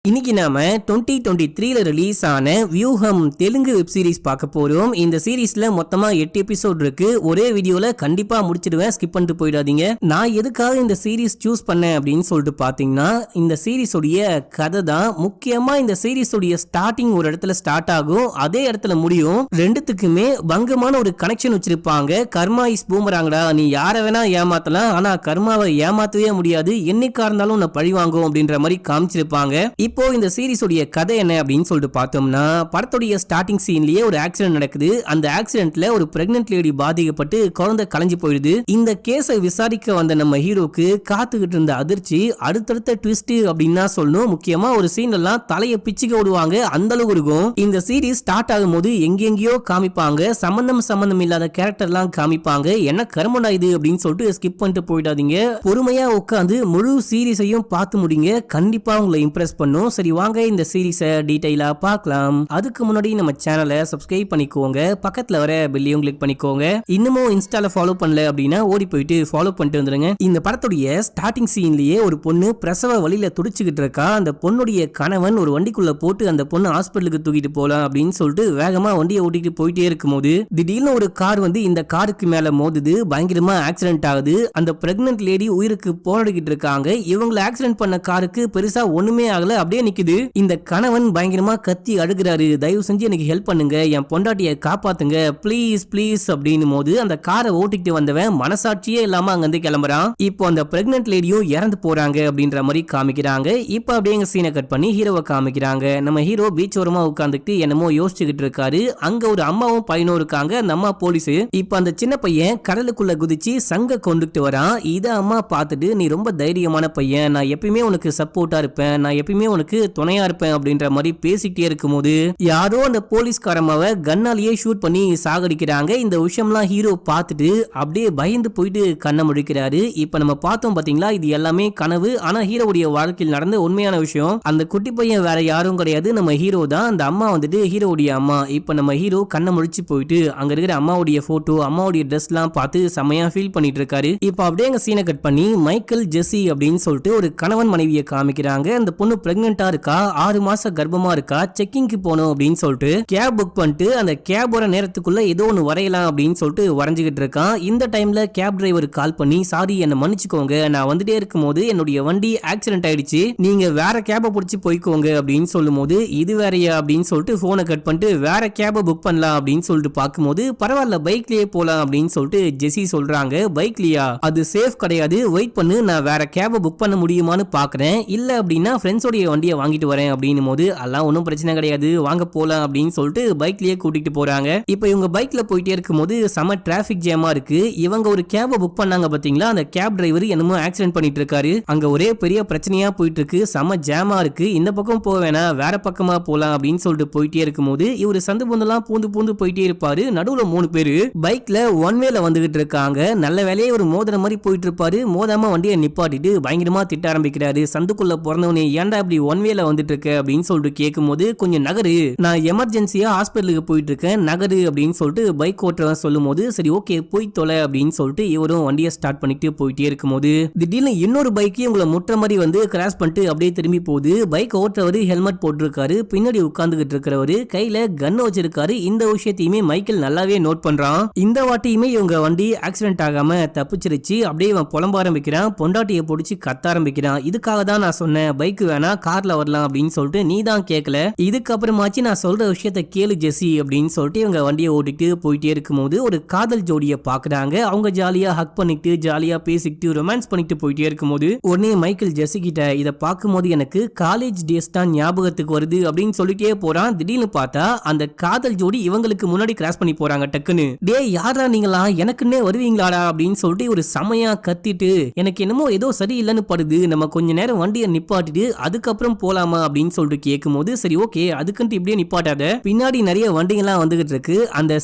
இன்னைக்கு நாம 2023ல ரிலீஸ் ஆன வியூகம் தெலுங்கு வெப் சீரிஸ் பார்க்க போறோம். இந்த சீரிஸ்ல மொத்தமா 8 எபிசோட் இருக்கு. ஒரே வீடியோல கண்டிப்பா முடிச்சிடுவேன், ஸ்கிப் பண்ணிட்டு போயிடாதீங்க. நான் எதுக்காக இந்த சீரிஸ் சூஸ் பண்ணேன் அப்படின்னு சொல்லிட்டு பாத்தீங்கன்னா, இந்த சீரிஸோடைய கதை தான் முக்கியமா. இந்த சீரிஸோடைய ஸ்டார்டிங் ஒரு இடத்துல ஸ்டார்ட் ஆகும், அதே இடத்துல முடியும். ரெண்டுத்துக்குமே பங்கமான ஒரு கனெக்ஷன் வச்சிருப்பாங்க. கர்மா இஸ் பூமராங்கடா, நீ யாரை வேணா ஏமாத்தலாம், ஆனா கர்மாவை ஏமாத்தவே முடியாது, என்னைக்கா இருந்தாலும் நான் பழி வாங்கும் அப்படின்ற மாதிரி காமிச்சிருப்பாங்க. இப்போ இந்த சீரிஸோட கதை என்ன அப்படின்னு சொல்லிட்டு பார்த்தோம்னா, படத்துடைய ஸ்டார்டிங் சீன்லயே ஒரு ஆக்சிடென்ட் நடக்குது. அந்த ஆக்சிடென்ட்ல ஒரு பிரெக்னன்ட் லேடி பாதிக்கப்பட்டு குழந்தை கலைஞ்சு போயிடுது. இந்த கேஸை விசாரிக்க வந்த நம்ம ஹீரோக்கு காத்துக்கிட்டு இருந்த அதிர்ச்சி அடுத்தடுத்த ட்விஸ்ட் அப்படின்னு தான் சொல்லணும். முக்கியமா ஒரு சீன் எல்லாம் தலையை பிச்சுக்க விடுவாங்க, அந்த அளவுக்கு இருக்கும். இந்த சீரிஸ் ஸ்டார்ட் ஆகும்போது எங்கெங்கயோ காமிப்பாங்க, சம்பந்தம் இல்லாத கேரக்டர் எல்லாம் காமிப்பாங்க. என்ன கர்மடா இது அப்படின்னு சொல்லிட்டு ஸ்கிப் பண்ணிட்டு போயிடாதீங்க. பொறுமையா உட்காந்து முழு சீரிஸையும் பார்த்து முடிங்க, கண்டிப்பா உங்களை இம்ப்ரெஸ் பண்ணும். சரி வாங்க இந்த சீரிஸை டீடைலா பார்க்கலாம். அதுக்கு முன்னாடி நம்ம சேனலை சப்ஸ்கிரைப் பண்ணிக்கோங்க, பக்கத்துல வர பெல்லையும் கிளிக் பண்ணிக்கோங்க. இன்னமும் இன்ஸ்டால ஃபாலோ பண்ணல அப்படின்னா ஓடி போயிட்டு ஃபாலோ பண்ணிட்டு வந்துருங்க. இந்த படத்துடைய ஸ்டார்டிங் சீன்லயே ஒரு பொண்ணு பிரசவ வழியில துடிச்சுக்கிட்டு இருக்கா. அந்த பொண்ணுடைய கணவன் ஒரு வண்டிக்குள்ள போட்டு அந்த பொண்ணு ஹாஸ்பிட்டலுக்கு தூக்கிட்டு போலாம் அப்படின்னு சொல்லிட்டு வேகமா வண்டியை ஓட்டிட்டு போயிட்டே இருக்கும்போது திடீர்னு ஒரு கார் வந்து இந்த காருக்கு மேல மோதுது. பயங்கரமா ஆக்சிடென்ட் ஆகுது. அந்த பிரெக்னன்ட் லேடி உயிருக்கு போராடிக்கிட்டு இருக்காங்க. இவங்களை ஆக்சிடென்ட் பண்ண காருக்கு பெருசா ஒண்ணுமே ஆகல, அப்படியே நிக்குது. இந்த கணவன் பயங்கரமா கத்தி அழுகிறாரு, தயவு செஞ்சு எனக்கு ஹெல்ப் பண்ணுங்க, என் பொண்டாட்டியை காப்பாத்துங்க ப்ளீஸ் ப்ளீஸ் அப்படின்னு போது அந்த காரை ஓட்டிட்டு வந்தவன் மனசாட்சியே இல்லாம அங்கிருந்து கிளம்புறான். இப்போ அந்த பிரெக்னன்ட் லேடியும் இறந்து போறாங்க அப்படின்ற மாதிரி காமிக்கிறாங்க. இப்போ அப்படியே சீனை கட் பண்ணி ஹீரோவை காமிக்கிறாங்க. நம்ம ஹீரோ பீச் ஓரமா உட்காந்துட்டு என்னமோ யோசிச்சுக்கிட்டு இருக்காரு. அங்க ஒரு அம்மாவும் பையனும் இருக்காங்க. அந்த அம்மா போலீஸ். இப்போ அந்த சின்ன பையன் கடலுக்குள்ள குதிச்சு சங்க கொண்டுட்டு வரான். இத அம்மா பார்த்துட்டு, நீ ரொம்ப தைரியமான பையன், நான் எப்பயுமே உனக்கு சப்போர்ட்டா இருப்பேன், நான் எப்பயுமே உனக்கு துணையா இருப்பேன் அப்படின்ற மாதிரி பேசிக்கிட்டே இருக்கும்போது யாரோ அந்த போலீஸ்காரமாவை கன்னாலேயே ஷூட் பண்ணி சாகடிக்கிறாங்க. இந்த விஷயம்லாம் ஹீரோ பார்த்துட்டு அப்படியே பயந்து போயிட்டு கண்ணை முடிக்கிறாரு. இப்ப நம்ம பார்த்தோம் பாத்தீங்களா, இது எல்லாமே கனவு, ஆனா ஹீரோவுடைய வாழ்க்கையில் நடந்த உண்மையான விஷயம். அந்த குட்டி பையன் வேற யாரும் கிடையாது, நம்ம ஹீரோ தான். அந்த அம்மா வந்துட்டு ஹீரோவுடைய அம்மா. இப்ப நம்ம ஹீரோ கண்ணை முடிச்சு போயிட்டு அங்க இருக்கிற அம்மாவுடைய போட்டோ, அம்மாவுடைய ட்ரெஸ் எல்லாம் பார்த்து செமையா ஃபீல் பண்ணிட்டு இருக்காரு. இப்ப அப்படியே அங்க சீனை கட் பண்ணி மைக்கேல் ஜெசி அப்படின்னு சொல்லிட்டு ஒரு கணவன் மனைவியை காமிக்கிறாங்க. அந்த பொண்ணு பிரெக்னன்ட்டா இருக்கா, 6 மாச கர்ப்பமா இருக்கா, செக்கிங்க்கு போகணும் அப்படின்னு சொல்லிட்டு கேப் புக் பண்ணிட்டு அந்த கேப் வர நேரத்துக்குள்ள ஏதோ ஒன்று வரையலாம் அப்படின்னு சொல்லிட்டு வரைஞ்சுக்கிட்டு இருக்கான். இந்த டைம்ல கேப் டிரைவர் கால் பண்ணி, சாரி என்ன மன்னிச்சுக்கோங்க, நான் வந்துட்டே இருக்கும் போது என்னுடைய வண்டி ஆக்சிடென்ட் ஆயிடுச்சு, நீங்க வேற கேபை பிடிச்சி போய்க்கோங்க அப்படின்னு சொல்லும் போது, இது வேறையா அப்படின்னு சொல்லிட்டு போனை கட் பண்ணிட்டு வேற கேபை புக் பண்ணலாம் அப்படின்னு சொல்லிட்டு பார்க்கும்போது, பரவாயில்ல பைக்லயே போலாம் அப்படின்னு சொல்லிட்டு ஜெசி சொல்றாங்க. பைக்லயா, அது சேஃப் கிடையாது, வெயிட் பண்ணு, நான் வேற கேபை புக் பண்ண முடியுமான்னு பாக்குறேன், இல்ல அப்படின்னா ஃப்ரெண்ட்ஸோடைய வண்டியை வாங்கிட்டு வரேன் அப்படின்னு போது, அதெல்லாம் ஒன்றும் பிரச்சனை கிடையாது, வாங்க போலாம் அப்படின்னு சொல்லிட்டு பைக்லயே கூட்டிட்டு போறாங்க. இப்போ இவங்க பைக்ல போயிட்டே இருக்கும்போது செம டிராபிக் ஜாமா இருக்கு. இவங்க ஒரு கேபை புக் பண்ணாங்க பாத்தீங்களா, அந்த கேப் டிரைவர் என்னமோ ஆக்சிடென்ட் பண்ணிட்டு இருக்காரு. அங்க ஒரே பெரிய பிரச்சனையா போயிட்டு இருக்கு, செம ஜாமா இருக்கு. இந்த பக்கம் போக வேணாம், வேற பக்கமா போலாம் அப்படின்னு சொல்லிட்டு போயிட்டே இருக்கும்போது இவரு சந்து பூந்தெல்லாம் பூந்து போயிட்டே இருப்பாரு. நடுவுல 3 பேரு பைக்ல ஒன் வேல வந்துகிட்டு இருக்காங்க. நல்ல வேலையே ஒரு மோதிர மாதிரி போயிட்டு இருப்பாரு. மோதாம வண்டியை நிப்பாட்டிட்டு பயங்கரமா திட்ட ஆரம்பிக்கிறாரு. சந்துக்குள்ள பிறந்தவனே ஏன்டா இப்படி ஒன் வேல வந்துட்டு இருக்க அப்படின்னு சொல்லிட்டு கேட்கும்போது, கொஞ்சம் நகரு, நான் எமர்ஜென்சியா ஹாஸ்பிட்டலுக்கு போயிட்டு இருக்கேன், நகரு அப்படின்னு சொல்லிட்டு பைக் ஓட்டுறவன் சொல்லும் போது, சரி ஓகே போய் தொலை அப்படின்னு சொல்லிட்டு இவரும் வண்டியை ஸ்டார்ட் பண்ணிட்டு போயிட்டே இருக்கும்போது திடீர்னு இன்னொரு பைக்கே உங்களை முற்ற மாதிரி வந்து கிராஸ் பண்ணிட்டு அப்படியே திரும்பி போகுது. பைக் ஓட்டுறவரு ஹெல்மெட் போட்டிருக்காரு, பின்னாடி உட்கார்ந்துகிட்டு இருக்கிறவரு கையில கன் வச்சிருக்காரு. இந்த விஷயத்தையுமே மைக்கேல் நல்லாவே நோட் பண்றான். இந்த வாட்டியுமே இவங்க வண்டி ஆக்சிடென்ட் ஆகாம தப்பிச்சிருச்சு. அப்படியே இவன் புலம்ப ஆரம்பிக்கிறான், பொண்டாட்டியை பிடிச்சி கத்த ஆரம்பிக்கிறான். இதுக்காக தான் நான் சொன்னேன் பைக் வேணா கார்ல வரலாம் அப்படின்னு சொல்லிட்டு, நீ தான் கேட்கல, இதுக்கப்புறமாச்சு நான் சொல்ற விஷயத்த கேளு ஜெசி அப்படின்னு சொல்லிட்டு இவங்க வண்டியை ஓட்டிட்டு போயிட்டே இருக்கும்போது ஒரு காதல் ஜோடியை பாக்குறாங்க. அவங்க ஜாலியா ஹக் பண்ணிட்டு ஜாலியா பேசிக்கிட்டு ரொமான்ஸ் பண்ணிட்டு போயிட்டே இருக்கும்போது உடனே மைக்கேல் ஜெசி கிட்ட, இதை பார்க்கும்போது எனக்கு காலேஜ் டேஸ் தான் ஞாபகத்துக்கு வருது அப்படின்னு சொல்லிட்டே போறான். திடீர்னு பார்த்தா அந்த காதல் ஜோடி இவங்களுக்கு முன்னாடி கிராஸ் பண்ணி போறாங்க. டக்குன்னு, டே யாரா நீங்களா, எனக்குன்னே வருவீங்களாடா அப்படின்னு சொல்லிட்டு ஒரு செமையா கத்திட்டு, எனக்கு என்னமோ ஏதோ சரியில்லைன்னு படுது, நம்ம கொஞ்ச நேரம் வண்டியை நிப்பாட்டிட்டு அதுக்கப்புறம் போலாமா அப்படின்னு சொல்லிட்டு கேட்கும்போது, சரி ஓகே அதுக்குன்ட்டு இப்படியே நிப்பாட்டாத, பின்னாடி நிறைய வண்டிங்கெல்லாம் வந்துகிட்டு இருக்கு, அந்த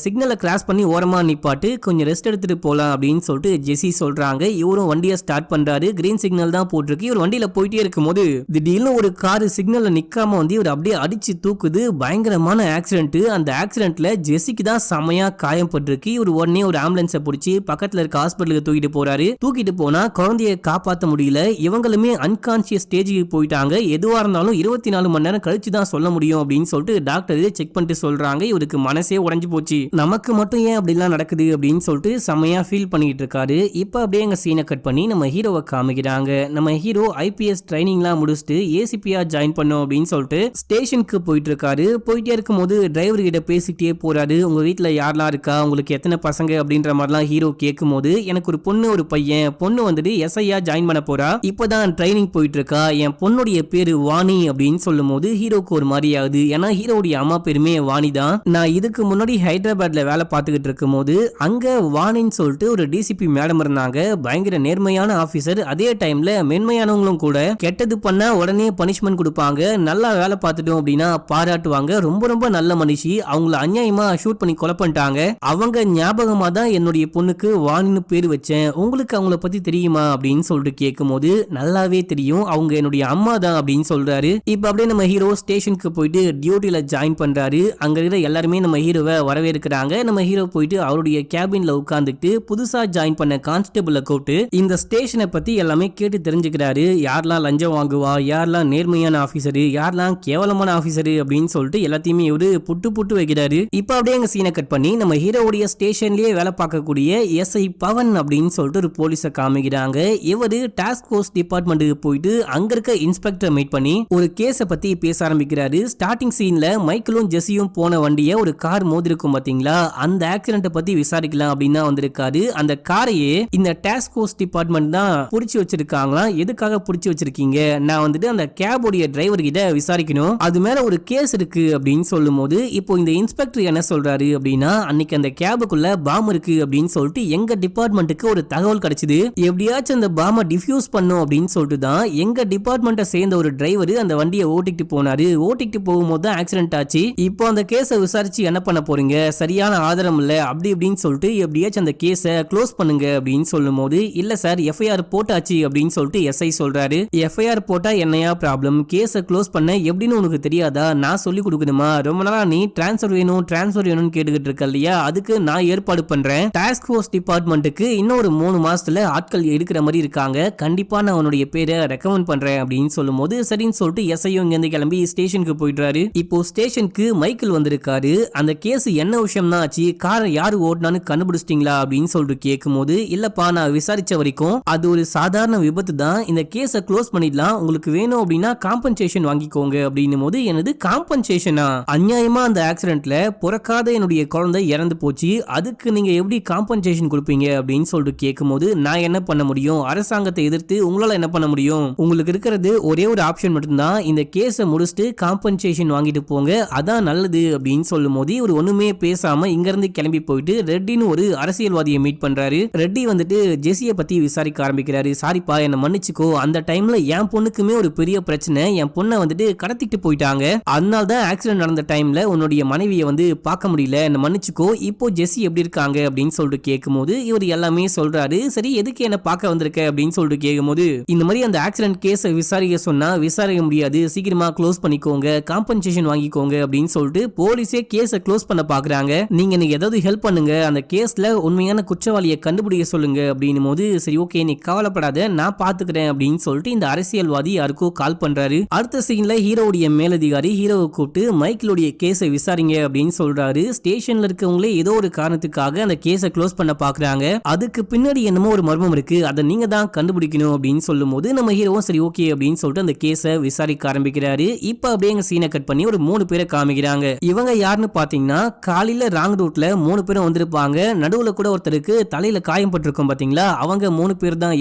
சிக்னலை கிராஸ் பண்ணி ஓரமா நிப்பாட்டு, கொஞ்சம் ரெஸ்ட் எடுத்துட்டு போலாம் அப்படின்னு சொல்லிட்டு ஜெசி சொல்றாங்க. இவரும் வண்டியை ஸ்டார்ட் பண்றாரு. கிரீன் சிக்னல் தான் போட்டிருக்கு. இவர் வண்டியில போயிட்டே இருக்கும்போது திடீர்னு ஒரு கார் சிக்னல்ல நிக்காம வந்து இவர் அப்படியே அடிச்சு தூக்குது. பயங்கரமான ஆக்சிடென்ட். அந்த ஆக்சிடென்ட்ல ஜெசிக்கு தான் செமையா காயம் பட்டிருக்கு. இவர் உடனே ஒரு ஆம்புலன்ஸை பிடிச்சி பக்கத்துல இருக்க ஹாஸ்பிட்டலுக்கு தூக்கிட்டு போறாரு. தூக்கிட்டு போனா குழந்தைய காப்பாற்ற முடியல. இவங்களுமே அன்கான்சியஸ் ஸ்டேஜுக்கு போயிட்டாங்க. ஏதோ எதுவா இருந்தாலும் 24 மணி நேரம் கழிச்சு தான் சொல்ல முடியும் அப்படின்னு சொல்லிட்டு டாக்டர் செக் பண்ணிட்டு சொல்றாங்க. இவருக்கு மனசே உடைஞ்சு போச்சு. நமக்கு மட்டும் ஏன் அப்படிலாம் நடக்குது அப்படின்னு சொல்லிட்டு செமையா ஃபீல் பண்ணிட்டு இருக்காரு. இப்ப அப்படியே எங்க சீனை கட் பண்ணி நம்ம ஹீரோவை காமிக்கிறாங்க. நம்ம ஹீரோ ஐபிஎஸ் ட்ரைனிங்லாம் முடிச்சுட்டு ஏசிபியா ஜாயின் பண்ணோம் அப்படின்னு சொல்லிட்டு ஸ்டேஷனுக்கு போயிட்டு இருக்காரு. போயிட்டே இருக்கும்போது டிரைவர் கிட்ட பேசிட்டே போறாரு. உங்க வீட்டுல யாரெல்லாம் இருக்கா, உங்களுக்கு எத்தனை பசங்க அப்படின்ற மாதிரிலாம் ஹீரோ கேட்கும் போது, எனக்கு ஒரு பொண்ணு ஒரு பையன், பொண்ணு வந்துட்டு எஸ்ஐயா ஜாயின் பண்ண போறா, இப்பதான் ட்ரைனிங் போயிட்டு இருக்கா, என் பொண்ணுடைய பேரு வாணி அப்படின்னு சொல்லும் போது ஹீரோக்கு ஒரு மாதிரி ஆகுது. ஏன்னா ஹீரோடைய அம்மா பேருமே வாணி தான். நான் இதுக்கு முன்னாடி ஹைதராபாத்ல வேலை பார்த்துக்கிட்டு இருக்கும் போது அங்க வாணின்னு சொல்லிட்டு ஒரு டிசிபி மேடம் இருந்தாங்க. பயங்கர நேர்மையான ஆபீசர். அதே டைம்ல மென்மையானவங்களும் கூட. கெட்டது பண்ணா உடனே பனிஷ்மெண்ட் கொடுப்பாங்க, நல்லா வேலை பார்த்துட்டோம் அப்படின்னா பாராட்டுவாங்க. ரொம்ப ரொம்ப நல்ல மனுஷி. அவங்கள அநியாயமா ஷூட் பண்ணி கொலை பண்ணிட்டாங்க. அவங்க ஞாபகமா தான் என்னுடைய பொண்ணுக்கு வாணின்னு பேர் வச்சேன். உங்களுக்கு அவங்கள பத்தி தெரியுமா அப்படின்னு சொல்லிட்டு கேட்கும் போது, நல்லாவே தெரியும், அவங்க என்னுடைய அம்மா தான் அப்படின்னு சொல்றாரு. இப்ப அப்படியே நம்ம ஹீரோ ஸ்டேஷனுக்கு போயிட்டு டியூட்டில ஜாயின் பண்றாரு. அங்க இருக்கிற எல்லாருமே நம்ம ஹீரோவை வரவேற்கிறாங்க. நம்ம ஹீரோ போயிட்டு அவருடைய கேபின்ல உட்கார்ந்துட்டு புதுசா ஜாயின் பண்ண கான்ஸ்டபிள கூப்பிட்டு இந்த ஸ்டேஷனை பத்தி எல்லாமே கேட்டு தெரிஞ்சுக்கிறாரு. யாரெல்லாம் லஞ்சம் வாங்குவா, யாரெல்லாம் நேர்மையான ஆபீசரு, யாரெல்லாம் கேவலமான ஆபீசரு அப்படின்னு சொல்லிட்டு எல்லாத்தையுமே இவரு புட்டு புட்டு வைக்கிறாரு. இப்ப அப்படியே எங்க சீனை கட் பண்ணி நம்ம ஹீரோவுடைய ஸ்டேஷன்லயே வேலை பார்க்கக்கூடிய எஸ்ஐ பவன் அப்படின்னு சொல்லிட்டு ஒரு போலீஸை காமிக்கிறாங்க. இவரு டாஸ்க் ஃபோர்ஸ் டிபார்ட்மெண்ட்டுக்கு போயிட்டு அங்க இருக்க இன்ஸ்பெக்டர் மீட் பண்ணி ஒரு கேஸ பத்தி பேச ஆரம்பிக்கிறாரு. ஸ்டார்டிங் சீன்ல மைக்கிளும் ஜெஸியும் போன வண்டியை ஒரு கார் மோதிருக்கும் பாத்தீங்களா, அந்த ஆக்சிடென்ட் பத்தி விசாரிக்கலாம் அப்படின்னு தான் வந்திருக்காரு. அந்த காரையே இந்த டாஸ்க் ஃபோர்ஸ் டிபார்ட்மெண்ட் தான் புடிச்சு வச்சிருக்காங்களா. எதுக்காக புடிச்சு வச்சிருக்கீங்க, நான் வந்துட்டு அந்த கேபோடைய டிரைவர் கிட்ட விசாரிக்கணும், அது மேல ஒரு கேஸ் இருக்கு அப்படின்னு சொல்லும் போது, இப்போ இந்த இன்ஸ்பெக்டர் என்ன சொல்றாரு அப்படின்னா, அன்னைக்கு அந்த கேபுக்குள்ள பாம் இருக்கு அப்படின்னு சொல்லிட்டு எங்க டிபார்ட்மெண்ட்டுக்கு ஒரு தகவல் கிடைச்சது. எப்படியாச்சும் அந்த பாமை டிஃப்யூஸ் பண்ணும் அப்படின்னு சொல்லிட்டு தான் எங்க டிபார்ட்மெண்ட்டை சேர்ந்த ஒரு டிரைவர் அந்த வண்டியை ஓட்டிட்டு போனாரு. ஓட்டிட்டு போகும்போது தான் ஆக்சிடென்ட் ஆச்சு. இப்போ அந்த கேஸை விசாரிச்சு என்ன பண்ண போறீங்க, சரியான ஆதாரம் இல்ல அப்படி இப்படின்னு சொல்லிட்டு எப்படியாச்சும் அந்த கேஸை க்ளோஸ் பண்ணுங்க அப்படின்னு சொல்லும் போது, இல்ல சார் எஃப்ஐஆர் போட்டாச்சு அப்படின்னு சொல்லிட்டு எஸ்ஐ சொல்றாரு. எஃப்ஐஆர் போட்டா என்னையா ப்ராப்ளம், கேஸை க்ளோஸ் பண்ண எப்படின்னு உனக்கு தெரியாதா, நான் சொல்லி கொடுக்கணுமா, ரொம்ப நாளா நீ டிரான்ஸ்ஃபர் வேணும்னு கேட்டுக்கிட்டு இருக்க இல்லையா, அதுக்கு நான் ஏற்பாடு பண்றேன். டாஸ்க் ஃபோர்ஸ் டிபார்ட்மெண்ட்டுக்கு இன்னும் ஒரு 3 மாசத்துல ஆட்கள் எடுக்கிற மாதிரி இருக்காங்க, கண்டிப்பா நான் அவனுடைய பேரை ரெக்கமெண்ட் பண்றேன் அப்படின்னு சொல்லும் போது, சரின்னு சொல்லிட்டு எஸ்ஐயும் இங்க இருந்து கிளம்பி ஸ்டேஷனுக்கு போயிடுறாரு. இப்போ ஸ்டேஷனுக்கு மைக்கேல் வந்திருக்காரு. அந்த கேஸ் என்ன விஷயம் தான் ஆச்சு, காரை யாரு ஓட்டினான்னு கண்டுபிடிச்சிட்டீங்களா அப்படின்னு சொல்லிட்டு கேட்கும் போது, இல்லப்பா நான் விசாரிச்ச வரைக்கும் அது ஒரு சாதாரண விபத்து தான், இந்த கேஸை க்ளோஸ் பண்ணிடலாம், உங்களுக்கு வேணும் அப்படின்னா காம்பன்சேஷன் வாங்கிக்கோங்க அப்படின்னும் போது, எனது காம்பன்சேஷனா, அநியாயமா அந்த ஆக்சிடென்ட்ல பிறக்காத என்னுடைய குழந்தை இறந்து போச்சு, அதுக்கு நீங்க எப்படி காம்பன்சேஷன் கொடுப்பீங்க அப்படின்னு சொல்லிட்டு கேட்கும் போது, நான் என்ன பண்ண முடியும், அரசாங்கத்தை எதிர்த்து உங்களால என்ன பண்ண முடியும், உங்களுக்கு இருக்கிறது ஒரே ஒரு ஆப்ஷன் மட்டும்தான், இந்த கேஸை முடிச்சுட்டு காம்பன்சேஷன் வாங்கிட்டு போங்க, அதான் நல்லது அப்படின்னு சொல்லும் போது, இவர் ஒண்ணுமே பேசாம இங்க இருந்து கிளம்பி போயிட்டு ரெட்டின்னு ஒரு அரசியல்வாதியை மீட் பண்றாரு. ரெட்டி வந்துட்டு ஜெஸிய பத்தி விசாரிக்க ஆரம்பிக்கிறாரு. சாரிப்பா என்ன மன்னிச்சுக்கோ, அந்த டைம்ல என் பொண்ணுக்குமே ஒரு பெரிய பிரச்சனை, என் பொண்ணை வந்துட்டு கடத்திட்டு போயிட்டாங்க, அதனால தான் ஆக்சிடென்ட் நடந்த டைம்ல உன்னுடைய மனைவியை வந்து பார்க்க முடியல, என்ன மன்னிச்சுக்கோ, இப்போ ஜெஸி எப்படி இருக்காங்க அப்படின்னு சொல்லிட்டு கேட்கும் போது இவர் எல்லாமே சொல்றாரு. சரி எதுக்கு என்ன பார்க்க வந்திருக்க அப்படின்னு சொல்லிட்டு கேட்கும் போது, இந்த மாதிரி அந்த ஆக்சிடென்ட் கேஸை விசாரிக்க சொன்னா விசாரிக்க முடியாது, சீக்கிரமா க்ளோஸ் பண்ணிக்கோங்க, காம்பன்சேஷன் வாங்கிக்கோங்க அப்படின்னு சொல்லிட்டு போலீஸே கேஸை க்ளோஸ் பண்ண பாக்குறாங்க. நீங்க எனக்கு ஏதாவது ஹெல்ப் பண்ணுங்க, அந்த கேஸ்ல உண்மையான குற்றவாளியை கண்டுபிடிக்க சொல்லுங்க அப்படின்னும் போது, சரி ஓகே நீ கவலைப்படாத நான் பாத்துக்கிறேன் அப்படின்னு சொல்லிட்டு இந்த அரசியல்வாதி யாருக்கோ கால் பண்றாரு. அடுத்த சீன்ல ஹீரோவுடைய மேலதிகாரி ஹீரோவை கூப்பிட்டு மைக்கேலுடைய கேஸை விசாரிங்க அப்படின்னு சொல்றாரு. ஸ்டேஷன்ல இருக்கவங்களே ஏதோ ஒரு காரணத்துக்காக அந்த கேஸை க்ளோஸ் பண்ண பாக்குறாங்க, அதுக்கு பின்னாடி என்னமோ ஒரு மர்மம் இருக்கு, அதை நீங்க தான் கண்டுபிடிக்கணும் அப்படின்னு சொல்லும் போது நம்ம ஹீரோவும் சரி ஓகே அப்படின்னு சொல்லிட்டு அந்த கேஸை விசாரிக்க ஆரம்பிக்கிறாரு. இப்ப அப்படியே எங்க சீனை கட் பண்ணி ஒரு 3 பேரை காமிக்கிறாங்க. இவங்க யாருன்னு பாத்தீங்கன்னா, காலையில ராங் ரூட்ல 3 பேரும் வந்திருப்பாங்க, நடுவுல கூட ஒருத்தருக்கு தலையில காயம் பட்டிருக்கும் பாத்தீங்களா, அவங்க 3 பேர் தான்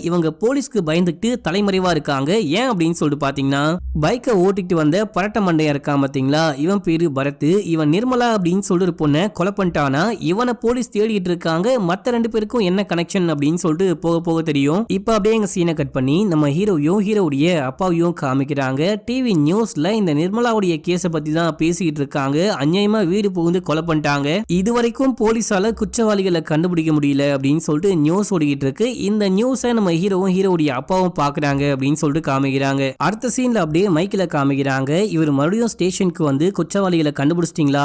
இவங்க போலீஸ்க்கு பயந்துட்டு தலைமறைவா இருக்காங்க. ஏன் அப்படின்னு சொல்லிட்டு பாத்தீங்கன்னா, பைக்கை ஓட்டிட்டு வந்த பரட்ட மண்டையா இருக்கான் பாத்தீங்களா, இவன் பேரு பரத், இவன் நிர்மலா அப்படின்னு சொல்லிட்டு ஒரு பொண்ணை கொலை பண்ணிட்டானா, இவனை போலீஸ் தேடிட்டு இருக்காங்க, மத்த 2 பேருக்கும் என்ன கனெக்ஷன் அப்படின்னு சொல்லிட்டு போக போக தெரியும். இப்ப அப்படியே எங்க சீனை கட் பண்ணி நம்ம ஹீரோவையும் ஹீரோவுடைய அப்பாவையும் காமிக்கிறாங்க. டிவி நியூஸ்ல இந்த நிர்மலாவுடைய கேஸ பத்தி தான் பேசிக்கிட்டு இருக்காங்க, அநியாயமா வீடு புகுந்து கொலை பண்ணிட்டாங்க, இதுவரைக்கும் போலீஸால குற்றவாளிகளை கண்டுபிடிக்க முடியல அப்படின்னு சொல்லிட்டு நியூஸ் ஓடிக்கிட்டு இருக்கு. இந்த நியூஸை நம்ம ஹீரோவும் ஹீரோவுடைய அப்பாவும் பாக்குறாங்க அப்படின்னு சொல்லிட்டு காமிக்கிறாங்க. அடுத்த சீன்ல அப்படியே மைக்கில காமிக்கிறாங்க. இவர் மறுபடியும் ஸ்டேஷனுக்கு வந்து குற்றவாளிகளை கண்டுபிடிச்சிட்டீங்களா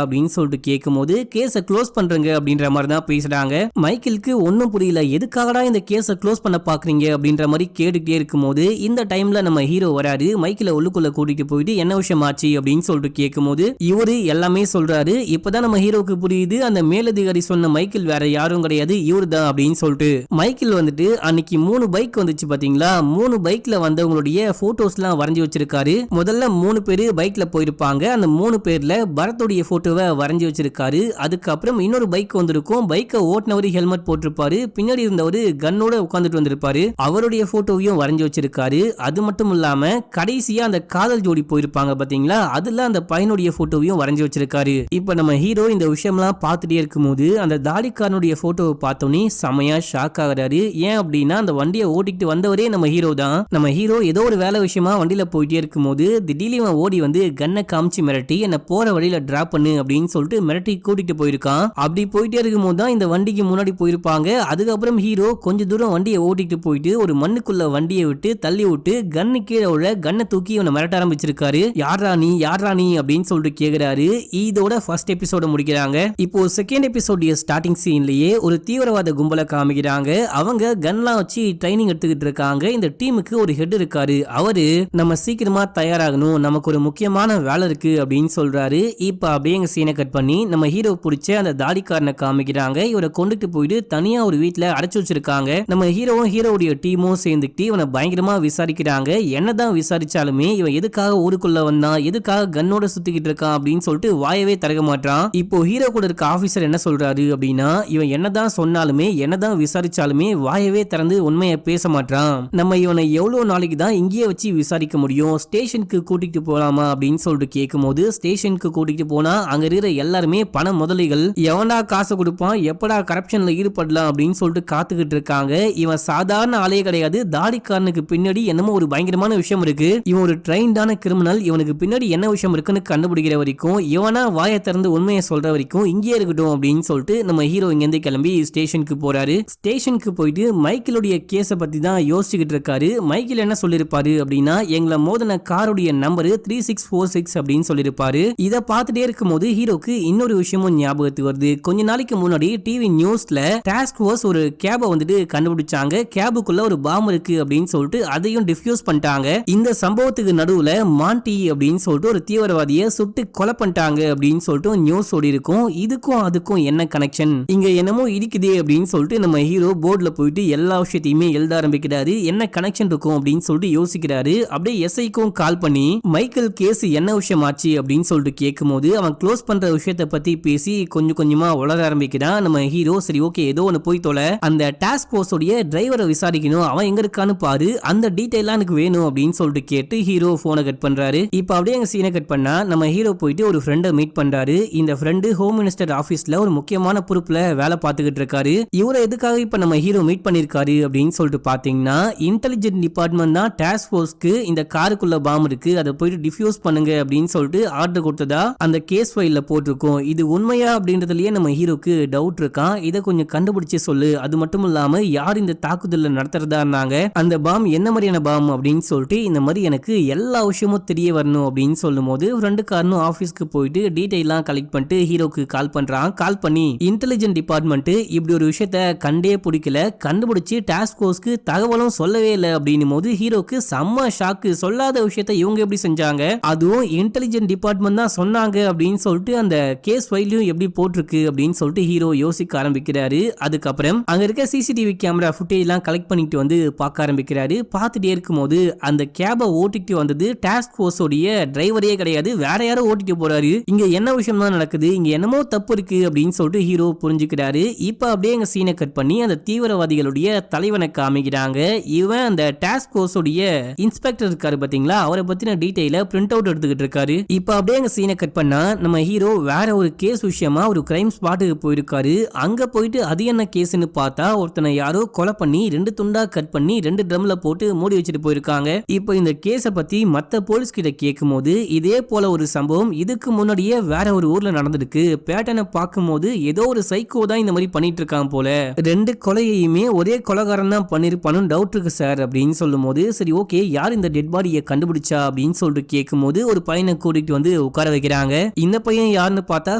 அப்படின்னு சொல்லிட்டு கேட்கும் போது, கேஸை க்ளோஸ் பண்றங்க அப்படின்ற மாதிரி தான் பேசுறாங்க. மைக்கிலுக்கு ஒன்னும் புரியல, எதுக்காகடா இந்த கேஸை க்ளோஸ் பண்ண பாக்குறீங்க அப்படின்ற மாதிரி கேட்டுக்கிட்டே இருக்கும் போது, இந்த டைம்ல நம்ம ஹீரோ வராரு. மைக்கில உள்ளுக்குள்ள கூட்டிட்டு போயிட்டு என்ன விஷயம் ஆச்சு அப்படின்னு சொல்லிட்டு கேட்கும்போது இவரு எல்லாமே சொல்றாரு. இப்பதான் நம்ம ஹீரோக்கு புரியுது அந்த மேலதிகாரி சொன்ன மைக்கேல் வேற யாரும் கிடையாது, இவரு தான் அப்படின்னு சொல்லிட்டு. மைக்கேல் வந்துட்டு அன்னைக்கு 3 பைக் வந்துச்சு பாத்தீங்களா, 3 பைக்ல வந்தவங்களுடைய போட்டோஸ் எல்லாம் வரைஞ்சி வச்சிருக்காரு. முதல்ல 3 பேரு பைக்ல போயிருப்பாங்க. அந்த 3 பேர்ல பரத்துடைய போட்டோவை வரைஞ்சி வச்சிருக்காரு. அதுக்கப்புறம் இன்னொரு பைக் வந்திருக்கும். பைக்கை ஓட்டுனவரு ஹெல்மெட் போட்டிருப்பாரு. பின்னாடி இருந்தவரு கன்னோட உட்கார்ந்துட்டு வந்திருப்பாரு. அவருடைய போட்டோவையும் வரைஞ்சி வச்சிருக்காரு. அது மட்டும் இல்லாம கடைசியா அந்த காதல் ஜோடி போயிருப்பாங்க பாத்தீங்களா, அதுல அந்த பையனுடைய போட்டோவையும் வரைஞ்சி வச்சிருக்காரு. இப்ப நம்ம ஹீரோ இந்த விஷயம்லாம் பார்த்துட்டே இருக்கும்போது அந்த தாடிக்காரனுடைய போட்டோவை பார்த்தோன்னே செமையா ஷாக் ஆகுறாரு. ஏன் அப்படின்னா அந்த வண்டியை ஓட்டிட்டு வந்தவரே நம்ம ஹீரோ தான். நம்ம ஹீரோ ஏதோ ஒரு வேலை விஷயமா வண்டியில போயிட்டே இருக்கும்போது திடீர்னு ஓடி வந்து கன்னை காமிச்சு மிரட்டி என்ன போற வழியில டிராப் பண்ணு அப்படின்னு சொல்லிட்டு மிரட்டி கூட்டிட்டு போயிருக்கான். அப்படி போயிட்டே இருக்கும்போது தான் இந்த வண்டிக்கு முன்னாடி போயிருப்பாங்க. அதுக்கப்புறம் ஹீரோ கொஞ்ச தூரம் வண்டியை ஓட்டிட்டு போயிட்டு ஒரு மண்ணுக்குள்ள வண்டியை விட்டு தள்ளி விட்டு கன்னு கீழே உள்ள கன்னை தூக்கி இவனை மிரட்ட ஆரம்பிச்சிருக்காரு. யாரா நீ அப்படின்னு சொல்லிட்டு கேக்குறாரு. இதோட ஃபர்ஸ்ட் எபிசோட முடிக்கிறாங்க. இப்போ செகண்ட் எபிசோட் ஸ்டார்டிங் சீன்லயே ஒரு தீவிரவாத கும்பலை காமிக்கிறாங்க. அவங்க கன்லாம் வச்சு ட்ரைனிங் எடுத்துக்கிட்டு இருக்காங்க. இந்த டீமுக்கு ஒரு ஹெட் இருக்காரு. அவரு நம்ம சீக்கிரமா தயாராகணும், நமக்கு ஒரு முக்கியமான வேலை இருக்கு அப்படின்னு சொல்றாரு. இப்ப அப்படியே எங்க சீனை கட் பண்ணி நம்ம ஹீரோ பிடிச்ச அந்த தாடிக்காரனை காமிக்கிறாங்க. இவரை கொண்டுட்டு போயிட்டு தனியா ஒரு வீட்டுல அடைச்சு வச்சிருக்காங்க. நம்ம ஹீரோவும் ஹீரோவுடைய டீமும் சேர்ந்துக்கிட்டு இவனை பயங்கரமா விசாரிக்கிறாங்க. என்னதான் விசாரிச்சாலுமே இவன் எதுக்காக ஊருக்குள்ள வந்தான், எதுக்காக கன்னோட சுத்திக்கிட்டு இருக்கான் அப்படின்னு சொல்லிட்டு வாயவே திறக்க மாட்டான். இப்போ ஹீரோ கூட இருக்க ஆபீசர் என்ன சொல்றாரு அப்படின்னா, இவன் என்னதான் சொன்னாலுமே என்னதான் விசாரிச்சாலுமே வாயவே திறந்து உண்மையை பேச மாட்டான். நம்ம இவனை எவ்வளவு நாளைக்கு தான் இங்கேயே வச்சு விசாரிக்க முடியும், ஸ்டேஷனுக்கு கூட்டிட்டு போலாமா அப்படின்னு சொல்லிட்டு கேட்கும்போது ஸ்டேஷனுக்கு கூட்டிட்டு போனா அங்க இருக்கிற எல்லாருமே பண முதலிகள், எவனா காசு கொடுப்பான், எப்படா கரப்ஷன்ல ஈடுபடலாம் அப்படின்னு சொல்லிட்டு காத்துக்கிட்டு இருக்காங்க. இவன் சாதாரண ஆளே கிடையாது. தாடிக்காரனுக்கு பின்னாடி என்னமோ ஒரு பயங்கரமான விஷயம் இருக்கு. இவன் ஒரு ட்ரெயின்டான கிரிமினல். இவனுக்கு பின்னாடி என்ன விஷயம் இருக்குன்னு கண்டுபிடிக்கிற வரைக்கும், இவனா வாயை திறந்து உண்மையை சொல்ற வரைக்கும் இங்கே இருக்கட்டும் அப்படின்னு சொல்லிட்டு நம்ம ஹீரோ இங்கிருந்து கிளம்பி ஸ்டேஷனுக்கு போறாரு. ஸ்டேஷனுக்கு போயிட்டு மைக்கேலுடைய கேஸ பத்தி தான் யோசிச்சுக்கிட்டு இருக்காரு. மைக்கேல் என்ன சொல்லிருப்பாரு அப்படின்னா, எங்களை மோதன காருடைய நம்பர் 3646 அப்படின்னு சொல்லிருப்பாரு. இத பார்த்துட்டே இருக்கும்போது ஹீரோக்கு இன்னொரு விஷயமும் ஞாபகத்துக்கு வருது. கொஞ்ச நாளைக்கு முன்னாடி டிவி நியூஸ்ல டாஸ்க் ஃபோர்ஸ் ஒரு கேப வந்துட்டு கண்டுபிடிச்சாங்க. கேபுக்குள்ள ஒரு பாம் இருக்கு அப்படின்னு சொல்லிட்டு அதையும் டிஃப்யூஸ் பண்ணிட்டாங்க. இந்த சம்பவத்துக்கு நடுவுல மாண்டி அப்படின்னு சொல்லிட்டு ஒரு தீவிரவாதியை சுட்டு கொலை பண்ணிட்டாங்க அப்படின்னு சொல்லிட்டு நியூஸ் ஓடி இருக்கும். இதுக்கும் அதுக்கும் என்ன கனெக்ஷன், இங்க என்னமோ இருக்குதே அப்படின்னு சொல்லிட்டு நம்ம ஹீரோ போர்டுல போயிட்டு எல்லா விஷயத்தையுமே எழுத ஆரம்பிக்கிறாரு. என்ன கனெக்ஷன் இருக்கும் அப்படின்னு சொல்லிட்டு யோசிக்கிறாரு. அப்படியே எஸ்ஐக்கும் கால் பண்ணி மைக்கேல் கேஸ் என்ன விஷயம் ஆச்சு அப்படின்னு சொல்லிட்டு கேட்கும்போது அவன் க்ளோஸ் பண்ற விஷயத்தை பத்தி பேசி கொஞ்சம் கொஞ்சமா வளர ஆரம்பிக்கிறான். நம்ம ஹீரோ சரி ஓகே ஏதோ ஒன்னு போய் தொலை, அந்த டாஸ்க் போர்ஸ் உடைய டிரைவரை விசாரிக்கணும், அவன் எங்க இருக்கான்னு பாரு, அந்த டீடைல்லாம் எனக்கு வேணும் அப்படின்னு சொல்லிட்டு கேட்டு ஹீரோ போனை கட் பண்றாரு. இப்ப அப்படியே எங்க சீனை கட் பண்ணா நம்ம ஹீரோ போயிட்டு ஒரு ஃப்ரெண்டை மீட் பண்றாரு. இந்த ஃப்ரெண்டு ஹோம் மினிஸ்டர் ஆபீஸ்ல ஒரு முக்கியமான பொறுப்புல வேலை பார்த்துக்கிட்டு இருக்காரு. இவரை எதுக்காக இப்ப நம்ம ஹீரோ மீட் பண்ணிருக்காரு அப்படின்னு சொல்லிட்டு பாத்தீங்கன்னா, இன்டெலிஜென்ட் டிபார்ட்மெண்ட் தான் டாஸ்க் போர்ஸ்க்கு இந்த காருக்குள்ள பாம் இருக்கு, அதை போயிட்டு டிஃப்யூஸ் பண்ணுங்க அப்படின்னு சொல்லிட்டு ஆர்டர் கொடுத்ததா அந்த கேஸ் ஃபைல்ல போட்டிருக்கோம். இது உண்மையா அப்படின்றதுலயே நம்ம ஹீரோக்கு டவுட் இருக்கான். இதை கொஞ்சம் கண்டுபிடிச்சு சொல்லு, அது மட்டும் இல்லாம யார் இந்த தாக்குதல நடத்துறதா இருந்தாங்க, அந்த பாம் என்ன மாதிரியான பாம் அப்படின்னு சொல்லிட்டு இந்த மாதிரி எனக்கு எல்லா விஷயமும் தெரிய வரணும் அப்படின்னு சொல்லும் போது ஃப்ரெண்டுக்காரனும் ஆபீஸ்க்கு போயிட்டு டீடைல்லாம் கலெக்ட் பண்ணிட்டு ஹீரோக்கு கால் பண்றான். கால் பண்ணி இன்டெலிஜென்ட் டிபார்ட்மெண்ட் இப்படி ஒரு விஷயத்த கண்டே பிடிக்கல, கண்டுபிடிச்சு டாஸ்க் போர்ஸ்க்கு தகவலும் சொல்லவே இல்லை அப்படின்னும் போது ஹீரோக்கு செம்ம ஷாக்கு. சொல்லாத விஷயத்த இவங்க எப்படி செஞ்சாங்க, அதுவும் இன்டெலிஜென்ட் டிபார்ட்மெண்ட் தான் சொன்னாங்க அப்படின்னு சொல்லிட்டு அந்த கேஸ் ஃபைலையும் எப்படி போட்டிருக்கு அப்படின்னு சொல்லிட்டு ஹீரோ யோசிக்க ஆரம்பிக்கிறாரு. அதுக்கப்புறம் அங்க இருக்க சிசிடிவி கேமரா ஃபுட்டேஜ் எல்லாம் கலெக்ட் பண்ணிட்டு வந்து பார்க்க ஆரம்பிக்கிறாரு. பார்த்துட்டே இருக்கும்போது அந்த கேபை ஓட்டிட்டு வந்தது டாஸ்க் போர்ஸ் உடைய டிரைவரே கிடையாது, வேற யாரோ ஓட்டிட்டு போறாரு. இங்க என்ன விஷயம் தான் நடக்குது, இங்க என்னமோ தப்பு இருக்கு அப்படின்னு சொல்லிட்டு ஹீரோ புரிஞ்சுக்கிறாரு. இப்ப அப்படியே எங்க சீனை கட் பண்ணி அந்த தீவிரவாதிகளுடைய தலைவனை காமிக்கிறாங்க. இவன் அந்த டாஸ்க் போர்ஸ் உடைய இன்ஸ்பெக்டர் இருக்காரு பாத்தீங்களா, அவரை பத்தின டீடைல பிரிண்ட் அவுட் எடுத்துக்கிட்டு இருக்காரு. இப்ப அப்படியே எங்க சீனை கட் பண்ணா நம்ம ஹீரோ வேற ஒரு கேஸ் விஷயமா ஒரு கிரைம் ஸ்பாட்டுக்கு போயிருக்காரு. அங்க போயிட்டு அது என்ன கேஸ்னு பார்த்தா ஒருத்தனை யாரோ கொலை பண்ணி 2 துண்டா கட் பண்ணி 2 ட்ரம்ல போட்டு மூடி வச்சுட்டு போயிருக்காங்க. இப்போ இந்த கேஸ பத்தி மத்த போலீஸ் கிட்ட கேட்கும்போது இதே போல ஒரு சம்பவம் இதுக்கு முன்னாடியே வேற ஒரு ஊர்ல நடந்திருக்கு. பேட்டனை பார்க்கும்போது ஏதோ ஒரு சைக்கோ தான் இந்த மாதிரி பண்ணிட்டு இருக்கான் போல, 2 கொலையையுமே ஒரே கொலைகாரன் தான் பண்ணிருப்பானு டவுட் இருக்கு சார் அப்படின்னு சொல்லும் போது சரி ஓகே யார் இந்த டெட் பாடியை கண்டுபிடிச்சா அப்படின்னு சொல்லிட்டு கேட்கும்போது ஒரு பையனை கூட்டிட்டு வந்து உட்கார வைக்கிறாங்க. இந்த பையன் யாருன்னு பார்த்தா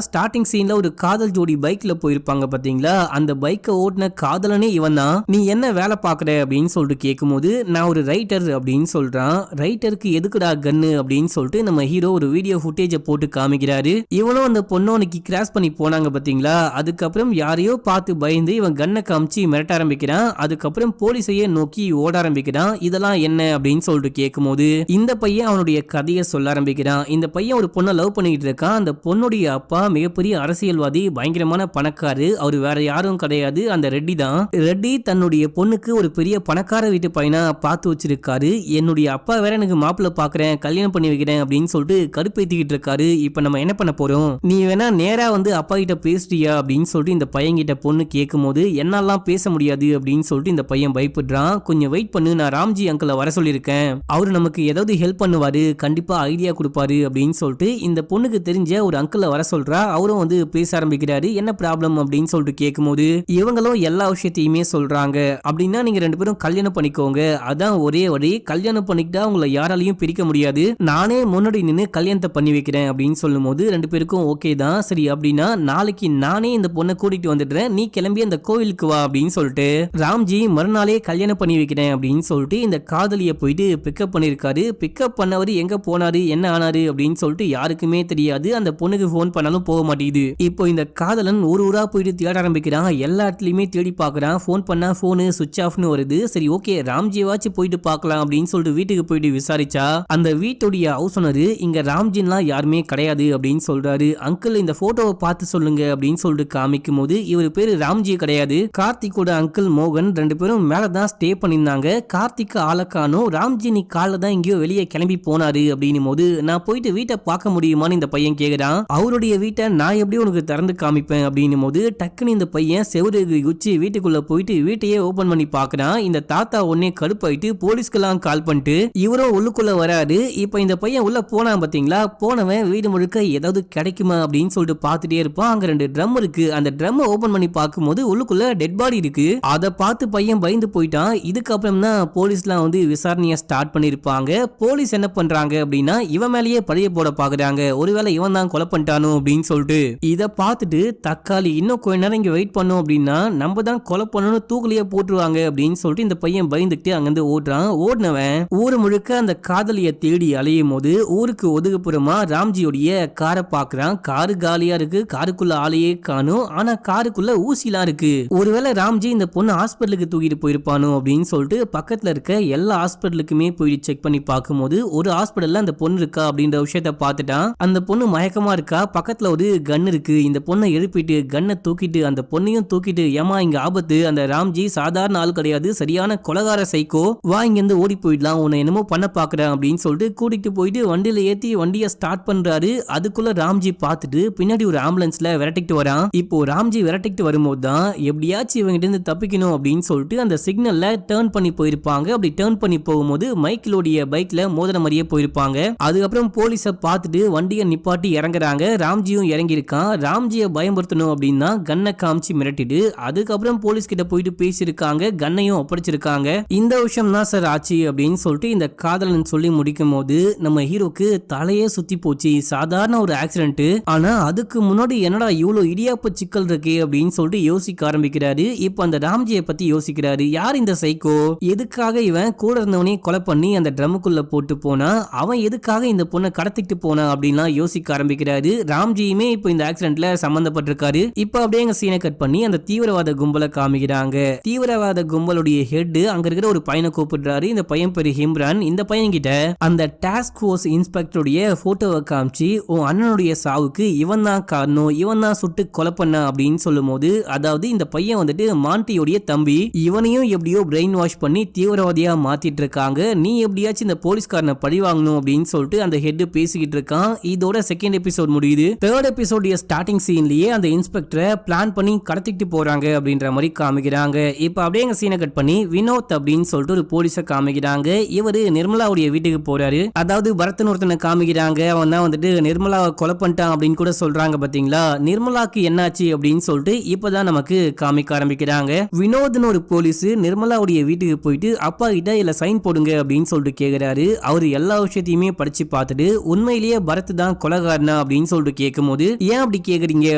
ஸ்டார்டிங் சீன்ல ஒரு காதல் ஜோடி பைக்ல போயிருப்பாங்க பாத்தீங்களா, அந்த பைக்கை ஓட்டின காதலனே இவன் தான். நீ என்ன வேலை பாக்குற அப்படின்னு சொல்லிட்டு கேட்கும்போது நான் ஒரு ரைட் ரைட்டர் அப்படின்னு சொல்றான். ரைட்டருக்கு எதுக்குடா கன்னு அப்படின்னு சொல்லிட்டு நம்ம ஹீரோ ஒரு வீடியோ ஃபுட்டேஜை போட்டு காமிக்கிறாரு. இவனும் அந்த பொண்ணோனுக்கு கிராஸ் பண்ணி போனாங்க பாத்தீங்களா, அதுக்கப்புறம் யாரையோ பார்த்து பயந்து இவன் கண்ணை காமிச்சு மிரட்ட ஆரம்பிக்கிறான். அதுக்கப்புறம் போலீஸையே நோக்கி ஓட ஆரம்பிக்கிறான். இதெல்லாம் என்ன அப்படின்னு சொல்லிட்டு கேட்கும்போது இந்த பையன் அவனுடைய கதையை சொல்ல ஆரம்பிக்கிறான். இந்த பையன் ஒரு பொண்ணை லவ் பண்ணிட்டு இருக்கான். அந்த பொண்ணுடைய அப்பா மிகப்பெரிய அரசியல்வாதி, பயங்கரமான பணக்காரு. அவர் வேற யாரும் கிடையாது, அந்த ரெட்டி தான். ரெட்டி தன்னுடைய பொண்ணுக்கு ஒரு பெரிய பணக்கார வீட்டு பையனா பார்த்து வச்சிருக்காரு. என்னுடைய அப்பா வேற எனக்கு மாப்பிள்ள பாக்குறேன், கல்யாணம் பண்ணி வைக்கிறேன் அப்படின்னு சொல்லிட்டு கடுப்பேத்திக்கிட்டு இருக்காரு. இப்ப நம்ம என்ன பண்ண போறோம், நீ வேணா நேரா வந்து அப்பா கிட்ட பேசுறியா அப்படின்னு சொல்லிட்டு இந்த பையன் கிட்ட பொண்ணு கேட்கும் போது என்னாலாம் பேச முடியாது அப்படின்னு சொல்லிட்டு இந்த பையன் பயப்படுறான். கொஞ்சம் வெயிட் பண்ணு, நான் ராம்ஜி அங்கிளை வர சொல்லியிருக்கேன், அவரு நமக்கு ஏதாவது ஹெல்ப் பண்ணுவாரு, கண்டிப்பா ஐடியா கொடுப்பாரு அப்படின்னு சொல்லிட்டு இந்த பொண்ணுக்கு தெரிஞ்ச ஒரு அங்கிளை வர சொல்றா. அவரும் வந்து பேச ஆரம்பிக்கிறாரு. என்ன ப்ராப்ளம் அப்படின்னு சொல்லிட்டு கேட்கும்போது இவங்களும் எல்லா விஷயத்தையுமே சொல்றாங்க. அப்படின்னா நீங்க ரெண்டு பேரும் கல்யாணம் பண்ணிக்கோங்க, அதான் ஒரே வழி, கல்யாணம் பண்ணிக்கிட்டா உங்களை யாராலையும் பிரிக்க முடியாது, நானே முன்னாடி நின்று கல்யாணத்தை பண்ணி வைக்கிறேன் அப்படின்னு சொல்லும் போது ரெண்டு பேருக்கும் ஓகே தான். சரி அப்படின்னா நாளைக்கு நானே இந்த பொண்ணை கூட்டிட்டு வந்துடுறேன், நீ கிளம்பி அந்த கோவிலுக்கு வா அப்படின்னு சொல்லிட்டு ராம்ஜி மறுநாளே கல்யாணம் பண்ணி வைக்கிறேன் அப்படின்னு சொல்லிட்டு இந்த காதலிய போயிட்டு பிக்கப் பண்ணிருக்காரு. பிக்கப் பண்ணவர் எங்க போனாரு என்ன ஆனாரு அப்படின்னு சொல்லிட்டு யாருக்குமே தெரியாது. அந்த பொண்ணுக்கு போன் பண்ணாலும் போக மாட்டேங்குது. இப்போ இந்த காதலன் ஒரு ஊரா போயிட்டு தேட ஆரம்பிக்கிறான். எல்லா இடத்துலயுமே தேடி பாக்குறான். போன் பண்ணா போனு சுவிட்ச் ஆஃப்னு வருது. சரி ஓகே ராம்ஜிவாச்சு போயிட்டு பார்க்கலாம் அப்படின்னு சொல்லிட்டு வீட்டுக்கு போயிட்டு விசாரிச்சா அந்த வீட்டுடைய ஹவுஸ் ஓனரு இங்க ராம்ஜின்லாம் யாருமே கிடையாது அப்படின்னு சொல்றாரு. அங்கிள் இந்த போட்டோவை பார்த்து சொல்லுங்க அப்படின்னு சொல்லிட்டு காமிக்கும் போது இவர் பேரு ராம்ஜி கிடையாது, கார்த்திகோட அங்கிள் மோகன். ரெண்டு பேரும் மேலதான் ஸ்டே பண்ணிருந்தாங்க. கார்த்திக் ஆளக்கானும், ராம்ஜி நீ காலைல தான் எங்கேயோ வெளியே கிளம்பி போனாரு அப்படின்னும் போது நான் போயிட்டு வீட்டை பார்க்க முடியுமான்னு இந்த பையன் கேக்குறான். அவருடைய வீட்டை நான் எப்படி உனக்கு திறந்து காமிப்பேன் அப்படின்னும் போது டக்குன்னு இந்த பையன் செவரு குச்சி வீட்டுக்குள்ள போயிட்டு வீட்டையே ஓபன் பண்ணி பாக்குறான். இந்த தாத்தா உடனே கடுப்பாயிட்டு போலீஸ்க்கெல்லாம் கால் பண்ணிட்டு இவரும் உள்ளுக்குள்ள வராரு. இப்ப இந்த பையன் உள்ள போனான் பாத்தீங்களா, போனவன் வீடு முழுக்க ஏதாவது கிடைக்குமா அப்படின்னு சொல்லிட்டு பாத்துட்டே இருப்பான். அங்க ரெண்டு ட்ரம் இருக்கு. அந்த ட்ரம் ஓபன் பண்ணி பார்க்கும்போது உள்ளுக்குள்ள டெட் பாடி இருக்கு. அதை பார்த்து பையன் பயந்து போயிட்டான். இதுக்கப்புறம் தான் போலீஸ்லாம் வந்து விசாரணையை ஸ்டார்ட் பண்ணிருப்பாங்க. போலீஸ் என்ன பண்றாங்க அப்படின்னா இவன் மேலேயே பழைய போட பாக்குறாங்க, ஒருவேளை இவன் தான் கொலை பண்ணிட்டானோ அப்படின்னு சொல்லிட்டு. இதை பார்த்துட்டு தக்காளி இன்னும் கொஞ்ச நேரம் இங்க வெயிட் பண்ணோம் அப்படின்னா நம்ம தான் கொலை பண்ணணும் தூக்கிலேயே போட்டுருவாங்க அப்படின்னு சொல்லிட்டு இந்த பையன் பயந்துட்டு அங்கிருந்து ஓடுறான். ஓடினவன் ஊரு முழுக்க அந்த காதலிய தேடி அலையும் போது ஊருக்கு ஒதுக்குப்புறமா ராம்ஜியோடைய காரை பாக்குறான். காரு காலியா இருக்கு, காருக்குள்ள ஆளையே காணும். ஆனா காருக்குள்ள ஊசிலாம் இருக்கு. ஒருவேளை ராம்ஜி இந்த பொண்ணு ஹாஸ்பிட்டலுக்கு தூக்கிட்டு போயிருப்பானோ அப்படின்னு சொல்லிட்டு பக்கத்துல இருக்க எல்லா ஹாஸ்பிட்டலுக்குமே போய் செக் பண்ணி பார்க்கும்போது ஒரு ஹாஸ்பிட்டல்ல அந்த பொண்ணு இருக்கா அப்படின்ற விஷயத்த பார்த்துட்டான். அந்த பொண்ணு மயக்கமா இருக்கா, பக்கத்துல ஒரு கன் இருக்கு. இந்த பொண்ணை எழுப்பிட்டு கன்னை தூக்கிட்டு அந்த பொண்ணையும் தூக்கிட்டு ஏமா இங்க ஆபத்து, அந்த ராம்ஜி சாதாரண ஆள் கிடையாது, சரியான கொலகார சைக்கோ, வா இங்க இருந்து ஓடி போயிடலாம், உன்னை என்னமோ பண்ண பாக்குறேன் அப்படின்னு சொல்லிட்டு கூட்டிட்டு போயிட்டு வண்டியில ஏத்தி வண்டியை ஸ்டார்ட் பண்றாரு. அதுக்குள்ள ராம்ஜி பார்த்துட்டு பின்னாடி ஒரு ஆம்புலன்ஸ்ல விரட்டிட்டு வரான். இப்போ ராம்ஜி விரட்டிட்டு வரும்போது தான் எப்படியாச்சும் இவங்கிட்ட இருந்து தப்பிக்கணும் அப்படின்னு சொல்லிட்டு அந்த சிக்னல்ல டர்ன் பண்ணி போயிருப்பாங்க. அப்படி டர்ன் பண்ணி போகும்போது மைக்கிலோடைய பைக்ல மோதிர மாதிரியே போயிருப்பாங்க. அதுக்கப்புறம் போலீஸ பார்த்துட்டு வண்டியை நிப்பாட்டி இறங்குறாங்க. ராம்ஜியும் இறங்கியிருக்கான். ராம்ஜியை பயன்படுத்தணும் அப்படின்னா கன்னை காமிச்சு மிரட்டிட்டு அதுக்கப்புறம் போலீஸ் கிட்ட போயிட்டு பேசியிருக்காங்க, கன்னையும் ஒப்படைச்சிருக்காங்க. இந்த விஷயம் தான் சார் ஆச்சு அப்படின்னு சொல்லிட்டு இந்த காதலன் சொல்லி முடிக்கும் போது நம்ம ஹீரோக்கு தலையே சுத்தி போச்சு. சாதாரண ஒரு ஆக்சிடென்ட், ஆனா அதுக்கு முன்னாடி என்னடா இவ்வளவு இடியாப்ப சிக்கல் இருக்கே அப்படின்னு சொல்லிட்டு யோசிக்க ஆரம்பிக்கிறாரு. இப்ப அந்த ராம்ஜியை பத்தி யோசிக்கிறாரு. யார் இந்த சைக்கோ, எதுக்காக இவன் கூட இருந்தவனே கொலை பண்ணி அந்த ட்ரம்முக்குள்ள போட்டு போனா, அவன் எதுக்காக இந்த பொண்ணை கடத்திட்டு போனா அப்படின்லாம் யோசிக்க ஆரம்பிக்கிறாரு. ராம்ஜியுமே இப்ப இந்த ஆக்சிடென்ட்ல சம்பந்தப்பட்டிருக்காரு. இப்ப அப்படியே எங்க சீனை கட் பண்ணி அந்த தீவிரவாத கும்பலை காமிக்கிறாங்க. தீவிரவாத கும்பலுடைய ஹெட் அங்க இருக்கிற ஒரு பையனை கூப்பிடுறாரு. இந்த பையன் பேரு ஹிம்ரான். இந்த பையன் கிட்ட அந்த டாஸ்க் ஃபோர்ஸ் இன்ஸ்பெக்டருடைய போட்டோவை காமிச்சு உன் அண்ணனுடைய சாவுக்கு இவன் தான் காரணம், இவன் தான் சுட்டு கொலை பண்ண அப்படின்னு சொல்லும் போது, அதாவது இந்த பையன் வந்துட்டு மாண்டியோடைய தம்பி, இவனையும் எப்படியோ பிரெயின் வாஷ் பண்ணி தீவிரவாதியா மாத்திட்டு இருக்காங்க, நீ எப்படியாச்சும் இந்த போலீஸ்காரனை பழி வாங்கணும் அப்படின்னு சொல்லிட்டு அந்த ஹெட் பேசிக்கிட்டு இருக்கான். இதோட செகண்ட் எபிசோட் முடியுது. தேர்ட் எபிசோடைய ஸ்டார்டிங் சீன்லயே அந்த இன்ஸ்பெக்டரை பிளான் பண்ணி கடத்திட்டு போறாங்க அப்படின்ற மாதிரி காமிக்கிறாங்க. இப்ப அப்படியே எங்க சீனை கட் பண்ணி வினோத் அப்படின்னு சொல்லிட்டு ஒரு போலீஸை காமிக்கிறாங்க. இவரு நிர்மலாவுடைய வீட்டுக்கு போறாரு. அதாவது பரத்னு ஒருத்தனை காமிக்கிறாங்க. அவன் தான் வந்துட்டு நிர்மலாவை கொலை பண்ணிட்டான் அப்படின்னு கூட சொல்றாங்க பாத்தீங்களா. நிர்மலாக்கு என்னாச்சு அப்படின்னு சொல்லிட்டு இப்பதான் நமக்கு காமிக்க ஆரம்பிக்கிறாங்க. வினோத்னு ஒரு போலீஸ் நிர்மலாவுடைய வீட்டுக்கு போயிட்டு அப்பா கிட்ட இல்ல சைன் போடுங்க அப்படின்னு சொல்லிட்டு கேக்குறாரு. அவரு எல்லா விஷயத்தையுமே படிச்சு பார்த்துட்டு உண்மையிலேயே பரத் தான் கொலைகாரனா அப்படின்னு சொல்லிட்டு கேட்கும் போது, ஏன் அப்படி கேக்குறீங்க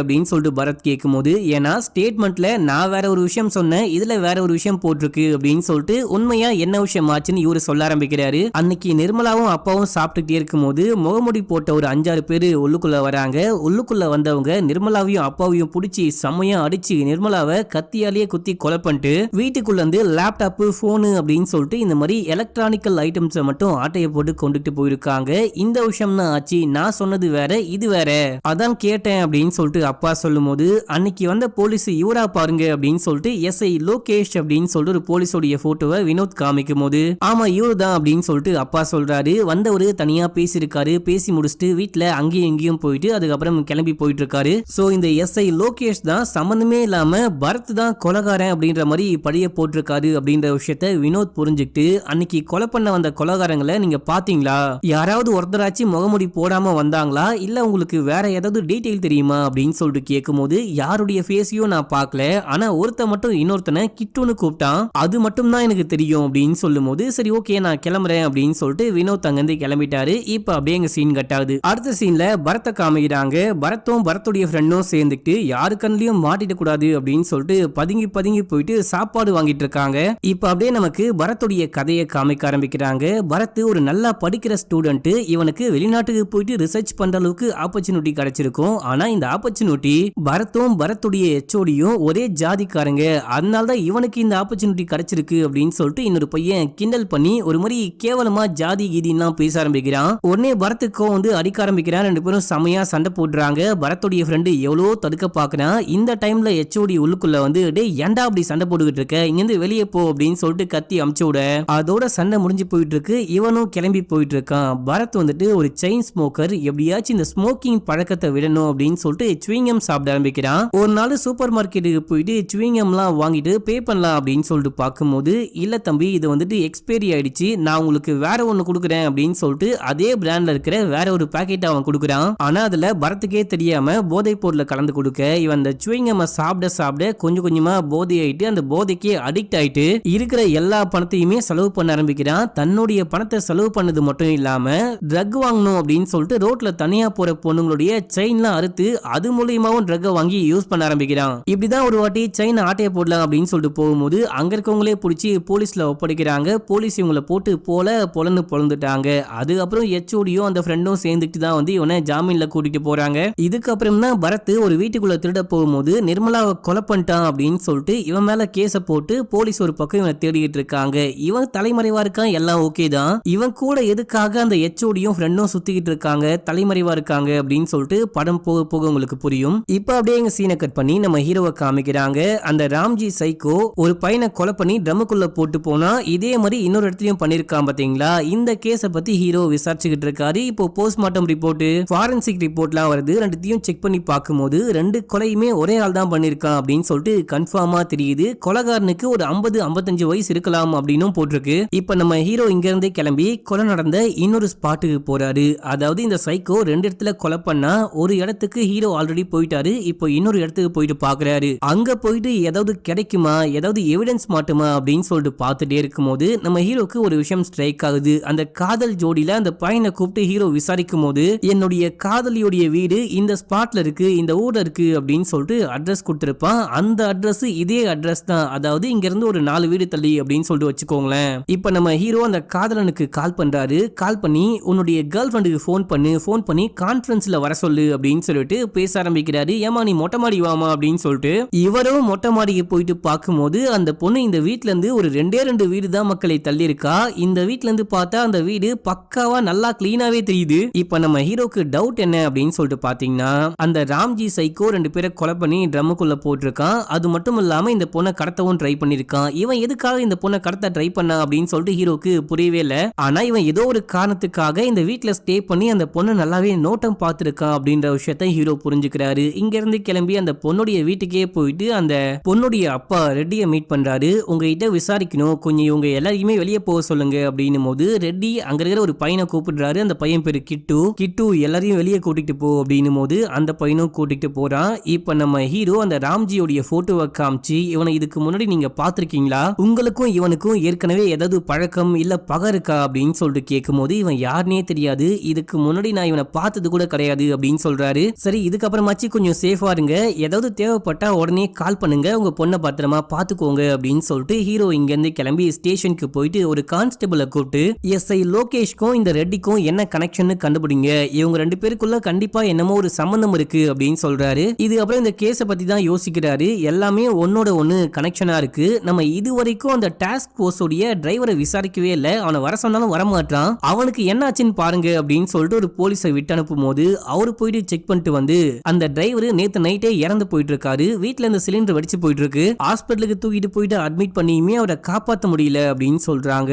அப்படின்னு சொல்லிட்டு பரத் கேட்கும் போது, ஏன்னா ஸ்டேட்மெண்ட்ல நான் வேற ஒரு விஷயம் சொன்னேன், இதுல வேற ஒரு விஷயம் போட்டிருக்கு அப்படின்னு சொல்லிட்டு உண்மையா என்ன விஷயம் விஷயம் ஆச்சுன்னு இவரு சொல்ல ஆரம்பிக்கிறாரு. அன்னைக்கு நிர்மலாவும் அப்பாவும் சாப்பிட்டுட்டே இருக்கும்போது முகமுடி போட்ட ஒரு 5-6 பேரு உள்ளுக்குள்ள வராங்க. உள்ளுக்குள்ள வந்தவங்க நிர்மலாவையும் அப்பாவையும் புடிச்சு செம்மையா அடிச்சு நிர்மலாவை கத்தியாலேயே குத்தி கொலை பண்ணிட்டு வீட்டுக்குள்ள இருந்து லேப்டாப், போனு அப்படின்னு சொல்லிட்டு இந்த மாதிரி எலக்ட்ரானிக்கல் ஐட்டம்ஸை மட்டும் ஆட்டையை போட்டு கொண்டுட்டு போயிருக்காங்க. இந்த விஷயம் தான் ஆச்சு. நான் சொன்னது வேற, இது வேற, அதான் கேட்டேன் அப்படின்னு சொல்லிட்டு அப்பா சொல்லும் போது அன்னைக்கு வந்த போலீஸ் இவரா பாருங்க அப்படின்னு சொல்லிட்டு எஸ்ஐ லோகேஷ் அப்படின்னு சொல்லிட்டு ஒரு போலீஸோடைய போட்டோவை வினோத் காமிக்கும் போது ஆமா இவரு தான் அப்படின்னு சொல்லிட்டு அப்பா சொல்றாரு. வந்தவரு தனியா பேசியிருக்காரு. பேசி முடிச்சுட்டு வீட்டுல அங்கேயும் இங்கேயும் போயிட்டு அதுக்கப்புறம் கிளம்பி போயிட்டு இருக்காரு. சோ இந்த எஸ்ஐ லோகேஷ் தான் சம்பந்தமே இல்லாம பரத் தான் கொலைகாரன் அப்படின்ற மாதிரி பழிய போட்டிருக்காரு அப்படின்ற விஷயத்த வினோத் புரிஞ்சுக்கிட்டு அன்னைக்கு கொலை பண்ண வந்த கொலைகாரங்களை நீங்க பாத்தீங்களா, யாராவது ஒருத்தராச்சு முகமுடி போடாம வந்தாங்களா, இல்ல உங்களுக்கு வேற ஏதாவது டீடைல் தெரியுமா அப்படின்னு சொல்லிட்டு கேட்கும் போது யாருடைய ஃபேஸையும் நான் பார்க்கல, ஆனா ஒருத்த மட்டும் இன்னொருத்தனை கிட்டுன்னு கூப்பிட்டான், அது மட்டும் தான் எனக்கு தெரியும் அப்படின்னு சொல்லும் போது சரி ஓகே நான் கிளம்புறேன் அப்படின்னு சொல்லிட்டு வினோத் அங்கிருந்து கிளம்பிட்டாரு. இப்ப அப்படியே எங்க சீன் கட் ஆகுது. அடுத்த சீன்ல பரத்தை காமிக்கிறாங்க. பரத்தும் பரத்துடைய ஃப்ரெண்டும் சேர்ந்துட்டு யாரு கண்ணிலையும் மாட்டிட கூடாது அப்படின்னு சொல்லிட்டு பதுங்கி பதுங்கி போயிட்டு சாப்பாடு வாங்கிட்டு இருக்காங்க. இப்ப அப்படியே நமக்கு பரத்துடைய கதையை காமிக்க ஆரம்பிக்கிறாங்க. பரத் ஒரு நல்லா படிக்கிற ஸ்டூடெண்ட். இவனுக்கு வெளிநாட்டுக்கு போயிட்டு ரிசர்ச் பண்ற அளவுக்கு ஆப்பர்ச்சுனிட்டி கிடைச்சிருக்கும். ஆனா இந்த ஆப்பர்ச்சுனிட்டி பரத்தும் பரத்துடைய எச்ஓடியும் ஒரே ஜாதிக்காரங்க, அதனாலதான் இவனுக்கு இந்த ஆப்பர்ச்சுனிட்டி கிடைச்சிருக்கு அப்படின்னு சொல்லிட்டு இன்னொரு பையன் கிண்டல் பண்ணி ஒரு மாதிரி கேவலமா ஜாதி கீதிலாம் பேச ஆரம்பிக்கிறான். உடனே பரத்துக்கும் வந்து அடிக்க ஆரம்பிக்கிறான். ரெண்டு பேரும் செமையா சண்டை போடுறாங்க. பரத்துடைய ஃப்ரெண்டு எவ்வளோ தடுக்க பாக்குறான். இந்த டைம்ல எச்ஓடி உள்ளுக்குள்ள வந்து டேய் ஏன்டா அப்படி சண்டை போட்டுக்கிட்டு இருக்க, இங்கிருந்து வெளியே போ அப்படின்னு சொல்லிட்டு கத்தி அமுச்சு விட அதோட சண்டை முடிஞ்சு போயிட்டு இருக்கு. இவனும் கிளம்பி போயிட்டு இருக்கான். பரத் வந்துட்டு ஒரு செயின் ஸ்மோக்கர், எப்படியாச்சும் இந்த ஸ்மோக்கிங் பழக்கத்தை விடணும் அப்படின்னு சொல்லிட்டு சுவிங்கம் சாப்பிட ஆரம்பிக்கிறான். ஒரு நாள் சூப்பர் மார்க்கெட்டுக்கு போயிட்டு சுவிங்கம்லாம் வாங்கிட்டு பே பண்ணலாம் அப்படின்னு சொல்லிட்டு பார்க்கும்போது இல்ல தம்பி இது வந்துட்டு எக்ஸ்பைரி ஆயிடுச்சு, நான் உங்களுக்கு வேற ஒன்னு கொடுக்குறேன் அப்படின்னு சொல்லிட்டு அதே பிராண்ட்ல இருக்கிற வேற ஒரு பாக்கெட் அவன் கொடுக்குறான். ஆனா அதுல பரத்துக்கே தெரியாம போதை பொருளை கலந்து கொடுக்க இவன் அந்த சுவிங்கம்மை சாப்பிட சாப்பிட கொஞ்சம் கொஞ்சமா போதை ஆயிட்டு அந்த போதைக்கே அடிக்ட் ஆயிட்டு இருக்கிற எல்லா பணத்தையுமே செலவு பண்ண ஆரம்பிக்கிறான். தன்னுடைய பணத்தை செலவு பண்ணது மட்டும் இல்லாம ட்ரக் வாங்கணும் அப்படின்னு சொல்லிட்டு ரோட்ல தனியா போற பொண்ணுங்களுடைய செயின்லாம் அறுத்து அது மூலியமாவும் ட்ரக் வாங்கி யூஸ் பண்ண ஆரம்பிக்கிறான். இப்படிதான் ஒரு வாட்டி செயின் ஆட்டையை போடலாம் அப்படின்னு சொல்லிட்டு போகும்போது அங்க இருக்கவங்களே பிடிச்சி போலீஸ்ல ஒப்படைக்கிறாங்க. போலீஸ் இவங்களை போட்டு பொலன்னு பொழந்துட்டாங்க. அதுக்கப்புறம் எச்ஓடியும் அந்த ஃப்ரெண்டும் சேர்ந்துட்டு தான் வந்து இவனை ஜாமீன்ல கூட்டிட்டு போறாங்க. இதுக்கப்புறம் தான் பரத் ஒரு வீட்டுக்குள்ள திருட போகும்போது நிர்மலாவை கொலை பண்ணிட்டான் அப்படின்னு சொல்லிட்டு இவன் மேல கேஸ போட்டு போலீஸ் ஒரு பக்கம் இவனை தேடிட்டு இருக்காங்க. இவன் தலைமறைவா இருக்கான், எல்லாம் ஓகே தான். இவன் கூட எதுக்காக அந்த எச்ஓடியும் ஃப்ரெண்டும் சுத்திக்கிட்டு இருக்காங்க, தலைமறைவா இருக்காங்க அப்படின்னு சொல்லிட்டு படம் போக போக உங்களுக்கு புரியும். இப்ப அப்படியே எங்க சீனை கட் பண்ணி நம்ம ஹீரோவை காமிக்கிறாங்க. அந்த ராம்ஜி சைக்கோ ஒரு பையனை கொலை பண்ணி ட்ரம்முக்குள்ள போட்டு போனா இதே மாதிரி இன்னொரு இடத்துலயும் பண்ணிருக்கான் பாத்தீங்களா. இந்த கேஸ பத்தி ஹீரோ விசாரிச்சுக்கிட்டு இருக்காரு. இப்போ போஸ்ட்மார்ட்டம் ரிப்போர்ட், ஃபாரன்சிக் ரிப்போர்ட்லாம் வருது. ரெண்டுத்தையும் செக் பண்ணி பார்க்கும்போது ரெண்டு கொலையுமே ஒரே ஆள் தான் பண்ணிருக்கான் அப்படின்னு சொல்லிட்டு கன்ஃபார்மா தெரியுது. கொலைகாரனுக்கு ஒரு 50-55 வயசு இருக்கலாம் அப்படின்னு போட்டிருக்கு. இப்ப நம்ம ஹீரோ இங்க இருந்து கிளம்பி கொலை நடந்த இன்னொரு ஸ்பாட்டுக்கு போறாரு. அதாவது இந்த சைக்கோ 2 இடத்துல கொலை பண்ணா ஒரு இடத்துக்கு ஹீரோ ஆல்ரெடி போயிட்டாரு. இப்போ இன்னொரு இடத்துக்கு போயிட்டு பாக்குறாரு. அங்க போயிட்டு ஏதாவது கிடைக்குமா, ஏதாவது எவிடன்ஸ் மாட்டுமா அப்படின்னு சொல்லிட்டு பார்த்துட்டே இருக்கும்போது நம்ம ஹீரோக்கு ஒரு விஷயம் ஸ்ட்ரைக் ஆகுது. அந்த காதல் ஜோடியில அந்த பையனை கூப்பிட்டு ஹீரோ விசாரிக்கும் போது என்னுடைய காதலியோடைய வீடு இந்த ஸ்பாட்ல இருக்கு, இந்த ஊர்ல இருக்கு அப்படின்னு சொல்லிட்டு அட்ரஸ் கொடுத்திருப்பான். அந்த அட்ரஸ் இதே அட்ரஸ் தான், அதாவது இங்க இருந்து ஒரு 4 வீடு தள்ளி அப்படின்னு சொல்லிட்டு வச்சுக்கோங்களேன். இப்ப நம்ம ஹீரோ அந்த காதலனுக்கு கால் பண்றாரு. கால் பண்ணி உன்னுடைய கேர்ள் ஃப்ரெண்டுக்கு ஃபோன் பண்ணி கான்ஃபரன்ஸ்ல வர சொல்லு அப்படின்னு சொல்லிட்டு பேச ஆரம்பிக்கிறாரு. ஏமா நீ மொட்டை மாடி வாமா அப்படின்னு சொல்லிட்டு இவரும் மொட்டை மாடிக்கு போயிட்டு பார்க்கும்போது அந்த பொண்ணு இந்த வீட்ல இருந்து ஒரு 2 வீடு தான் மக்களை தள்ளி இருக்கா. இந்த வீட்ல இருந்து பார்த்தா அந்த வீடு பக்காவா நல்லா கிளீனாவே தெரியுது. இப்ப நம்ம ஹீரோக்கு டவுட் என்ன அப்படின்னு சொல்லிட்டு பாத்தீங்கன்னா அந்த ராம்ஜி சைக்கோ 2 பேரை கொலை பண்ணி ட்ரம்முக்குள்ள போட்டிருக்கான். அது மட்டும் இல்லாம இந்த பொண்ணை கடத்தவும் ட்ரை பண்ணிருக்கான். இவன் எதுக்காக இந்த பொண்ணை கடத்த ட்ரை பண்ணா அப்படின்னு சொல்லிட்டு ஹீரோக்கு புரியவே இல்ல. ஆனா இவன் ஏதோ ஒரு காரணத்துக்காக இந்த வீட்ல ஸ்டே பண்ணி அந்த பொண்ணு நல்லாவே நோட்டம் பார்த்திருக்கான் அப்படின்ற விஷயத்த ஹீரோ புரிஞ்சுக்கிறாரு. இங்க இருந்து கிளம்பி அந்த பொண்ணுடைய வீட்டுக்கே போயிட்டு அந்த பொண்ணுடைய அப்பா ரெட்டியை மீட் பண்றாரு. உங்ககிட்ட விசாரிக்கணும், கொஞ்சம் இவங்க எல்லாரையுமே வெளியே போக சொல்லுங்க அப்படின்னும் போது ரெட்டி அங்க இருக்கிற ஒரு பையனை கூப்பிடுறாரு. அந்த பையன் பேரு கிட்டு எல்லாரையும் வெளியே கூட்டிட்டு போ அப்படின்னும் போது அந்த பையனும் கூட்டிட்டு போறான். இப்ப நம்ம ஹீரோ அந்த ராம்ஜியோடைய போட்டோவை காமிச்சு இவனை இதுக்கு முன்னாடி நீங்க பாத்திருக்கீங்களா, உங்களுக்கும் இவனுக்கும் ஏற்கனவே ஏதாவது பழக்கம் இல்ல பகை இருக்கா அப்படின்னு சொல்லிட்டு கேட்கும் போது இவன் யாருன்னே தெரியாது, இதுக்கு முன்னாடி நான் இவனை பார்த்தது கூட கிடையாது அப்படின்னு சொல்றாரு. சரி இதுக்கப்புறமாச்சு கொஞ்சம் சேஃபா இருங்க, ஏதாவது தேவைப்பட்டா உடனே கால் பண்ணுங்க, உங்க பொண்ணை பத்திரமா பாத்துக்கோங்க அப்படின்னு சொல்லிட்டு ஹீரோ இங்க இருந்து கிளம்பி ஸ்டேஷன் ஸ்டேஷனுக்கு போயிட்டு ஒரு கான்ஸ்டபிளை கூப்பிட்டு எஸ்ஐ லோகேஷ்க்கும் இந்த ரெட்டிக்கும் என்ன கனெக்ஷன் கண்டுபிடிங்க, இவங்க 2 பேருக்குள்ள கண்டிப்பா என்னமோ ஒரு சம்பந்தம் இருக்கு அப்படின்னு சொல்றாரு. இது அப்புறம் இந்த கேஸ பத்தி தான் யோசிக்கிறாரு. எல்லாமே ஒன்னோட ஒன்னு கனெக்ஷனா இருக்கு. நம்ம இது வரைக்கும் அந்த டாஸ்க் போர்ஸ் உடைய டிரைவரை விசாரிக்கவே இல்ல, அவனை வர சொன்னாலும் வரமாட்டான், அவனுக்கு என்ன ஆச்சுன்னு பாருங்க அப்படின்னு சொல்லிட்டு ஒரு போலீஸை விட்டு அனுப்பும் போது அவரு போயிட்டு செக் பண்ணிட்டு வந்து அந்த டிரைவர் நேத்து நைட்டே இறந்து போயிட்டு இருக்காரு. வீட்டுல இந்த சிலிண்டர் வெடிச்சு போயிட்டு இருக்கு. ஹாஸ்பிட்டலுக்கு தூக்கிட்டு போயிட்டு அட்மிட் பண்ணியுமே அவரை காப்பாற்ற முடியல அப்படின்னு சொல்றாங்க.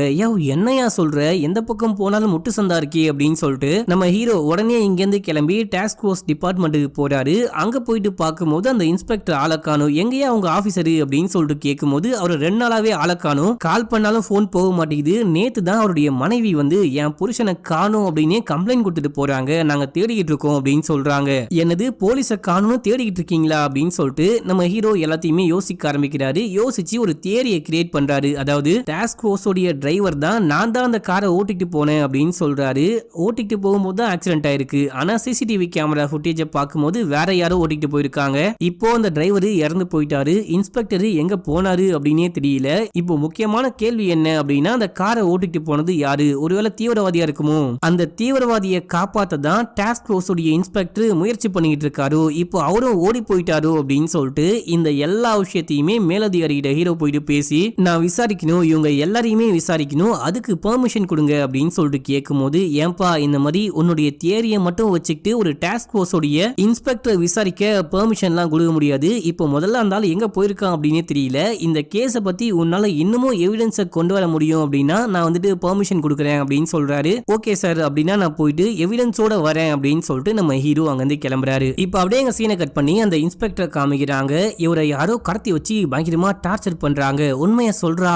என்னையா சொல்ற, எந்த பக்கம் போனாலும் முட்டு சந்தா இருக்கே அப்படின்னு சொல்லிட்டு நம்ம ஹீரோ உடனே இங்க இருந்து கிளம்பி டாஸ்க் போர்ஸ் டிபார்ட்மெண்ட்டுக்கு போறாரு. அங்க போயிட்டு பார்க்கும்போது அந்த இன்ஸ்பெக்டர் ஆளக்கானோ, எங்கயா அவங்க ஆபீசரு அப்படின்னு சொல்லிட்டு கேட்கும்போது அவர் 2 நாளாவே ஆளக்கானோ, கால் பண்ணாலும் போன் போக மாட்டேங்குது, நேத்து தான் அவருடைய மனைவி வந்து என் புருஷனை காணும் அப்படின்னு கம்ப்ளைண்ட் கொடுத்துட்டு போறாங்க, நாங்க தேடிக்கிட்டு இருக்கோம் அப்படின்னு சொல்றாங்க. என்னது போலீஸை காணும் தேடிக்கிட்டு இருக்கீங்களா அப்படின்னு சொல்லிட்டு நம்ம ஹீரோ எல்லாத்தையுமே யோசிக்க ஆரம்பிக்கிறாரு. யோசிச்சு ஒரு தியரியை கிரியேட் பண்றாரு. அதாவது டாஸ்க் போர்ஸ் உடைய டிரைவர் தான், நான் தான் அந்த காரை ஓட்டிட்டு போனேன் அப்படின்னு சொல்றாரு. ஓட்டிட்டு போகும்போது தான் ஆக்சிடென்ட் ஆயிருக்கு. ஆனா சிசிடிவி கேமரா ஃபுட்டேஜ பார்க்கும்போது வேற யாரோ ஓட்டிட்டு போயிருக்காங்க. இப்போ அந்த டிரைவர் இறந்து போயிட்டாரு. இன்ஸ்பெக்டர் எங்க போனாரு அப்படின்னே தெரியல. இப்போ முக்கியமான கேள்வி என்ன அப்படின்னா, அந்த காரை ஓட்டிட்டு போனது யாரு? ஒருவேளை தீவிரவாதியா இருக்குமோ? அந்த தீவிரவாதியை காப்பாத்த தான் டாஸ்க் போர்ஸ் உடைய இன்ஸ்பெக்டர் முயற்சி பண்ணிட்டு இருக்காரு. இப்போ அவரும் ஓடி போயிட்டாரு அப்படின்னு சொல்லிட்டு இந்த எல்லா விஷயத்தையுமே மேலதிகாரிகிட்ட ஹீரோ போயிட்டு பேசி, நான் விசாரிக்கணும், இவங்க எல்லாரையுமே விசாரிக்கணும், அதுக்கு பெர்மிஷன் கொடுங்க அப்படின்னு சொல்லிட்டு கேட்கும்போது, ஏன்பா இந்த மாதிரி உன்னுடைய தியரியை மட்டும் வச்சுக்கிட்டு ஒரு டாஸ்க் போர்ஸ் உடைய இன்ஸ்பெக்டர் விசாரிக்க பெர்மிஷன்லாம் கொடுக்க முடியாது. இப்போ முதல்ல அந்த ஆள் எங்க போயிருக்கான் அப்படின்னே தெரியல. இந்த கேஸை பத்தி உன்னால இன்னமும் எவிடன்ஸை கொண்டு வர முடியும் அப்படின்னா நான் வந்துட்டு பெர்மிஷன் கொடுக்குறேன் அப்படின்னு சொல்றாரு. ஓகே சார் அப்படின்னா நான் போயிட்டு எவிடன்ஸோட வரேன் அப்படின்னு சொல்லிட்டு நம்ம ஹீரோ அங்கிருந்து கிளம்புறாரு. இப்போ அப்படியே எங்க சீனை கட் பண்ணி அந்த இன்ஸ்பெக்டர் காமிக்கிறாங்க. இவரை யாரோ கடத்தி வச்சு பயங்கரமா டார்ச்சர் பண்றாங்க. உண்மையை சொல்றா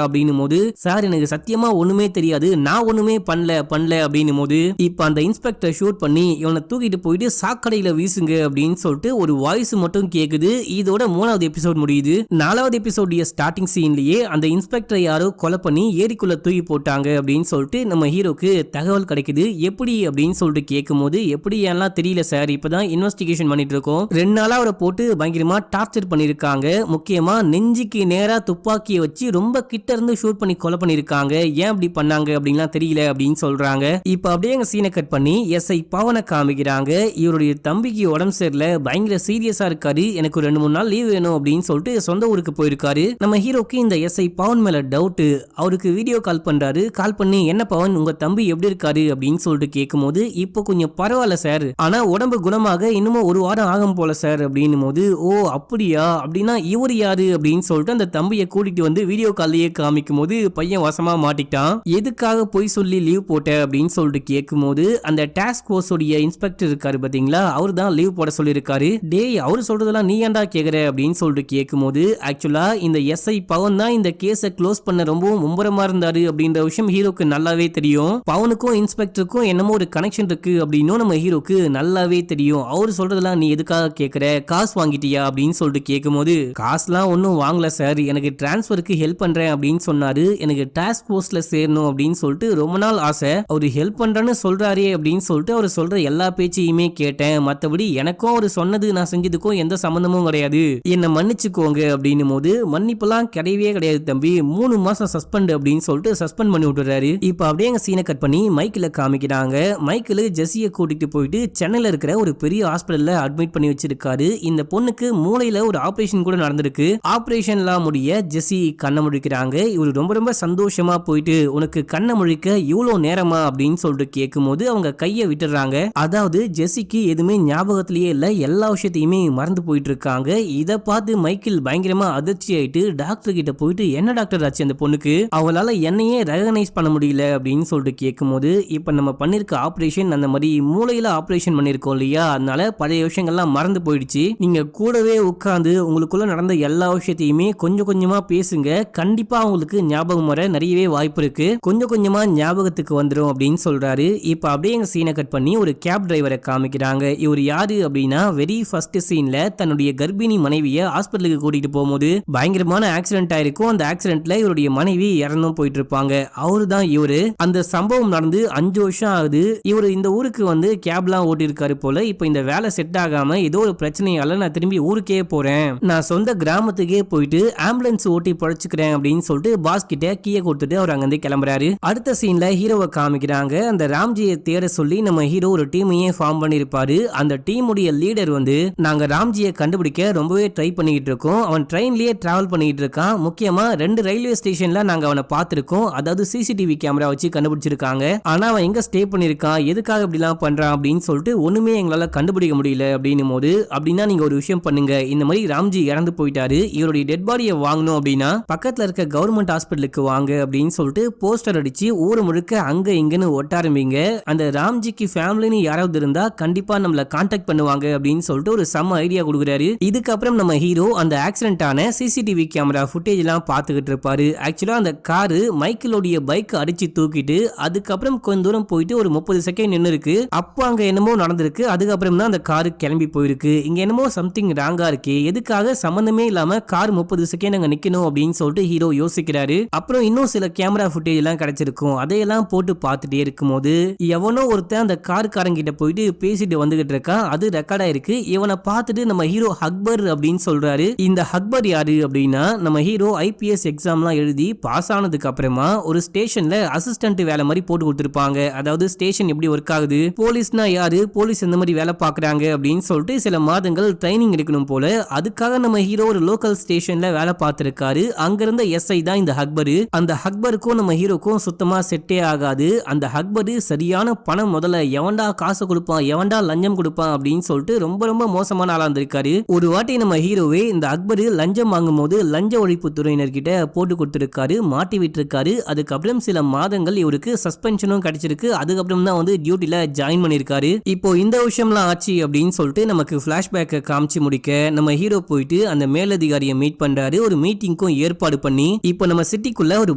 அப்படின்னு போது, சார் எனக்கு சத்தியமா ஒண்ணுமே தெரியாது, நான் ஒண்ணுமே பண்ணல அப்படின்னு போது, இப்ப அந்த இன்ஸ்பெக்டர் ஷூட் பண்ணி இவனை தூக்கிட்டு போயிட்டு சாக்கடையில வீசுங்க அப்படின்னு சொல்லிட்டு ஒரு வாய்ஸ் மட்டும் கேக்குது. இதோட 3வது எபிசோட் முடியுது. 4வது எபிசோடைய ஸ்டார்டிங் சீன்லயே அந்த இன்ஸ்பெக்டர் யாரோ கொலை பண்ணி ஏரிக்குள்ள தூக்கி போட்டாங்க அப்படின்னு சொல்லிட்டு நம்ம ஹீரோக்கு தகவல் கிடைக்குது. எப்படி அப்படின்னு சொல்லிட்டு கேட்கும்போது, எப்படி எல்லாம் தெரியல சார், இப்பதான் இன்வெஸ்டிகேஷன் பண்ணிட்டு இருக்கோம், 2 நாளா அவரை போட்டு பயங்கரமா டார்ச்சர் பண்ணிருக்காங்க, முக்கியமா நெஞ்சுக்கு நேரா துப்பாக்கியை வச்சு ரொம்ப கிட்ட இருந்து ஷூட் பண்ணி கொலை பண்ணிருக்காங்க, ஏன் அப்படி பண்ணாங்க அப்படின்லாம் தெரியல அப்படின்னு சொல்றாங்க. இப்ப அப்படியே எங்க சீனை கட் பண்ணி எஸ்ஐ பவனை காமிக்கிறாங்க. இவருடைய தம்பிக்கு உடம்பு சரியில்லை, பயங்கர சீரியஸா இருக்காரு, எனக்கு 2-3 நாள் லீவ் வேணும் அப்படின்னு சொல்லிட்டு சொந்த ஊருக்கு போயிருக்காரு. நம்ம ஹீரோக்கு இந்த எஸ்ஐ பவன் மேல டவுட். அவருக்கு வீடியோ கால் பண்றாரு. கால் பண்ணி, என்ன பவன் உங்க தம்பி எப்படி இருக்காரு அப்படின்னு சொல்லிட்டு கேட்கும்போது, இப்போ கொஞ்சம் பரவாயில்ல சார், ஆனா உடம்பு குணமாக இன்னமும் 1 வாரம் ஆகும் போல சார் அப்படின்னும் போது, ஓ அப்படியா, அப்படின்னா இவர் யாரு அப்படின்னு சொல்லிட்டு அந்த தம்பியை கூட்டிட்டு வந்து வீடியோ காலையே காமிக்கும் போது பையன் வசமா மாட்டிக்கிட்டான். எதுக்காக போய் சொல்லி லீவ் போட்ட அப்படின்னு சொல்லிட்டு கேட்கும்போது, அந்த டாஸ்க் போர்ஸ் உடைய இன்ஸ்பெக்டர் இருக்காரு பாத்தீங்களா, அவர் தான் லீவ் போட சொல்லியிருக்காரு. டேய் அவர் சொல்றதெல்லாம் நீ ஏன்டா கேக்குற அப்படின்னு சொல்லிட்டு கேட்கும்போது, ஆக்சுவலா இந்த எஸ்ஐ பவன் தான் இந்த கேஸை க்ளோஸ் பண்ண ரொம்பவும் மும்பரமா இருந்தாரு அப்படின்ற விஷயம் ஹீரோக்கு நல்லாவே தெரியும். பவனுக்கும் இன்ஸ்பெக்டருக்கும் என்னமோ ஒரு கனெக்ஷன் இருக்கு அப்படின்னு நம்ம ஹீரோக்கு நல்லாவே தெரியும். அவர் சொல்றதெல்லாம் நீ எதுக்காக கேக்குற, காசு வாங்கிட்டியா அப்படின்னு சொல்லிட்டு கேட்கும்போது, காசுலாம் ஒன்னும் வாங்கல சார், எனக்கு டிரான்ஸ்ஃபருக்கு ஹெல்ப் பண்றேன் அப்படின்னு சொன்னாரு, எனக்கு டாஸ்க் போர்ஸ்ல சேரணும் அப்படின்னு சொல்லிட்டு ரொம்ப நாள் ஆசை, அவரு ஹெல்ப் பண்றேன்னு சொல்றாரே அப்படின்னு சொல்லிட்டு அவர் சொல்ற எல்லா பேச்சையுமே கேட்டேன், மத்தபடி எனக்கும் அவர் சொன்னது நான் செஞ்சதுக்கும் எந்த சம்பந்தமும் கிடையாது, என்ன மன்னிச்சுக்கோங்க அப்படின்னும் போது, மன்னிப்பெல்லாம் கிடையவே கிடையாது தம்பி, 3 மாசம் சஸ்பெண்ட் அப்படின்னு சொல்லிட்டு சஸ்பெண்ட் பண்ணி விட்டுறாரு. இப்ப அப்படியே எங்க சீனை கட் பண்ணி மைக்கில் காமிக்கிறாங்க. மைக்கில் ஜெஸியை கூட்டிட்டு போயிட்டு சென்னையில இருக்கிற ஒரு பெரிய ஹாஸ்பிட்டல்ல அட்மிட் பண்ணி வச்சிருக்காரு. இந்த பொண்ணுக்கு மூளையில ஒரு ஆபரேஷன் கூட நடந்திருக்கு. ஆபரேஷன்லாம் முடிய ஜெஸி கண்ணை முழிக்கிறாங்க. இவரு ரொம்ப சந்தோஷமா போயிட்டு, உனக்கு கண்ணை முழிக்க இவ்வளவு நேரமா அப்படின்னு சொல்லிட்டு கேட்கும்போது அவங்க கையை விட்டுறாங்க. அதாவது ஜெஸிக்கு எதுவுமே ஞாபகத்திலேயே இல்ல, எல்லா விஷயத்தையுமே மறந்து போயிட்டு இருக்காங்க. இதை பார்த்து மைக்கேல் பயங்கரமா அதிர்ச்சி ஆயிட்டு டாக்டர் கிட்ட போயிட்டு, என்ன டாக்டர் ஆச்சு அந்த பொண்ணுக்கு, அவளால என்னையே ரெகனைஸ் பண்ண முடியல அப்படின்னு சொல்லிட்டு கேட்கும்போது, இப்ப நம்ம பண்ணிருக்க ஆபரேஷன் அந்த மாதிரி மூளையில ஆபரேஷன் பண்ணிருக்கோம் இல்லையா, அதனால பழைய விஷயங்கள்லாம் மறந்து போயிடுச்சு, நீங்க கூடவே உட்கார்ந்து உங்களுக்குள்ள நடந்த எல்லா விஷயத்தையுமே கொஞ்சமா பேசுங்க, கண்டிப்பா உங்களுக்கு ஞாபகம் வர நிறையவே வாய்ப்பு இருக்கு, கொஞ்சமா ஞாபகத்துக்கு வந்துடும் அப்படின்னு சொல்றாரு. இப்ப அப்படியே எங்க சீனை கட் பண்ணி ஒரு கேப் டிரைவரை காமிக்கிறாங்க. இவர் யாரு அப்படின்னா, வெரி ஃபர்ஸ்ட் சீன்ல தன்னுடைய கர்ப்பிணி மனைவியை ஹாஸ்பிட்டலுக்கு கூட்டிட்டு போகும்போது பயங்கரமான ஆக்சிடென்ட் ஆயிருக்கும். அந்த ஆக்சிடென்ட்ல இவருடைய மனைவி இறந்தும் போயிட்டு இருப்பாங்க. அவரு தான் இவரு. அந்த சம்பவம் நடந்து 5 வருஷம் ஆகுது. இவரு இந்த ஊருக்கு வந்து கேப்லாம் ஓட்டி இருக்காரு போல. இப்ப இந்த வேலை செட் ஆகாம ஏதோ ஒரு பிரச்சனையால நான் திரும்பி ஊருக்கே போறேன், நான் சொந்த கிராமத்துக்கே போயிட்டு ஆம்புலன்ஸ் ஓட்டி பழச்சுக்கிறேன் அப்படின்னு சொல்லிட்டு சொல்லிட்டு பாஸ் கிட்ட கீயை கொடுத்துட்டு அவர் அங்கிருந்து கிளம்புறாரு. அடுத்த சீன்ல ஹீரோவை காமிக்கிறாங்க. அந்த ராம்ஜியை தேட சொல்லி நம்ம ஹீரோ ஒரு டீமையே ஃபார்ம் பண்ணிருப்பாரு. அந்த டீமுடைய லீடர் வந்து நாங்க ராம்ஜியை கண்டுபிடிக்க ரொம்பவே ட்ரை பண்ணிட்டு இருக்கோம். அவன் ட்ரெயின்லயே டிராவல் பண்ணிட்டு இருக்கான். முக்கியமா 2 ரயில்வே ஸ்டேஷன்ல நாங்க அவனை பார்த்திருக்கோம். அதாவது சிசிடிவி கேமரா வச்சு கண்டுபிடிச்சிருக்காங்க. ஆனா அவன் எங்க ஸ்டே பண்ணிருக்கான், எதுக்காக இப்படி எல்லாம் பண்றான் அப்படின்னு சொல்லிட்டு ஒண்ணுமே எங்களால கண்டுபிடிக்க முடியல அப்படின்னும் போது, அப்படின்னா நீங்க ஒரு விஷயம் பண்ணுங்க, இந்த மாதிரி ராம்ஜி இறந்து போயிட்டாரு, இவருடைய டெட் பாடியை வாங்கணும் அப்படின்னா பக்கத்துல இருக்க கவர்மெண்ட் ஹாஸ்பிட்டலுக்கு வாங்க அப்படின்னு சொல்லிட்டு போஸ்டர் அடிச்சு ஊர் முழுக்க அங்க இங்கன்னு ஒட்ட ஆரம்பிங்க. அந்த ராம்ஜிக்கு ஃபேமிலின்னு யாராவது இருந்தா கண்டிப்பா நம்மள கான்டாக்ட் பண்ணுவாங்க அப்படின்னு சொல்லிட்டு ஒரு செம்ம ஐடியா கொடுக்குறாரு. இதுக்கப்புறம் நம்ம ஹீரோ அந்த ஆக்சிடென்ட் ஆன சிசிடிவி கேமரா ஃபுட்டேஜ் எல்லாம் பார்த்துக்கிட்டு இருப்பாரு. ஆக்சுவலா அந்த காரு மைக்கேலோடைய பைக் அடிச்சு தூக்கிட்டு அதுக்கப்புறம் கொஞ்ச தூரம் போயிட்டு ஒரு 30 செகண்ட் நின்று இருக்கு. அப்போ அங்க என்னமோ நடந்திருக்கு. அதுக்கப்புறம் தான் அந்த காரு கிளம்பி போயிருக்கு. இங்க என்னமோ சம்திங் ராங்கா இருக்கு, எதுக்காக சம்பந்தமே இல்லாம கார் 30 செகண்ட் அங்க நிக்கணும் அப்படின்னு சொல்லிட்டு ஹீரோ யோசிக்கிறாரு. அப்புறம் இன்னும் சில கேமரா ஃபுட்டேஜ் எல்லாம் கிடைச்சிருக்கும். அதையெல்லாம் போட்டு பார்த்துட்டே இருக்கும்போது எவனோ ஒருத்தன் அந்த கார்காரங்கிட்ட போயிட்டு பேசிட்டு வந்துகிட்டு இருக்கான். அது ரெக்கார்டா இருக்கு. இவனை பார்த்துட்டு நம்ம ஹீரோ அக்பர் அப்படின்னு சொல்றாரு. இந்த அக்பர் யாரு அப்படின்னா நம்ம ஹீரோ ஐபிஎஸ் எக்ஸாம்லாம் எழுதி பாஸ் ஆனதுக்கு அப்புறமா ஒரு ஸ்டேஷன்ல அசிஸ்டன்ட் வேலை மாதிரி போட்டு கொடுத்திருப்பாங்க. அதாவது ஸ்டேஷன் எப்படி ஒர்க் ஆகுது, போலீஸ்னா யாரு, போலீஸ் எந்த மாதிரி வேலை பாக்குறாங்க அப்படின்னு சொல்லிட்டு சில மாதங்கள் ட்ரைனிங் எடுக்கணும் போல. அதுக்காக நம்ம ஹீரோ ஒரு லோக்கல் ஸ்டேஷன்ல வேலை பார்த்திருக்காரு. அங்கிருந்த எஸ்ஐ தான் இந்த அக்பர். அந்த அக்பருக்கும் நம்ம ஹீரோக்கும் சுத்தமா செட்டே ஆகாது. அந்த அக்பர் சரியான பணம் முதல்ல எவன்டா காசு கொடுப்பான், எவன்டா லஞ்சம் கொடுப்பான் அப்படின்னு சொல்லிட்டு ரொம்ப ரொம்ப மோசமான ஆளா இருந்திருக்காரு. ஒரு வாட்டி நம்ம ஹீரோவே இந்த அக்பர் லஞ்சம் வாங்கும் போது லஞ்ச ஒழிப்பு துறையினர்கிட்ட போட்டு கொடுத்திருக்காரு, மாட்டி விட்டுருக்காரு. அதுக்கப்புறம் சில மாதங்கள் இவருக்கு சஸ்பென்ஷனும் கிடைச்சிருக்கு. அதுக்கப்புறம் தான் வந்து டியூட்டில ஜாயின் பண்ணிருக்காரு. இப்போ இந்த விஷயம்லாம் ஆச்சு அப்படின்னு சொல்லிட்டு நமக்கு பிளாஷ்பேக்கை காமிச்சு முடிக்க நம்ம ஹீரோ போயிட்டு அந்த மேலதிகாரியை மீட் பண்றாரு. ஒரு மீட்டிங்க்கும் ஏற்பாடு பண்ணி இப்போ நம்ம சிட்டிக்குள்ள ஒரு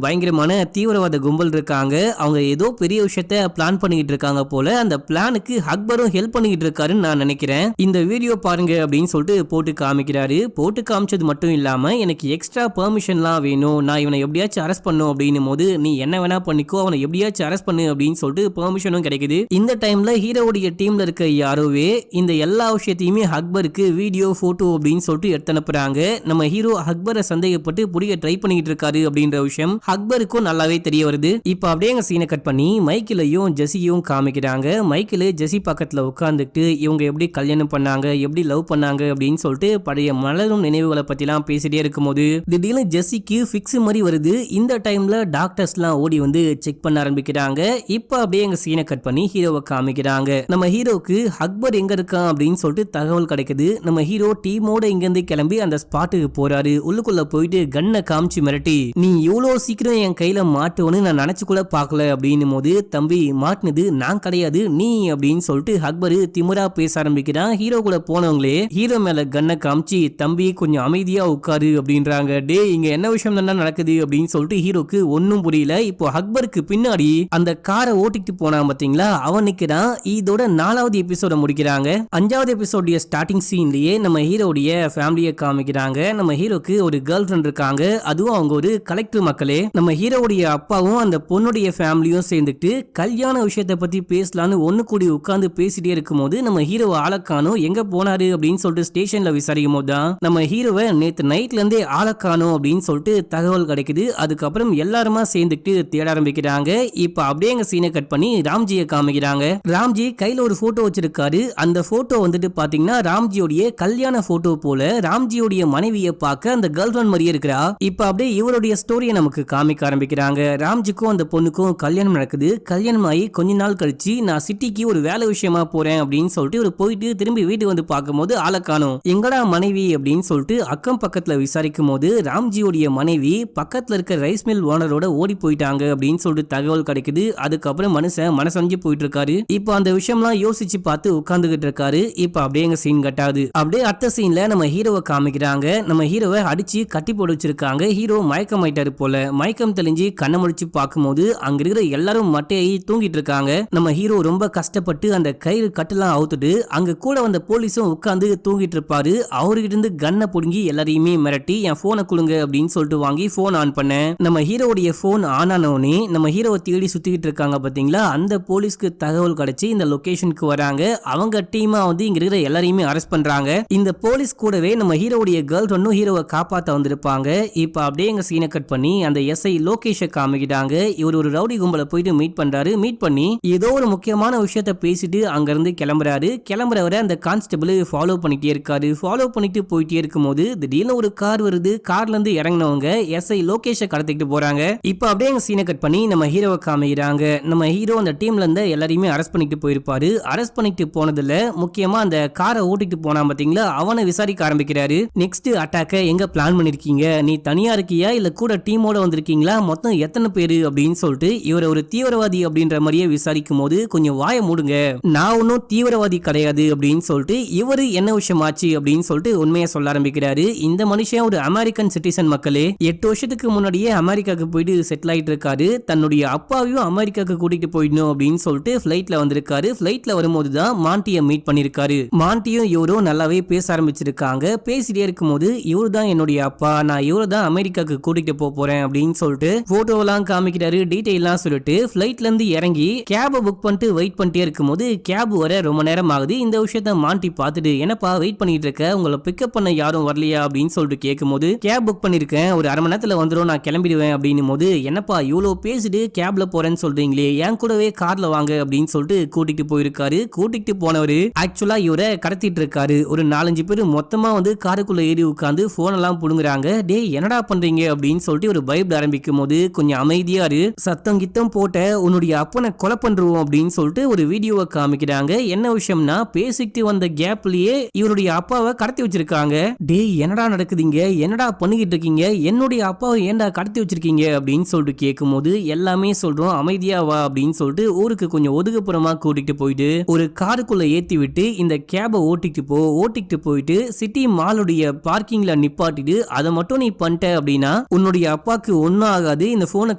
பயங்கரமான தீவிரவாத கும்பல் இருக்காங்க. அவங்க ஏதோ பெரிய விஷயத்த பிளான் பண்ணிட்டு இருக்காங்க போல. அந்த பிளானுக்கு அக்பரும் ஹெல்ப் பண்ணிட்டு இருக்காருன்னு நான் நினைக்கிறேன். இந்த வீடியோ பாருங்க அப்படின்னு சொல்லிட்டு போட்டு காமிக்கிறாரு. போட்டு காமிச்சது மட்டும் இல்லாம எனக்கு எக்ஸ்ட்ரா பெர்மிஷன்லாம் வேணும், நான் இவனை எப்படியாச்சும் அரெஸ்ட் பண்ணும் அப்படின்னும் போது நீ என்ன வேணா பண்ணிக்கோ, அவனை எப்படியாச்சும் அரெஸ்ட் பண்ணு அப்படின்னு சொல்லிட்டு பெர்மிஷனும் கிடைக்குது. இந்த டைம்ல ஹீரோவுடைய டீம்ல இருக்க யாரோவே இந்த எல்லா விஷயத்தையுமே அக்பருக்கு வீடியோ போட்டோ அப்படின்னு சொல்லிட்டு எடுத்து அனுப்புறாங்க. நம்ம ஹீரோ அக்பரை சந்தேகப்பட்டு புடிக்க ட்ரை பண்ணிட்டு இருக்காரு அப்படின்ற விஷயம் அக்பருக்கும் நல்லாவே தெரிய வருது. இப்ப அப்படியே எங்க சீனை கட் பண்ணி மைக்கேலையும் ஜெசியும் காமிக்கிறாங்க. மைக்கேல் ஜெசி பக்கத்துல உட்கார்ந்துட்டு இவங்க எப்படி கல்யாணம் பண்ணாங்க, எப்படி லவ் பண்ணாங்க அப்படின்னு சொல்லிட்டு பழைய மலரும் நினைவுகளை பத்தி எல்லாம் பேசிட்டே இருக்கும்போது திடீர்னு ஜெசிக்கு பிக்ஸ் மாதிரி வருது. இந்த டைம்ல டாக்டர்ஸ் எல்லாம் ஓடி வந்து செக் பண்ண ஆரம்பிக்கிறாங்க. இப்ப அப்படியே எங்க சீனை கட் பண்ணி ஹீரோவை காமிக்கிறாங்க. நம்ம ஹீரோக்கு அக்பர் எங்க இருக்கான் அப்படின்னு சொல்லிட்டு தகவல் கிடைக்குது. நம்ம ஹீரோ டீமோட இங்க இருந்து கிளம்பி அந்த ஸ்பாட்டுக்கு போறாரு. உள்ளுக்குள்ள போயிட்டு கண்ணை காமிச்சு மிரட்டி நீ இவ்வளவு சீக்கிரம் என் கையில மாட்டுவன்னு நான் நினைச்சு கூட பாக்கல அப்படின்னும் போது தம்பி மாட்டினது நான் கிடையாது நீ அப்படின்னு சொல்லிட்டு அக்பர் திமுறா பேச ஆரம்பிக்கிறான். ஹீரோ கூட போனவங்களே ஹீரோ மேல கண்ணை காமிச்சு தம்பி கொஞ்சம் அமைதியா உட்காரு அப்படின்றாங்க. டே இங்க என்ன விஷயம் தானே நடக்குது அப்படின்னு சொல்லிட்டு ஹீரோக்கு ஒன்னும் புரியல. இப்போ அக்பருக்கு பின்னாடி அந்த காரை ஓட்டிட்டு போனா பாத்தீங்களா, அவன் நிக்கிறான். இதோட 4வது எபிசோட முடிக்கிறாங்க. 5வது எபிசோடைய ஸ்டார்டிங் சீன்லயே நம்ம ஹீரோடைய ஃபேமிலியை காமிக்கிறாங்க. நம்ம ஹீரோக்கு ஒரு கேர்ள் ஃப்ரெண்ட் இருக்காங்க. அதுவும் அவங்க ஒரு கலெக்டர் மக்களே. நம்ம ஹீரோடைய அப்பாவும் அந்த பொண்ணுடைய ஃபேமிலியும் சேர்ந்துட்டு கல்யாண விஷயத்தை பத்தி பேசலான்னு ஒண்ணு கூடி உட்கார்ந்து பேசிட்டே இருக்கும் போது நம்ம ஹீரோ ஆளக்கானோ எங்க போனாரு அப்படின்னு சொல்லிட்டு ஸ்டேஷன்ல விசாரிக்கும் போது தான் நம்ம ஹீரோவை நேத்து நைட்ல இருந்தே ஆளக்கானோ அப்படின்னு சொல்லிட்டு தகவல் கிடைக்குது. அதுக்கப்புறம் எல்லாருமா சேர்ந்துட்டு தேட ஆரம்பிக்கிறாங்க. இப்ப அப்படியே எங்க சீனை கட் பண்ணி ராம்ஜியை காமிக்கிறாங்க. ராம்ஜி கையில ஒரு போட்டோ வச்சிருக்காரு. அந்த போட்டோ வந்துட்டு பாத்தீங்கன்னா ராம்ஜியோடைய கல்யாண போட்டோ போல. ராம்ஜியோடைய மனைவியை பார்க்க அந்த கேர்ள் ஃப்ரெண்ட் மாதிரியே இருக்கிறா. இப்ப அப்படியே இவருடைய ஸ்டோரியை நமக்கு காமிக்க ஆரம்பிக்கிறாங்க. ராம்ஜிக்கும் அந்த பொண்ணுக்கும் கல்யாணம் நடக்குது. கல்யாணம் ஆகி கொஞ்ச நாள் கழிச்சு நான் சிட்டிக்கு ஒரு வேலை விஷயமா போறேன் அப்படின்னு சொல்லிட்டு ஒரு போயிட்டு திரும்பி வீட்டுக்கு வந்து பார்க்கும்போது ஆளை காணோம். எங்கடா மனைவி அப்படின்னு சொல்லிட்டு அக்கம் பக்கத்துல விசாரிக்கும் போது ராம்ஜியோடைய மனைவி பக்கத்துல இருக்க ரைஸ் மில் ஓனரோட ஓடி போயிட்டாங்க அப்படின்னு சொல்லிட்டு தகவல் கிடைக்குது. அதுக்கப்புறம் மனுஷன் மனசஞ்சு போயிட்டு இருக்காரு. இப்போ அந்த விஷயம்லாம் யோசிச்சு பார்த்து உட்கார்ந்துகிட்டு இருக்காரு. இப்ப அப்படியே எங்க சீன் கட்டாது. அப்படியே அடுத்த சீன்ல நம்ம ஹீரோவை காமிக்கிறாங்க. நம்ம ஹீரோவை அடிச்சு கட்டி போட்டு வச்சிருக்காங்க. ஹீரோ மயக்கம் ஆயிட்டாரு போல. மயக்கம் தெளிஞ்சு கண்ணை முடிச்சு பார்க்கும்போது அங்க இருக்கிற எல்லாரும் மட்டையை தூங்கிட்டு இருக்காங்க. நம்ம ஹீரோ ரொம்ப கஷ்டப்பட்டு அந்த கயிறு கட்டெல்லாம் அவுத்துட்டு அங்க கூட வந்த போலீஸும் உட்கார்ந்து தூங்கிட்டு இருப்பாரு. அவர்கிட்ட இருந்து கண்ணை புடுங்கி எல்லாரையுமே மிரட்டி என் போனை கொடுங்க அப்படின்னு சொல்லிட்டு வாங்கி போன் ஆன் பண்ண நம்ம ஹீரோடைய போன் ஆன் ஆனோனே நம்ம ஹீரோவை தேடி சுத்திக்கிட்டு இருக்காங்க பாத்தீங்களா. அந்த போலீஸ்க்கு தகவல் கிடைச்சி இந்த லொகேஷனுக்கு வராங்க. அவங்க டீமா வந்து இங்க இருக்கிற எல்லாரையுமே அரெஸ்ட் பண்றாங்க. இந்த போலீஸ் கூடவே நம்ம ஹீரோடைய கேர்ள் ஃப்ரெண்டும் ஹீரோவை காப்பாத்த வந்திருப்பாங்க. இப்ப அப்படியே எங்க சீனை கட் பண்ணி அந்த எஸ்ஐ லோகேஷை காமிக்கிறாங்க. இவர் ஒரு ரவுடி கும்பலை போயிட்டு மீட் பண்றாரு. மீட் பண்ணி ஏதோ ஒரு முக்கியமான விஷயத்த பேசிட்டு அங்க இருந்து கிளம்புறாரு. கிளம்புறவரை அந்த கான்ஸ்டபிள் ஃபாலோ பண்ணிட்டே இருக்காரு. ஃபாலோ பண்ணிட்டு போயிட்டே இருக்கும்போது திடீர்னு ஒரு கார் வருது. கார்ல இருந்து இறங்கினவங்க எஸ்ஐ லோகேஷை கடத்திட்டு போறாங்க. இப்ப அப்படியே அங்க சீனை கட் பண்ணி நம்ம ஹீரோவை காமிக்கிறாங்க. நம்ம ஹீரோ அந்த டீம்ல இருந்து எல்லாரையுமே அரெஸ்ட் பண்ணிட்டு போயிருப்பாரு. அரெஸ்ட் பண்ணிட்டு போனதுல முக்கியமா அந்த காரை ஓட்டிட்டு போனா பாத்தீங்களா, அவனை விசாரிக்க ஆரம்பிக்கிறாரு. நெக்ஸ்ட் அட்டாக்க எங்க பிளான் பண்ணிருக்கீங்க, நீ தனியா இருக்கியா இல்ல கூட டீமோட வந்திருக்கீங்களா, மொத்தம் எத்தனை பேரு அப்படின்னு சொல்லிட்டு இவரை ஒரு தீவிரவாதி அப்படின்ற மாதிரியே விசாரிக்கும் போது கொஞ்சம் வாய மூடுங்க, நான் ஒன்னும் தீவிரவாதி கிடையாது அப்படின்னு சொல்லிட்டு இவரு என்ன விஷயம் ஆச்சு அப்படின்னு சொல்லிட்டு உண்மையை சொல்ல ஆரம்பிக்கிறாரு. இந்த மனுஷன் ஒரு அமெரிக்கன் சிட்டிசன் மக்களே, 8 வருஷத்துக்கு முன்னாடியே அமெரிக்காக்கு போயிட்டு செட்டில் ஆயிட்டு இருக்காரு. தன்னுடைய அப்பாவையும் அமெரிக்காக்கு கூட்டிட்டு போயிடணும் அப்படின்னு சொல்லிட்டு பிளைட்ல வந்திருக்காரு. பிளைட்ல வரும்போது தான் மாண்டியை மீட் பண்ணிருக்காரு. மாண்டியும் இவரும் நல்லாவே பேச ஆரம்பிச்சிருக்காங்க. பேசிட்டே இருக்கும்போது இவரு தான் என்னுடைய அப்பா, நான் இவரை தான் அமெரிக்காக்கு கூட்டிட்டு போறேன் அப்படின்னு சொல்லிட்டு போட்டோலாம் காமிக்கிறாரு. டீடைல்லாம் சொல்லிட்டு பிளைட்ல இருந்து இறங்கி கேப புக் பண்ணிட்டு வெயிட் பண்ணிட்டே இருக்கும்போது கேப் வர ரொம்ப நேரம் ஆகுது. இந்த விஷயத்த மாண்டி பார்த்துட்டு என்னப்பா வெயிட் பண்ணிட்டு இருக்க, உங்களை பிக்கப் பண்ண யாரும் வரலையா அப்படின்னு சொல்லிட்டு கேட்கும்போது கேப் புக் பண்ணிருக்கேன், ஒரு அரை மணி நேரத்துல வந்துடும், நான் கிளம்பிடுவேன் அப்படின்னும் போது என்னப்பா இவ்வளவு பேசிட்டு கேப்ல போறேன்னு சொல்றீங்களே, என் கூடவே கார்ல வாங்க அப்படின்னு சொல்லிட்டு கூட்டிட்டு போயிருக்காரு. கூட்டிட்டு போனவரு ஆக்சுவலா இவரை கடத்திட்டு இருக்காரு. ஒரு 4-5 பேர் மொத்தமா வந்து காருக்குள்ள ஏறி உட்காந்து போன் எல்லாம் புடுங்குறாங்க. டே என்னடா பண்றீங்க அப்படின்னு சொல்லிட்டு ஒரு பைபிள் ஆரம்பிக்கும் போது கொஞ்சம் அமைதியா இரு, சத்தம் கித்தம் போட்ட உன்னுடைய அப்பனை கொலை பண்றோம் அப்படின்னு சொல்லிட்டு ஒரு வீடியோவை காமிக்கிறாங்க. என்ன விஷயம்னா பேசிக்கிட்டு வந்த கேப்லயே இவருடைய அப்பாவை கடத்தி வச்சிருக்காங்க. டே என்னடா நடக்குதுங்க, என்னடா பண்ணிக்கிட்டு இருக்கீங்க, என்னுடைய அப்பாவை ஏன்டா கடத்தி வச்சிருக்கீங்க அப்படின்னு சொல்லிட்டு கேட்கும் போது எல்லாமே சொல்றோம், அமைதியா வா அப்படின்னு சொல்லிட்டு ஊருக்கு கொஞ்சம் ஒதுக்குப்புறமா கூட்டிட்டு போயிட்டு ஒரு காருக்குள்ள ஏத்தி விட்டு இந்த கேபை ஓட்டிட்டு போயிட்டு சிட்டி மாலுடைய பார்க்கிங்ல நிப்பாட்டிட்டு அதை மட்டும் நீ பண்ணிட்ட அப்படின்னா உன்னுடைய அப்பாக்கு ஒன்னும் ஆகாது, இந்த போனை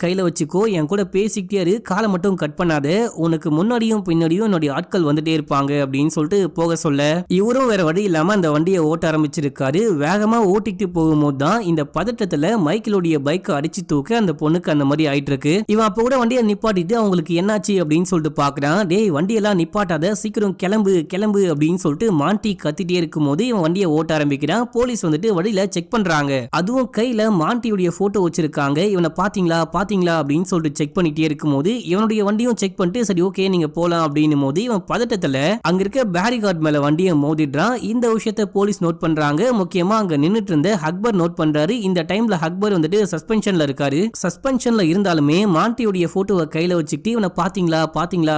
கையில வச்சுக்கோ, என் கூட பேசிக்கிட்டே இரு, காலை மட்டும் கட் பண்ணாத, உனக்கு முன்னாடியும் பின்னாடியும் என்னுடைய ஆட்கள் வந்துட்டே இருப்பாங்க அப்படின்னு சொல்லிட்டு போக சொல்ல இவரும் வேற வழி இல்லாம அந்த வண்டியை ஓட்ட ஆரம்பிச்சிருக்காரு. வேகமா ஓட்டிட்டு போகும்போது தான் இந்த பதட்டத்துல மைக்கிளுடைய பைக்கை அடிச்சு தூக்க அந்த பொண்ணுக்கு அந்த மாதிரி ஆயிட்டு இருக்கு. இவன் அப்ப கூட வண்டியை நிப்பாட்டிட்டு அவங்களுக்கு என்னாச்சு அப்படின்னு சொல்லிட்டு பாக்குறான். டேய் வண்டியெல்லாம் நிப்பாட்டாத, சீக்கிரம் கிளம்பு கிளம்பு அப்படின்னு சொல்லிட்டு மாண்டி கத்திட்டே இருக்கும் போது இவன் வண்டியை ஓட்ட ஆரம்பிக்கிறான். போலீஸ் வந்துட்டு வழியில செக் பண்றாங்க. அதுவும் கையில மாண்டியுடைய போட்டோ வச்சிருக்காங்க. இவனை பாத்தீங்களா அப்படின்னு சொல்லிட்டு செக் பண்ணிட்டே இருக்கும் போது இவனுடைய வண்டியும் செக் பண்ணிட்டு சரி ஓகே நீங்க போலாம் அப்படின்னும் போது இவன் பதட்டத்துல அங்க இருக்க பேரிகார்ட் மேல வண்டியை மோதிடுறான். இந்த விஷயத்த போலீஸ் நோட் பண்றாங்க. முக்கியமா அங்க நின்னுட்டு இருந்த அக்பர் நோட் பண்றாரு. இந்த டைம்ல அக்பர் வந்துட்டு சஸ்பென்ஷன்ல இருக்காரு. சஸ்பென்ஷன்ல இருந்தாலுமே மாண்டியுடைய போட்டோவை கையில வச்சுக்கிட்டு இவனை பாத்தீங்களா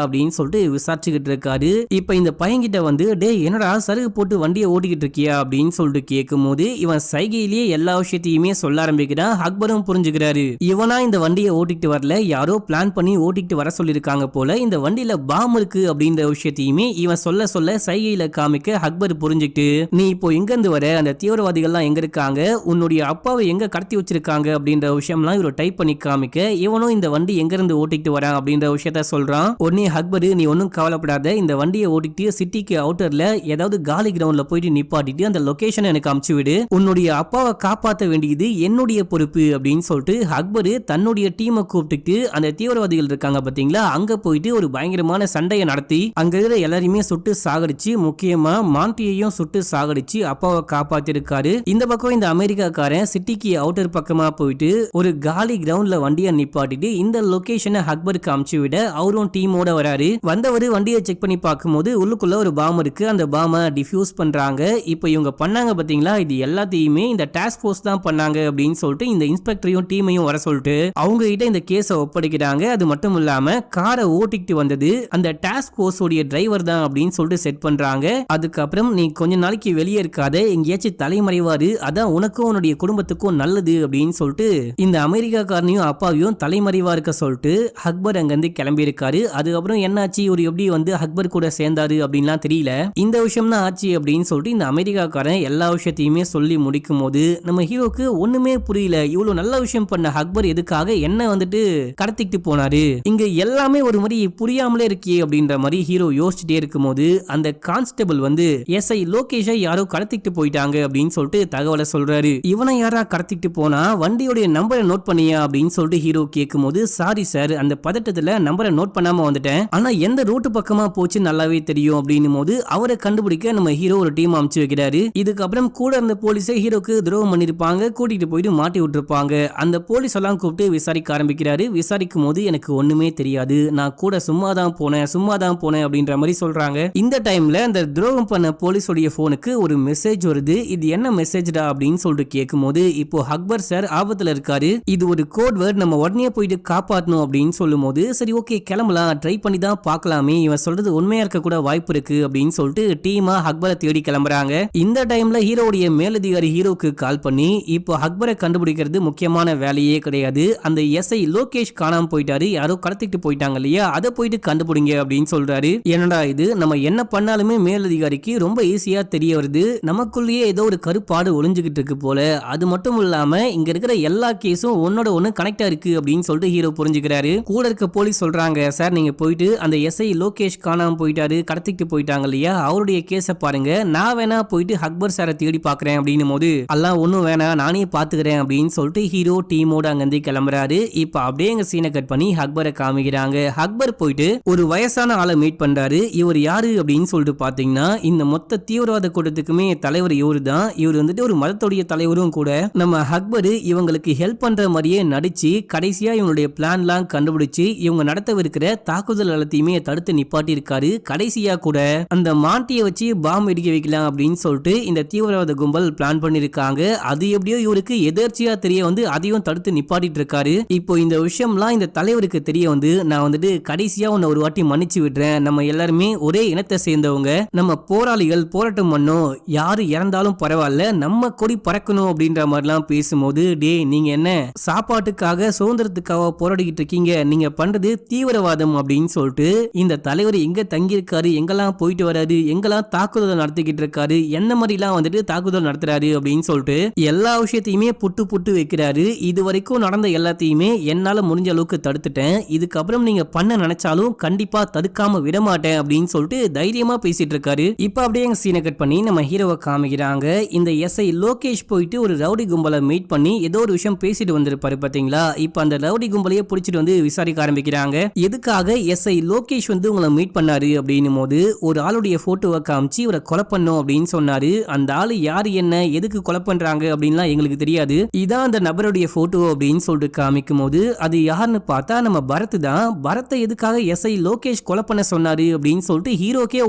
அப்படின்னு சொல்லிட்டு விசாரிச்சுக்கிட்டு இருக்காரு. இப்ப இந்த பையன்கிட்ட வந்து டே என்னடா சருகு போட்டு வண்டியை ஓட்டிக்கிட்டு இருக்கியா அப்படின்னு சொல்லிட்டு கேட்கும் போது இவன் சைகையிலேயே எல்லா விஷயத்தையுமே சொல்ல ஆரம்பிக்கிறான். அக்பரும் புரிஞ்சுக்கிறாரு, இவனா இந்த வண்டியை ஓட்டிட்டு வரல, யாரோ பிளான் பண்ணி ஓட்டிட்டு வர சொல்லிருக்காங்க போல, இந்த வண்டியில பாம் இருக்கு அப்படின்ற விஷயத்தையுமே இவன் சொல்ல சைகையில காமிக்க அக்பர் புரிஞ்சுக்கிட்டு நீ இப்போ எங்க இருந்து வர, அந்த தீவிரவாதிகள்லாம் எங்க இருக்காங்க, உன்னுடைய அப்பாவை எங்க கடத்தி வச்சிருக்காங்க அப்படின்ற விஷயம்லாம் இவரை டைப் பண்ணி காமிக்க இவனும் இந்த வண்டி எங்க இருந்து ஓட்டிட்டு வரான் அப்படின்ற விஷயத்த சொல்றான். உடனே அக்பர் நீ ஒன்னும் கவலைப்படாத, இந்த வண்டியை ஓட்டிட்டு சிட்டிக்கு அவுட்டர்ல ஏதாவது காலி கிரவுண்ட்ல போயிட்டு நிப்பாட்டிட்டு அந்த லொகேஷன் எனக்கு அனுப்பிச்சு விடு, உன்னுடைய அப்பாவை காப்பாற்ற வேண்டியது என்னுடைய பொறுப்பு அப்படின்னு சொல்லிட்டு அக்பர் தன்னுடைய டீமை கூப்பிட்டு அந்த தீவிரவாதிகள் இருக்காங்க பாத்தீங்களா, அங்க போயிட்டு ஒரு பயங்கரமான சண்டையை நடத்தி அங்க இருக்கிற எல்லாரையுமே சுட்டு சாகடிச்சு முக்கியமா மாண்டியையும் சுட்டு சாகடிச்சு அப்பாவை காப்பாத்திருக்காரு. இந்த பக்கம் இந்த அமெரிக்காக்காரன் சிட்டிக்கு அவுட்டர் பக்கமா போயிட்டு ஒரு காலி கிரவுண்ட்ல வண்டியை நிப்பாட்டிட்டு இந்த லொகேஷனை அக்பருக்கு அனுப்பிச்சு விட அவரும் டீமோட வராரு. வந்தவர் வண்டியை செக் பண்ணி பார்க்கும்போது உள்ளுக்குள்ள ஒரு பாம் இருக்கு. அந்த பாமை டிஃப்யூஸ் பண்றாங்க. இப்போ இவங்க பண்ணாங்க பாத்தீங்களா, இது எல்லாத்தையுமே இந்த டாஸ்க் ஃபோர்ஸ் தான் பண்ணாங்க அப்படின்னு சொல்லிட்டு இந்த இன்ஸ்பெக்டரையும் டீமையும் வர சொல்லிட்டு அவங்க கிட்ட இந்த கேஸை ஒப்படைக்கிறாங்க. அது மட்டும் இல்லாம காரை ஓட்டிட்டு வந்தது அந்த டாஸ்க் ஃபோர்ஸ் உடைய டிரைவர் தான் அப்படின்னு சொல்லிட்டு செட் பண்றாங்க. அதுக்கப்புறம் நீ கொஞ்ச நாளைக்கு வெளியே இருக்காத, எங்கேயாச்சும் தலைமறைவாரு, அதான் உனக்கும் உன்னுடைய குடும்பத்துக்கும் நல்லது அப்படின்னு சொல்லிட்டு இந்த அமெரிக்காக்காரனையும் அப்பாவையும் தலைமறைவா இருக்க சொல்லிட்டு அக்பர் அங்கிருந்து கிளம்பி இருக்காரு. அதுக்கப்புறம் என்னாச்சு, ஒரு எப்படி வந்து அக்பர் கூட சேர்ந்தாரு அப்படின்லாம் தெரியல. இந்த விஷயம் தான் ஆச்சு அப்படின்னு சொல்லிட்டு இந்த அமெரிக்காக்காரன் எல்லா விஷயத்தையுமே சொல்லி முடிக்கும் போது நம்ம ஹீரோக்கு ஒண்ணுமே புரியல. இவ்வளவு நல்ல விஷயம் பண்ண அக்பர் எதுக்காக என்ன வந்துட்டு கடத்திட்டு போனாரு, இங்க எல்லாமே ஒரு மாதிரி புரியாமலே இருக்கே அப்படின்ற மாதிரி ஹீரோ யோசிச்சுட்டே இருக்கும் போது அந்த கான்ஸ்டபிள் வந்து எஸ்ஐ லோகேஷை யாரோ கடத்திட்டு போயிட்டாங்க அப்படின்னு சொல்லிட்டு தகவலை சொல்றாரு. இவனை யாரா கடத்திட்டு போனா வண்டியோட நம்பரை நோட் பண்ணியா அப்படின்னு சொல்லிட்டு ஹீரோ கேட்கும் போது சாரி சார், அந்த பதட்டத்துல நம்பரை நோட் பண்ணாம வந்துட்டேன், ஆனா எந்த ரூட்டு பக்கமா போச்சு நல்லாவே தெரியும் அப்படின்னும் போது அவரை கண்டுபிடிக்க நம்ம ஹீரோ ஒரு டீம் அமைச்சு வைக்கிறாரு. இதுக்கப்புறம் கூட இருந்த போலீஸை ஹீரோக்கு துரோகம் பண்ணிருப்பாங்க, கூட்டிட்டு போயிட்டு மாட்டி மாட்டி விட்டுருப்பாங்க. அந்த போலீஸ் எல்லாம் கூப்பிட்டு விசாரிக்க ஆரம்பிக்கிறாரு. விசாரிக்கும் போது எனக்கு ஒண்ணுமே தெரியாது, நான் கூட சும்மா தான் போனேன் அப்படின்ற மாதிரி சொல்றாங்க. இந்த டைம்ல அந்த துரோகம் பண்ண போலீஸோடைய போனுக்கு ஒரு மெசேஜ் வருது. இது என்ன மெசேஜ்டா அப்படின்னு சொல்லிட்டு கேட்கும்போது, இப்போ அக்பர் சார் ஆபத்துல இருக்காரு, இது ஒரு கோட் வேர்ட், நம்ம உடனே போயிட்டு காப்பாற்றணும் அப்படின்னு சொல்லும் போது, சரி ஓகே கிளம்பலாம், ட்ரை பண்ணி தான் பார்க்கலாமே, இவன் சொல்றது உண்மையா இருக்க கூட வாய்ப்பு இருக்கு அப்படின்னு சொல்லிட்டு டீமா அக்பரை தேடி கிளம்புறாங்க. இந்த டைம்ல ஹீரோடைய மேலதிகாரி ஹீரோக்கு கால் பண்ணி, இப்போ அக்பரை கண்டுபிடிக்கிறது முக்கியமான வேலையே கிடையாது, அந்த எஸ்ஐ லோகேஷ் காணாம போயிட்டாரு, யாரோ கடத்திட்டு போயிட்டாங்க இல்லையா, அதை போயிட்டு கண்டுபிடிங்க அப்படின்னு சொல்றாரு. என்னடா இது, நம்ம என்ன பண்ணாலுமே மேலதிகாரிக்கு ரொம்ப ஈஸியா தெரிய வருது, நமக்குள்ளேயே ஏதோ ஒரு கருப்பாடு ஒளிஞ்சுகிட்டு இருக்கு போல, அது மட்டும் இல்லாம இங்க இருக்கிற எல்லா கேஸும் ஒன்னோட ஒண்ணு கனெக்டா இருக்கு அப்படின்னு சொல்லிட்டு ஹீரோ புரிஞ்சுக்கிறாரு. கூட இருக்க போலீஸ் சொல்றாங்க, சார் நீங்க போயிட்டு அந்த எஸ்ஐ லோகேஷ் காணாம போயிட்டாரு, கடத்திட்டு போயிட்டாங்க இல்லையா, அவருடைய கேஸ பாருங்க, நான் வேணா போயிட்டு அக்பர் சாரை தேடி பாக்குறேன் அப்படின்னும் போது, எல்லாம் ஒண்ணும் வேணாம் நானே பாத்துக்கிறேன் அப்படின்னு சொல்லிட்டு ஹீரோ டீமோட அங்கிருந்து கிளம்புறாரு. இப்ப அப்படியே எங்க சீனை கட் பண்ணி அக்பரை காமிக்கிறாங்க. அக்பர் போயிட்டு ஒரு வயசான ஆளை மீட் பண்றாரு. இவர் யாரு அப்படின்னு சொல்லிட்டு பாத்தீங்கன்னா, இந்த மொத்த தீவிரவாத கூட்டத்துக்குமே தலைவர் இவரு தான். இவர் வந்துட்டு ஒரு மதத்துடைய தலைவரும் கூட. நம்ம அக்பர் இவங்களுக்கு ஹெல்ப் பண்ற மாதிரியே நடிச்சு கடைசியா இவங்களுடைய பிளான்லாம் கண்டுபிடிச்சு இவங்க நடத்தவிருக்கிற தாக்குதல் எல்லாத்தையுமே தடுத்து நிப்பாட்டி இருக்காரு. கடைசியா கூட அந்த மாட்டியை வச்சு பாம்பு வெடிக்க வைக்கலாம் அப்படின்னு சொல்லிட்டு இந்த தீவிரவாத கும்பல் பிளான் பண்ணிருக்காங்க. அது எப்படியோ இவருக்கு எதர்ச்சியா தெரிய வந்து அதையும் தடுத்து நிப்பாட்டிட்டு இருக்காரு. இப்போ இந்த விஷயம்லாம் இந்த தலைவருக்கு தெரிய வந்து, நான் வந்துட்டு கடைசியா உன்னை ஒரு வாட்டி மன்னிச்சு விடுறேன், நம்ம எல்லாருமே ஒரே இனத்தை சேர்ந்தவங்க, நம்ம போராளிகள், போராட்டம் பண்ணோம், யாரு இறந்தாலும் பரவாயில்ல, நம்ம கொடி பறக்கணும் அப்படின்ற மாதிரிலாம் பேசும்போது, டே நீங்க என்ன சாப்பாட்டுக்காக சுதந்திரத்துக்காக போராடிக்கிட்டு இருக்கீங்க, நீங்க பண்றது தீவிரவாதம் அப்படின்னு சொல்லிட்டு இந்த தலைவர் எங்க தங்கியிருக்காரு, எங்கெல்லாம் போயிட்டு வராரு, எங்கெல்லாம் தாக்குதல் நடத்திக்கிட்டு இருக்காரு, என்ன மாதிரிலாம் வந்துட்டு தாக்குதல் நடத்துறாரு அப்படின்னு சொல்லிட்டு எல்லா விஷயத்தையுமே புட்டு புட்டு வைக்கிறாரு. இது வரைக்கும் நடந்த எல்லாத்தையுமே என்னால முடிஞ்ச அளவுக்கு தடுத்துட்டேன், இதுக்கப்புறம் நீங்க பண்ண நினைச்சாலும் கண்டிப்பா தடுக்காம விட மாட்டேன் அப்படின்னு சொல்லிட்டு தைரியமா பேசிட்டு இருக்காரு. இப்ப அப்படியே எங்க சீனை கட் பண்ணி நம்ம ஹீரோவை காமிக்கிறாங்க. இந்த எஸ்ஐ லோகேஷ் போயிட்டு ஒரு ரவுடி கும்பலை மீட் பண்ணி ஏதோ ஒரு விஷயம் பேசிட்டு வந்திருப்பாரு பாத்தீங்களா. இப்ப அந்த ரவுடி கும்பலையே பிடிச்சிட்டு வந்து விசாரிக்க ஆரம்பிக்கிறாங்க. எதுக்காக எஸ்ஐ லோகேஷ் வந்து உங்களை மீட் பண்ணாரு அப்படின்னும் போது, ஒரு ஆளுடைய போட்டோவை காமிச்சு இவரை கொலை பண்ணும் அப்படின்னு சொன்னாரு. அந்த ஆளு யாரு, என்ன, எதுக்கு கொலை பண்றாங்க அப்படின்லாம் எங்களுக்கு தெரியாது, இதான் அந்த நபருடைய போட்டோ அப்படின்னு சொல்லிட்டு காமிக்கும் போது, அது யாருன்னு பார்த்தா நம்ம பரத் தான். பரத்தை எதுக்காக எஸ்ஐ லோகேஷ் கொலை பண்ண சொன்னாரு அப்படின்னு சொல்லிட்டு ஹீரோக்கே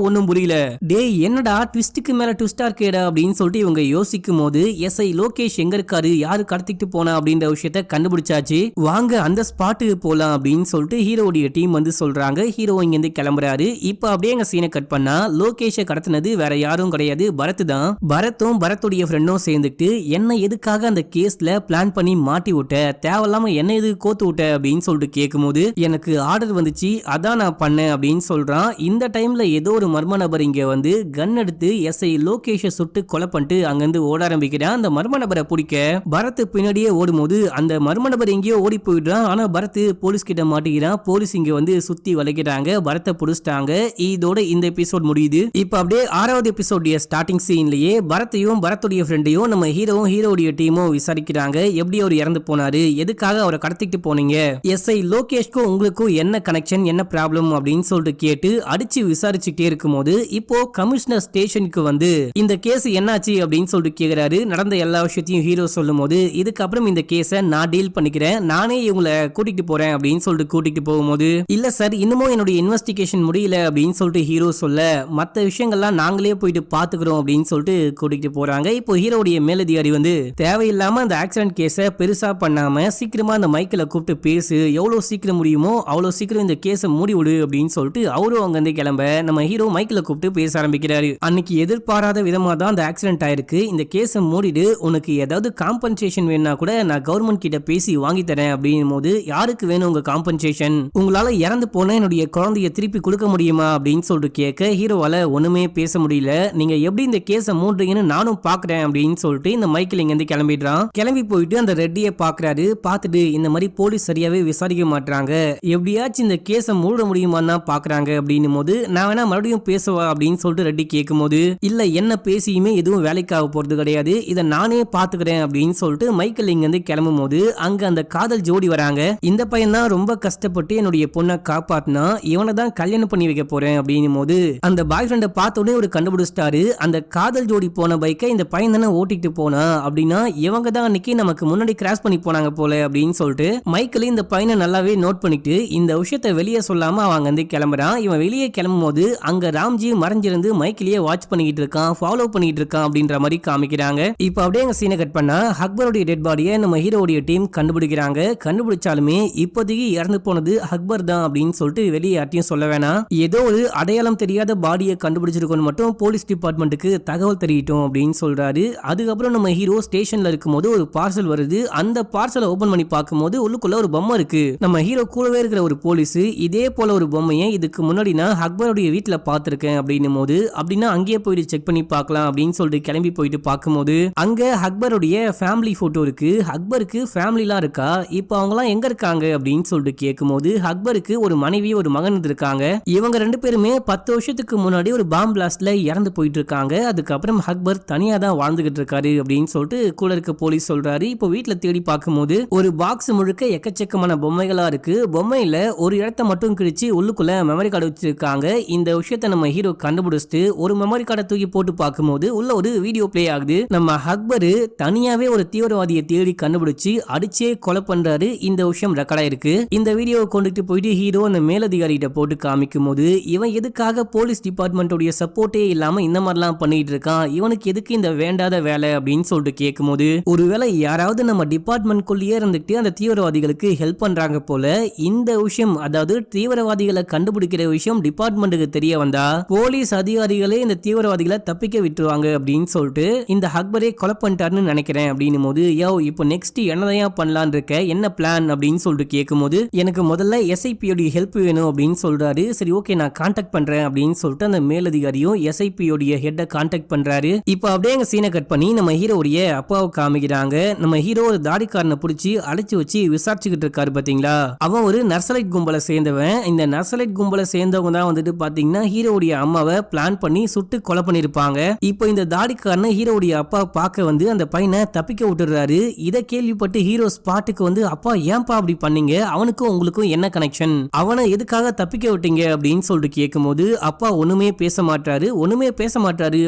ஒன்னும் புரியல. டே என்னடா ட்விஸ்டுக்கு மேல ட்விஸ்டா இருக்கேடா அப்படின்னு சொல்லிட்டு இவங்க யோசிக்கும் போது, எஸ்ஐ லோகேஷ் எங்க இருக்காரு, யாரு கடத்திட்டு போனா அப்படின்ற விஷயத்த கண்டுபிடிச்சாச்சு, வாங்க அந்த ஸ்பாட்டுக்கு போலாம் அப்படின்னு சொல்லிட்டு ஹீரோடைய டீம் வந்து சொல்றாங்க. ஹீரோ இங்க இருந்து கிளம்புறாரு. இப்ப அப்படியே எங்க சீனை கட் பண்ணா, லோகேஷை கடத்தினது வேற யாரும் கிடையாது, பரத் தான். பரத்தும் பரத்துடைய ஃப்ரெண்டும் சேர்ந்துட்டு என்ன எதுக்காக அந்த கேஸ்ல பிளான் பண்ணி மாட்டி விட்ட, தேவையில்லாம என்ன எது கோத்து விட்ட அப்படின்னு சொல்லிட்டு கேட்கும்போது, எனக்கு ஆர்டர் வந்துச்சு அதான் நான் பண்ணேன் அப்படின்னு சொல்றான். இந்த டைம்ல ஏதோ ஒரு மர்ம நபர் இங்க வந்து கன் எடுத்து எஸ்ஐ லோகேஷை சுட்டு கொலை பண்ணிட்டு அங்கிருந்து ஓட ஆரம்பிக்கிறான். அந்த மர்ம நபரை பிடிக்க பரத் பின்னாடியே ஓடும்போது அந்த மர்ம நபர் எங்கேயோ ஓடி போயிடுறான். ஆனா பரத் போலீஸ் கிட்ட மாட்டிக்கிறான். போலீஸ் இங்க வந்து சுத்தி வளைக்கிறாங்க, பரத்தை புடிச்சிட்டாங்க. இதோட இந்த எபிசோட் முடியுது. இப்ப அப்படியே 6வது எபிசோடைய ஸ்டார்டிங் சீன்லயே பரத்தையும் பரத்துடைய ஃப்ரெண்டையும் நம்ம ஹீரோவும் ஹீரோடைய டீமும் விசாரிக்கிறாங்க. எப்படி அவர் இறந்து போனாரு, எதுக்காக அவரை கடத்திட்டு போனீங்க, எஸ்ஐ லோகேஷ்க்கும் உங்களுக்கும் என்ன கனெக்ஷன், என்ன ப்ராப்ளம் அப்படின்னு சொல்லிட்டு கேட்டு அடிச்சு விசாரிச்சுட்டே இருக்கும்போது, இப்போ கமிஷனர் ஸ்டேஷனுக்கு வந்து இந்த கேஸ் என்னாச்சு அப்படின்னு சொல்லிட்டு கேக்குறாரு. நடந்த எல்லா விஷயத்தையும் ஹீரோ சொல்லும் போது, இதுக்கப்புறம் இந்த கேஸை நான் டீல் பண்ணிக்கிறேன், நானே இவங்களை கூட்டிட்டு போறேன் அப்படின்னு சொல்லிட்டு கூட்டிட்டு போகும்போது, இல்ல சார் இன்னமும் என்னுடைய இன்வெஸ்டிகேஷன் முடியல அப்படின்னு சொல்லிட்டு ஹீரோ சொல்ல, மற்ற விஷயங்கள்லாம் நாங்களே போயிட்டு பாத்துக்கிறோம் அப்படின்னு சொல்லிட்டு கூட்டிட்டு போறாங்க. இப்போ ஹீரோடைய மேலதிகாரி வந்து தேவையில்லாம அந்த ஆக்சிடென்ட் கேஸை பெருசா பண்ணாம சீக்கிரமா அந்த மைக்கில் கூப்பிட்டு பேசு, எவ்வளவு சீக்கிரம் முடியுமோ அவ்வளவு சீக்கிரம் இந்த கேஸை மூடி விடு அப்படின்னு சொல்லிட்டு அவரும் அங்க இருந்து கிளம்ப நம்ம ஹீரோ மைக்கில் கூப்பிட்டு பேச ஆரம்பிக்கிறாரு. அன்னைக்கு எதிர்பாராத விதமா தான் அந்த ஆக்சிடென்ட் ஆயிருக்கு, இந்த கேஸை மூடிடு, உனக்கு ஏதாவது காம்பன்சேஷன் வேணா கூட நான் கவர்மெண்ட் கிட்ட பேசி வாங்கி தரேன் அப்படின்னும் போது, யாருக்கு வேணும் உங்க காம்பன்சேஷன், உங்களால இறந்து போன என்னுடைய குழந்தைய திருப்பி கொடுக்க முடியுமா அப்படின்னு சொல்லிட்டு கேட்க ஹீரோவால ஒண்ணுமே பேச முடியல. நீங்க எப்படி இந்த கேஸை மூடுறீங்கன்னு நானும் பாக்குறேன் அப்படின்னு சொல்லிட்டு இந்த மைக்கில் இங்க இருந்து கிளம்பிடுறான். கிளம்பி போயிட்டு அந்த ரெட்டியை பாக்குறாரு. பார்த்துட்டு இந்த மாதிரி போலீஸ் சரியாவே விசாரிக்க மாட்டாங்க, எப்படியாச்சும் இந்த கேஸை மூட முடியுமான்னு பாக்குறாங்க அப்படின்னும் போது, நான் வேணா மறுபடியும் பேசுவா அப்படின்னு சொல்லிட்டு ரெட்டி கேட்கும் போது, இல்ல என்ன பேசியுமே எதுவும் வேலைக்காக போறது கிடையாது, இதை நானே பாத்துக்கிறேன் அப்படின்னு சொல்லிட்டு மைக்கில் இங்க இருந்து கிளம்பும் போது அங்க அந்த காதல் ஜோடி வராங்க. இந்த பையன் தான் ரொம்ப கஷ்டப்பட்டு என்னுடைய பொண்ணை காப்பாத்தினா, இவனை தான் கல்யாணம் பண்ணி வைக்க போறேன் அப்படின்னும் போது அந்த பாய் ஃப்ரெண்டை பார்த்த உடனே ஒரு கண்டுபிடிச்சிட்டாரு. அந்த காதல் ஜோடி போன பைக்கை இந்த பையன் தானே ஓட்டிட்டு போனா அப்படின்னா, இவங்க தான் அன்னைக்கு நமக்கு முன்னாடி கிராஸ் பண்ணி போனாங்க போல அப்படின்னு சொல்லிட்டு மைக்கேல் இந்த பையனை நல்லாவே நோட் பண்ணிட்டு இந்த விஷயத்த வெளியே சொல்லாம அவங்க வந்து கிளம்புறான். இவன் வெளியே கிளம்பும் போது அங்க ராம்ஜி மறைஞ்சிருந்து மைக்கேலையே வாட்ச் பண்ணிட்டு இருக்கான், ஃபாலோ பண்ணிட்டு இருக்கான் அப்படின்ற மாதிரி காமிக்கிறாங்க. இப்ப அப்படியே அங்க சீனை கட் பண்ணா அக்பருடைய டெட் பாடியை நம்ம ஹீரோடைய டீம் கண்டுபிடிக்கிறாங்க. கண்டுபிடிச்சாலுமே இப்போதைக்கு இறந்து போனது அக்பர் தான் அப்படின்னு சொல்லிட்டு வெளியே யார்ட்டையும் சொல்ல வேணாம், ஏதோ ஒரு அடையாளம் தெரியாத பாடியை கண்டுபிடிச்சிருக்கோம் மட்டும் போலீஸ் டிபார்ட்மெண்ட்டுக்கு தகவல் தெரிவிட்டோம் அப்படின்னு சொல்றாரு. அதுக்கப்புறம் நம்ம ஹீரோ ஸ்டேஷன்ல இருக்கும்போது ஒரு பார்சல் வருது. அந்த பார்சலை ஓபன் பண்ணி பார்க்கும்போது உள்ளுக்குள்ள ஒரு பொம்மை இருக்கு. நம்ம ஹீரோ கூடவே இருக்கிற ஒரு போலீஸ் இதே போல ஒரு பொம்மையை இதுக்கு முன்னாடி நான் அக்பருடைய வீட்டுல பாத்திருக்கேன் அப்படின்னும் போது அப்படின்னா அங்கேயே போயிட்டு செக் பண்ணி பார்க்கலாம் அப்படின்னு சொல்லிட்டு கிளம்பி போயிட்டு பார்க்கும்போது அங்க அக்பருடைய ஃபேமிலி போட்டோ இருக்கு. அக்பருக்கு ஃபேமிலிலாம் இருக்கா, இப்போ அவங்கலாம் எங்க இருக்காங்க அப்படின்னு சொல்லிட்டு கேட்கும்போது அக்பருக்கு ஒரு மனைவி ஒரு மகன் இருக்காங்க. இவங்க 2 பேருமே 10 வருஷத்துக்கு முன்னாடி ஒரு பாம் பிளாஸ்ட்ல இறந்து போயிட்டு இருக்காங்க. அதுக்கப்புறம் அக்பர் தனியா தான் வாழ்ந்துகிட்டு இருக்காரு அப்படின்னு சொல்லிட்டு கூட இருக்க போலீஸ் சொல்றாரு. இப்போ வீட்டுல தேடி பார்க்கும்போது ஒரு பாக்ஸ் முழுக்க எக்கச்சக்கமான பொம்மைகளா இருக்கு. பொம்மையில ஒரு இடத்த மட்டும் கிழிச்சு உள்ளுக்குள்ள மெமரி கார்டு வச்சிருக்காங்க. இந்த விஷயத்த நம்ம ஹீரோ கண்டுபிடிச்சிட்டு ஒரு மெமரி கார்டை தூக்கி போட்டு பார்க்கும்போது உள்ள ஒரு வீடியோ பிளே ஆகுது. நம்ம அக்பர் தனியாவே ஒரு தீவிரவாதியை தேடி கண்டுபிடிச்சு அடிச்சே கொலை பண்றாரு. இந்த விஷயம் ரெக்கார்ட் ஆயிருக்கு. இந்த வீடியோவை கொண்டுட்டு போயிட்டு ஹீரோ அந்த மேலதிகாரி கிட்ட போட்டு காமிக்கும் போது இவன் எதுக்காக போலீஸ் டிபார்ட்மெண்டோட சப்போர்ட்டே இல்லாம இந்த மாதிரிலாம் பண்ணிட்டு இருக்கான், இவனுக்கு எதுக்கு இந்த வேண்டாத வேலை அப்படின்னு சொல்லிட்டு கேட்கும்போது ஒருவேளை யாராவது நம்ம டிபார்ட்மெண்ட் குள்ளேயே இருந்துட்டு அந்த தீவிரவாதிகளுக்கு ஹெல்ப் பண்றாங்க போல, இந்த விஷயம் அதாவது தீவிரவாதிகளை கண்டுபிடிக்கிற விஷயம் டிபார்ட்மெண்ட்டுக்கு தெரிய வந்தா போலீஸ் அதிகாரிகளே இந்த தீவிரவாதிகளை தப்பிக்க விட்டுருவாங்க அப்படின்னு சொல்லிட்டு இந்த அக்பரே கொலை பண்ணிட்டாருன்னு நினைக்கிறேன் அப்படின்னும் போது யோ இப்போ நெக்ஸ்ட் என்னதான் பண்ணலான் இருக்க, என்ன பிளான் அப்படின்னு சொல்லிட்டு கேட்கும்போது எனக்கு முதல்ல எஸ்ஐபியோட ஹெல்ப் வேணும் அப்படின்னு சொல்றாரு. சரி ஓகே நான் கான்டாக்ட் பண்றேன் அப்படின்னு சொல்லிட்டு அந்த மேலதிகாரியும் எஸ்ஐபியோட ஹெட்டை கான்டாக்ட் பண்றாரு. இப்போ அப்படியே எங்க சீனை கட் பண்ணி நம்ம ஹீரோடைய அப்பாவை காமிக்கிறாங்க. நம்ம ஹீரோ ஒரு தாடிக்காரனை பிடிச்சி அழைச்சு வச்சு விசாரிச்சுக்கிட்டு இருக்காரு பாத்தீங்களா. அவன் ஒரு நர்சலைட் கும்பலை சேர்ந்தவன். இந்த நர்சலைட் கும்பலை சேர்ந்தவங்க தான் வந்துட்டு பாத்தீங்கன்னா ஹீரோடைய அம்மாவை பிளான் பண்ணி சுட்டு கொலை பண்ணிருப்பாங்க. இப்போ இந்த தாடிக்காரனை ஹீரோடைய அப்பா பார்க்க வந்து அந்த பையனை தப்பிக்க விட்டுறாரு. இதை கேள்விப்பட்டு ஹீரோ ஸ்பாட்டுக்கு வந்து அப்பா ஏன்பா அப்படி பண்ணீங்க, அவனுக்கும் உங்களுக்கும் என்ன கனெக்ஷன், அவனை எதுக்காக தப்பிக்க விட்டீங்க அப்படின்னு சொல்லிட்டு கேட்கும்போது அப்பா ஒண்ணுமே பேச மாட்டாரு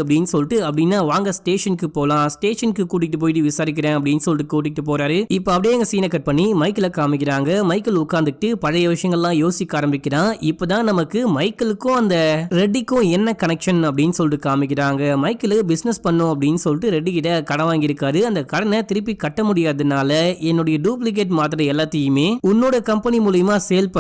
அப்படின்னு சொல்லிட்டு அப்படின்னா வாங்க ஸ்டேஷனுக்கு போலாம், ஸ்டேஷனுக்கு கூட்டிட்டு போயிட்டு விசாரிக்கிறேன் அப்படின்னு சொல்லிட்டு கூட்டிட்டு போறாரு. இப்போ அப்படியே எங்க சீனை கட் பண்ணி மைக்கேல காமிக்கிறாங்க. மைக்கேல் உட்கார்ந்துட்டு பழைய விஷயங்கள்லாம் யோசிக்க ஆரம்பிக்கிறான். இப்பதான் நமக்கு மைக்கேலுக்கும் அந்த ரெட்டிக்கும் என்ன கனெக்ஷன் அப்படின்னு சொல்லிட்டு காமிக்கிறாங்க. மைக்கேல் பிசினஸ் பண்ணும் அப்படின்னு சொல்லிட்டு ரெட்டி கிட்ட கடன் வாங்கியிருக்காரு. அந்த கடனை திருப்பி கட்ட முடியாதனால என்னுடைய டூப்ளிகேட் மாத்திரை எல்லாத்தையுமே உன்னோட கம்பெனி மூலியமா சேல்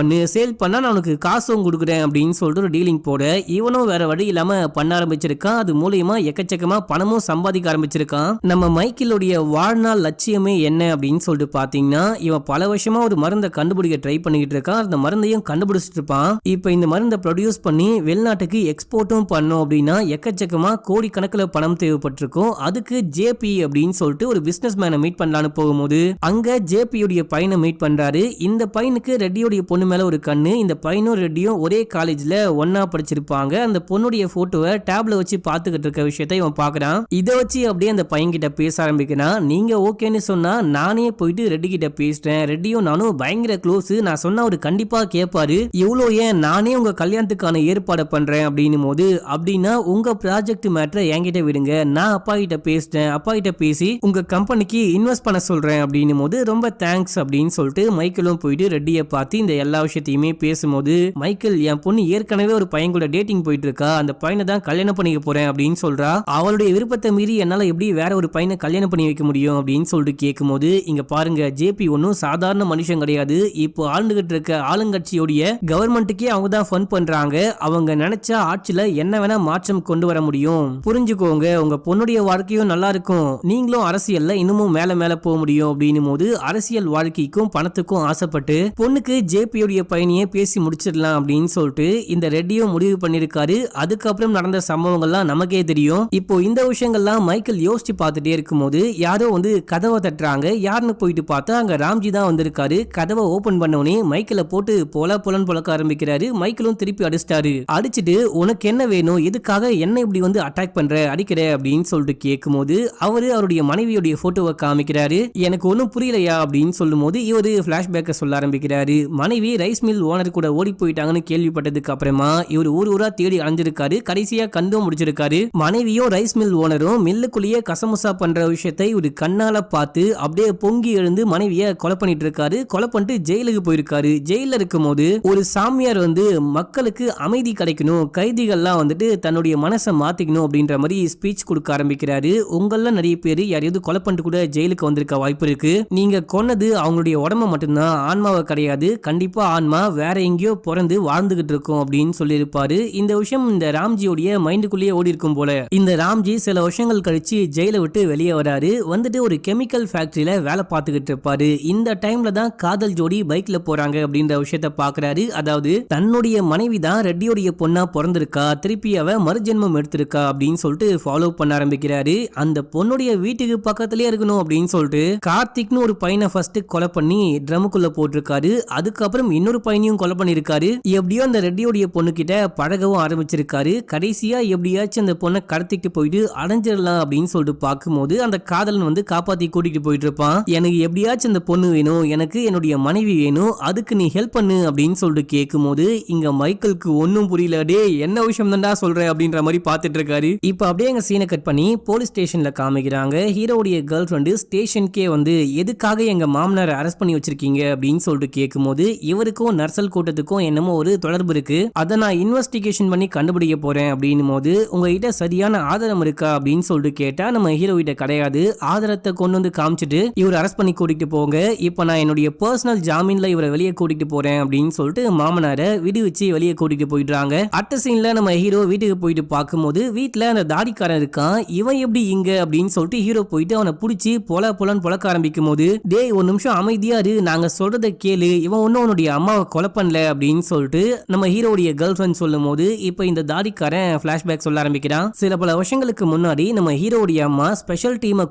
பண்ணா நான் உனக்கு காசும் கொடுக்குறேன் அப்படின்னு சொல்லிட்டு ஒரு டீலிங் போட இவனும் வேற வழி இல்லாம பண்ண ஆரம்பிச்சிருக்கான். அது மூலியமா எக்கச்சக்கமா பணமும் சம்பாதிக்க ஆரம்பிச்சிருக்கான். நம்ம மைக்கேலுடைய வாழ்நாள் லட்சியமே என்ன அப்படின்னு சொல்லிட்டு பாத்தீங்கன்னா இவன் பல வருஷமா ஒரு மருந்தை கண்டுபிடிக்க ட்ரை பண்ணிட்டு இருக்கான். அந்த மருந்தையும் கண்டுபிடிச்சிட்டு இருப்பான். இப்ப இந்த மருந்தை ப்ரொடியூஸ் பண்ணி வெளிநாட்டுக்கு எக்ஸ்போர்ட்டும் பண்ணோம் அப்படின்னா எக்கச்சக்கமா கோடிக்கணக்கில் பணம் தேவைப்பட்டிருக்கும். அதுக்கு ஜேபி அப்படின்னு சொல்லிட்டு ஒரு பிசினஸ் மேனை மீட் பண்ணலான்னு போகும்போது அங்க ஜேபியுடைய பையனை மீட் பண்றாரு. இந்த பையனுக்கு ரெட்டியோடைய பொண்ணு மேல ஒரு கண்ணு. இந்த பையனும் ரெட்டியும் ஒரே காலேஜ்ல ஒன்னா படிச்சிருப்பாங்க. அந்த பொண்ணுடைய போட்டோவை டேப்ல வச்சு பாத்துக்கிட்டு இருக்க விஷயத்தை இவன் பாக்குறான். இதை வச்சு அப்படியே அந்த பையன் கிட்ட பேச ஆரம்பிக்கிறான். நீங்க ஓகேன்னு சொன்னா நானே போயிட்டு ரெட்டி கிட்ட பேசுறேன், ரெட்டியும் நானும் பயங்கர க்ளோஸ், நான் சொன்னா அவர் கண்டிப்பா கேட்பாரு, இவ்வளோ ஏன் நானே உங்க கல்யாணத்துக்கான ஏற்பாடு பண்றேன் அப்படின்னும் போது அப்படின்னா உங்க ப்ராஜெக்ட் மேட்டரை என்கிட்ட விடுங்க, நான் அப்பா கிட்ட பேசிட்டேன், அப்பா கிட்ட பேசி உங்க கம்பெனிக்கு இன்வெஸ்ட் பண்ண சொல்றேன் அப்படின்னும் போது ரொம்ப தேங்க்ஸ் அப்படின்னு சொல்லிட்டு மைக்கேலும் போயிட்டு ரெட்டியை பார்த்து இந்த எல்லா விஷயத்தையுமே பேசும்போது மைக்கேல் என் பொண்ணு ஏற்கனவே ஒரு பையன் கூட டேட்டிங் போயிட்டு இருக்கா, அந்த பையனை தான் கல்யாணம் பண்ணிக்க போறேன் அப்படின்னு சொல்றா. அவளுடைய விருப்பத்தை மீறி என்னால எப்படி வேற ஒரு பையனை கல்யாணம் பண்ணி வைக்க முடியும் அப்படின்னு சொல்லிட்டு கேட்கும்போது இங்க பாருங்க ஜேபி ஒன்னும் சாதாரண மனுஷன் கிடையாது. இப்போ ஆளுங்கிட்டு இருக்க ஆளுங்கட்சியோடைய கவர்மெண்ட்டுக்கே அவங்க தான் ஃபண்ட் பண்றாங்க. அவங்க நினைச்சா ஆட்சியில என்ன வேணா மாற்றம் கொண்டு வர முடியும். புரிஞ்சுக்கோங்க, உங்க பொண்ணுடைய வாழ்க்கையும் நல்லா இருக்கும், நீங்களும் அரசியல்ல இன்னமும் மேல மேல போக முடியும் அப்படின்னும் போது அரசியல் வாழ்க்கைக்கும் பணத்துக்கும் ஆசைப்பட்டு பொண்ணுக்கு ஜேபியோடைய பையனையே பேசி முடிச்சிடலாம் அப்படின்னு சொல்லிட்டு இந்த ரெட்டியும் முடிவு பண்ணிருக்காரு. அதுக்கப்புறம் நடந்த சம்பவங்கள்லாம் நமக்கே தெரியும். இப்போ இந்த விஷயங்கள்லாம் மைக்கேல் யோசிச்சு பார்த்துட்டே இருக்கும்போது யாரோ வந்து கதவை தட்டுறாங்க. யாருன்னு போயிட்டு பார்த்தா அங்க ராம்ஜி தான் வந்திருக்காரு. கதவை ஓபன் பண்ணோனே மைக்கேல போட்டு பொலன்னு பொழக்க ஆரம்பிக்கிறாரு. மைக்கேலும் திருப்பி அடிச்சிட்டாரு. அடிச்சுட்டு உனக்கு என்ன வேணும், எதுக்காக என்ன இப்படி வந்து அட்டாக் பண்ற அடிக்கிற அப்படின்னு சொல்லிட்டு கேட்கும்போது அவருடைய மனைவியோடைய போட்டோவை காமிக்கிறாரு. எனக்கு ஒன்னும் புரியலையா அப்படின்னு சொல்லும் போது இவரு பிளாஷ்பேக்க சொல்ல ஆரம்பிக்கிறாரு. மனைவி ரைஸ் மில் ஓனர் கூட ஓடி போயிட்டாங்கன்னு கேள்விப்பட்டதுக்கு அப்புறமா இவர் ஊரா தேடி அலைஞ்சிருக்காரு. கடைசியா கண்டும் முடிச்சிருக்காரு. மனைவியும் ரைஸ் மில் ஓனரும் மில்லுக்குள்ளேயே கசமுசா பண்ற விஷயத்தை ஒரு கண்ண கண்ணால பார்த்து அப்படியே பொங்கி எழுந்து மனைவிய கொலை பண்ணிட்டு இருக்காரு. கொலை பண்ணிட்டு ஜெயிலுக்கு போயிருக்காரு. ஜெயில இருக்கும் போது ஒரு சாமியார் வந்து மக்களுக்கு அமைதி கிடைக்கணும், கைதிகள்லாம் வந்துட்டு தன்னுடைய மனசை மாத்திக்கணும் அப்படின்ற மாதிரி ஸ்பீச் கொடுக்க ஆரம்பிக்கிறாரு. உங்கள நிறைய பேர் யாரையாவது கொலை பண்ணிட்டு கூட ஜெயிலுக்கு வந்திருக்க வாய்ப்பு இருக்கு. நீங்க கொன்னது அவங்களுடைய உடம்ப மட்டும்தான், ஆன்மாவை கிடையாது. கண்டிப்பா ஆன்மா வேற எங்கேயோ பிறந்து வாழ்ந்துகிட்டு இருக்கும் அப்படின்னு சொல்லியிருப்பாரு. இந்த விஷயம் இந்த ராம்ஜியோடைய மைண்டுக்குள்ளேயே ஓடி இருக்கும் போல. இந்த ராம்ஜி சில வருஷங்கள் கழிச்சு ஜெயில விட்டு வெளியே வராரு. வந்துட்டு ஒரு கெமிக்கல் ஃபேக்டரியில வேலை பார்த்துக்கிட்டு இருப்பாரு. இந்த டைம்ல தான் காதல் ஜோடி பைக்ல போறாங்க அப்படின்ற விஷயத்த பாக்குறாரு. அதாவது தன்னுடைய மனைவி தான் ரெட்டியோடைய பொண்ணா பிறந்திருக்கா, திருப்பி அவ மறுஜென்மம் எடுத்திருக்கா அப்படின்னு சொல்லிட்டு ஃபாலோ பண்ண ஆரம்பிக்கிறாரு. அந்த பொண்ணுடைய வீட்டுக்கு பக்கத்திலே இருக்கணும் அப்படின்னு சொல்லிட்டு கார்த்திக்னு ஒரு பையனை ஃபர்ஸ்ட் கொலை பண்ணி ட்ரமுக்குள்ள போட்டிருக்காரு. அதுக்கப்புறம் இன்னொரு பையனையும் கொலை பண்ணிருக்காரு. எப்படியோ அந்த ரெட்டியோடைய பொண்ணு கிட்ட பழகவும் ஆரம்பிச்சிருக்காரு. கடைசியா எப்படியாச்சும் அந்த பொண்ணை கடத்திட்டு போயிட்டு அடைஞ்சிடலாம் அப்படின்னு சொல்லிட்டு பார்க்கும்போது அந்த காதலன் வந்து காப்பாத்தி கூட்டிட்டு போயிட்டு இருப்பான். எனக்கு எப்படியாச்சும் அந்த பொண்ணு வேணும், எனக்கு என்னுடைய மனைவி வேணும், அதுக்கு நீ ஹெல்ப் பண்ணு அப்படின்னு சொல்லிட்டு கேட்கும் போது இங்க மைக்கேலுக்கு ஒன்னும் புரியல. டே என்ன விஷயம் தான்டா சொல்ற அப்படின்ற மாதிரி பார்த்துட்டு இருக்காரு. இப்ப அப்படியே எங்க சீனை கட் பண்ணி போலீஸ் ஸ்டேஷன்ல காமிக்கிறாங்க. ஹீரோடைய கேர்ள் ஃப்ரெண்டு ஸ்டேஷனுக்கே வந்து எதுக்காக எங்க மாமனாரை அரெஸ்ட் பண்ணி வச்சிருக்கீங்க அப்படின்னு சொல்லிட்டு கேட்கும் போது இவருக்கும் நர்சல் கூட்டத்துக்கும் என்னமோ ஒரு தொடர்பு இருக்கு, அதை நான் இன்வெஸ்டிகேஷன் பண்ணி கண்டுபிடிக்க போறேன் அப்படின்னும் போது உங்ககிட்ட சரியான ஆதாரம் இருக்கா அப்படின்னு சொல்லிட்டு கேட்டா நம்ம ஹீரோ கிட்ட கிடையாது. ஆதாரத்தை கொண்டு வந்து காமிச்சிட்டு இவர் அரெஸ்ட் பண்ணி கூட்டிட்டு போங்க, இப்ப நான் என்னுடைய பர்சனல் ஜாமீன்ல இவரை வெளியே கூட்டிட்டு போறேன் அப்படின்னு சொல்லிட்டு மாமனாரை விடுவிச்சு வெளியே கூட்டிட்டு போயிடுறாங்க. அடுத்த சீன்ல நம்ம ஹீரோ வீட்டுக்கு போயிட்டு பார்க்கும்போது வீட்டுல அந்த தாடிக்காரன் இருக்கான். இவன் எப்படி இங்க அப்படின்னு சொல்லிட்டு ஹீரோ போயிட்டு அவனை பிடிச்சி பொலன்னு பொழக்க ஆரம்பிக்கும் போது டேய் ஒரு நிமிஷம் அமைதியா இரு, நாங்க சொல்றதை கேளு, இவன் ஒன்னும் உன்னுடைய அம்மாவை கொலை பண்ணல அப்படின்னு சொல்லிட்டு நம்ம ஹீரோடைய கேர்ள் ஃபிரெண்ட் சொல்லும் போது இப்ப இந்த தாடிக்காரன் பிளாஷ்பேக் சொல்ல ஆரம்பிக்கிறான். சில பல வருஷங்களுக்கு முன்னாடி நம்ம ஹீரோடைய அம்மா ஸ்பெஷல் டீமை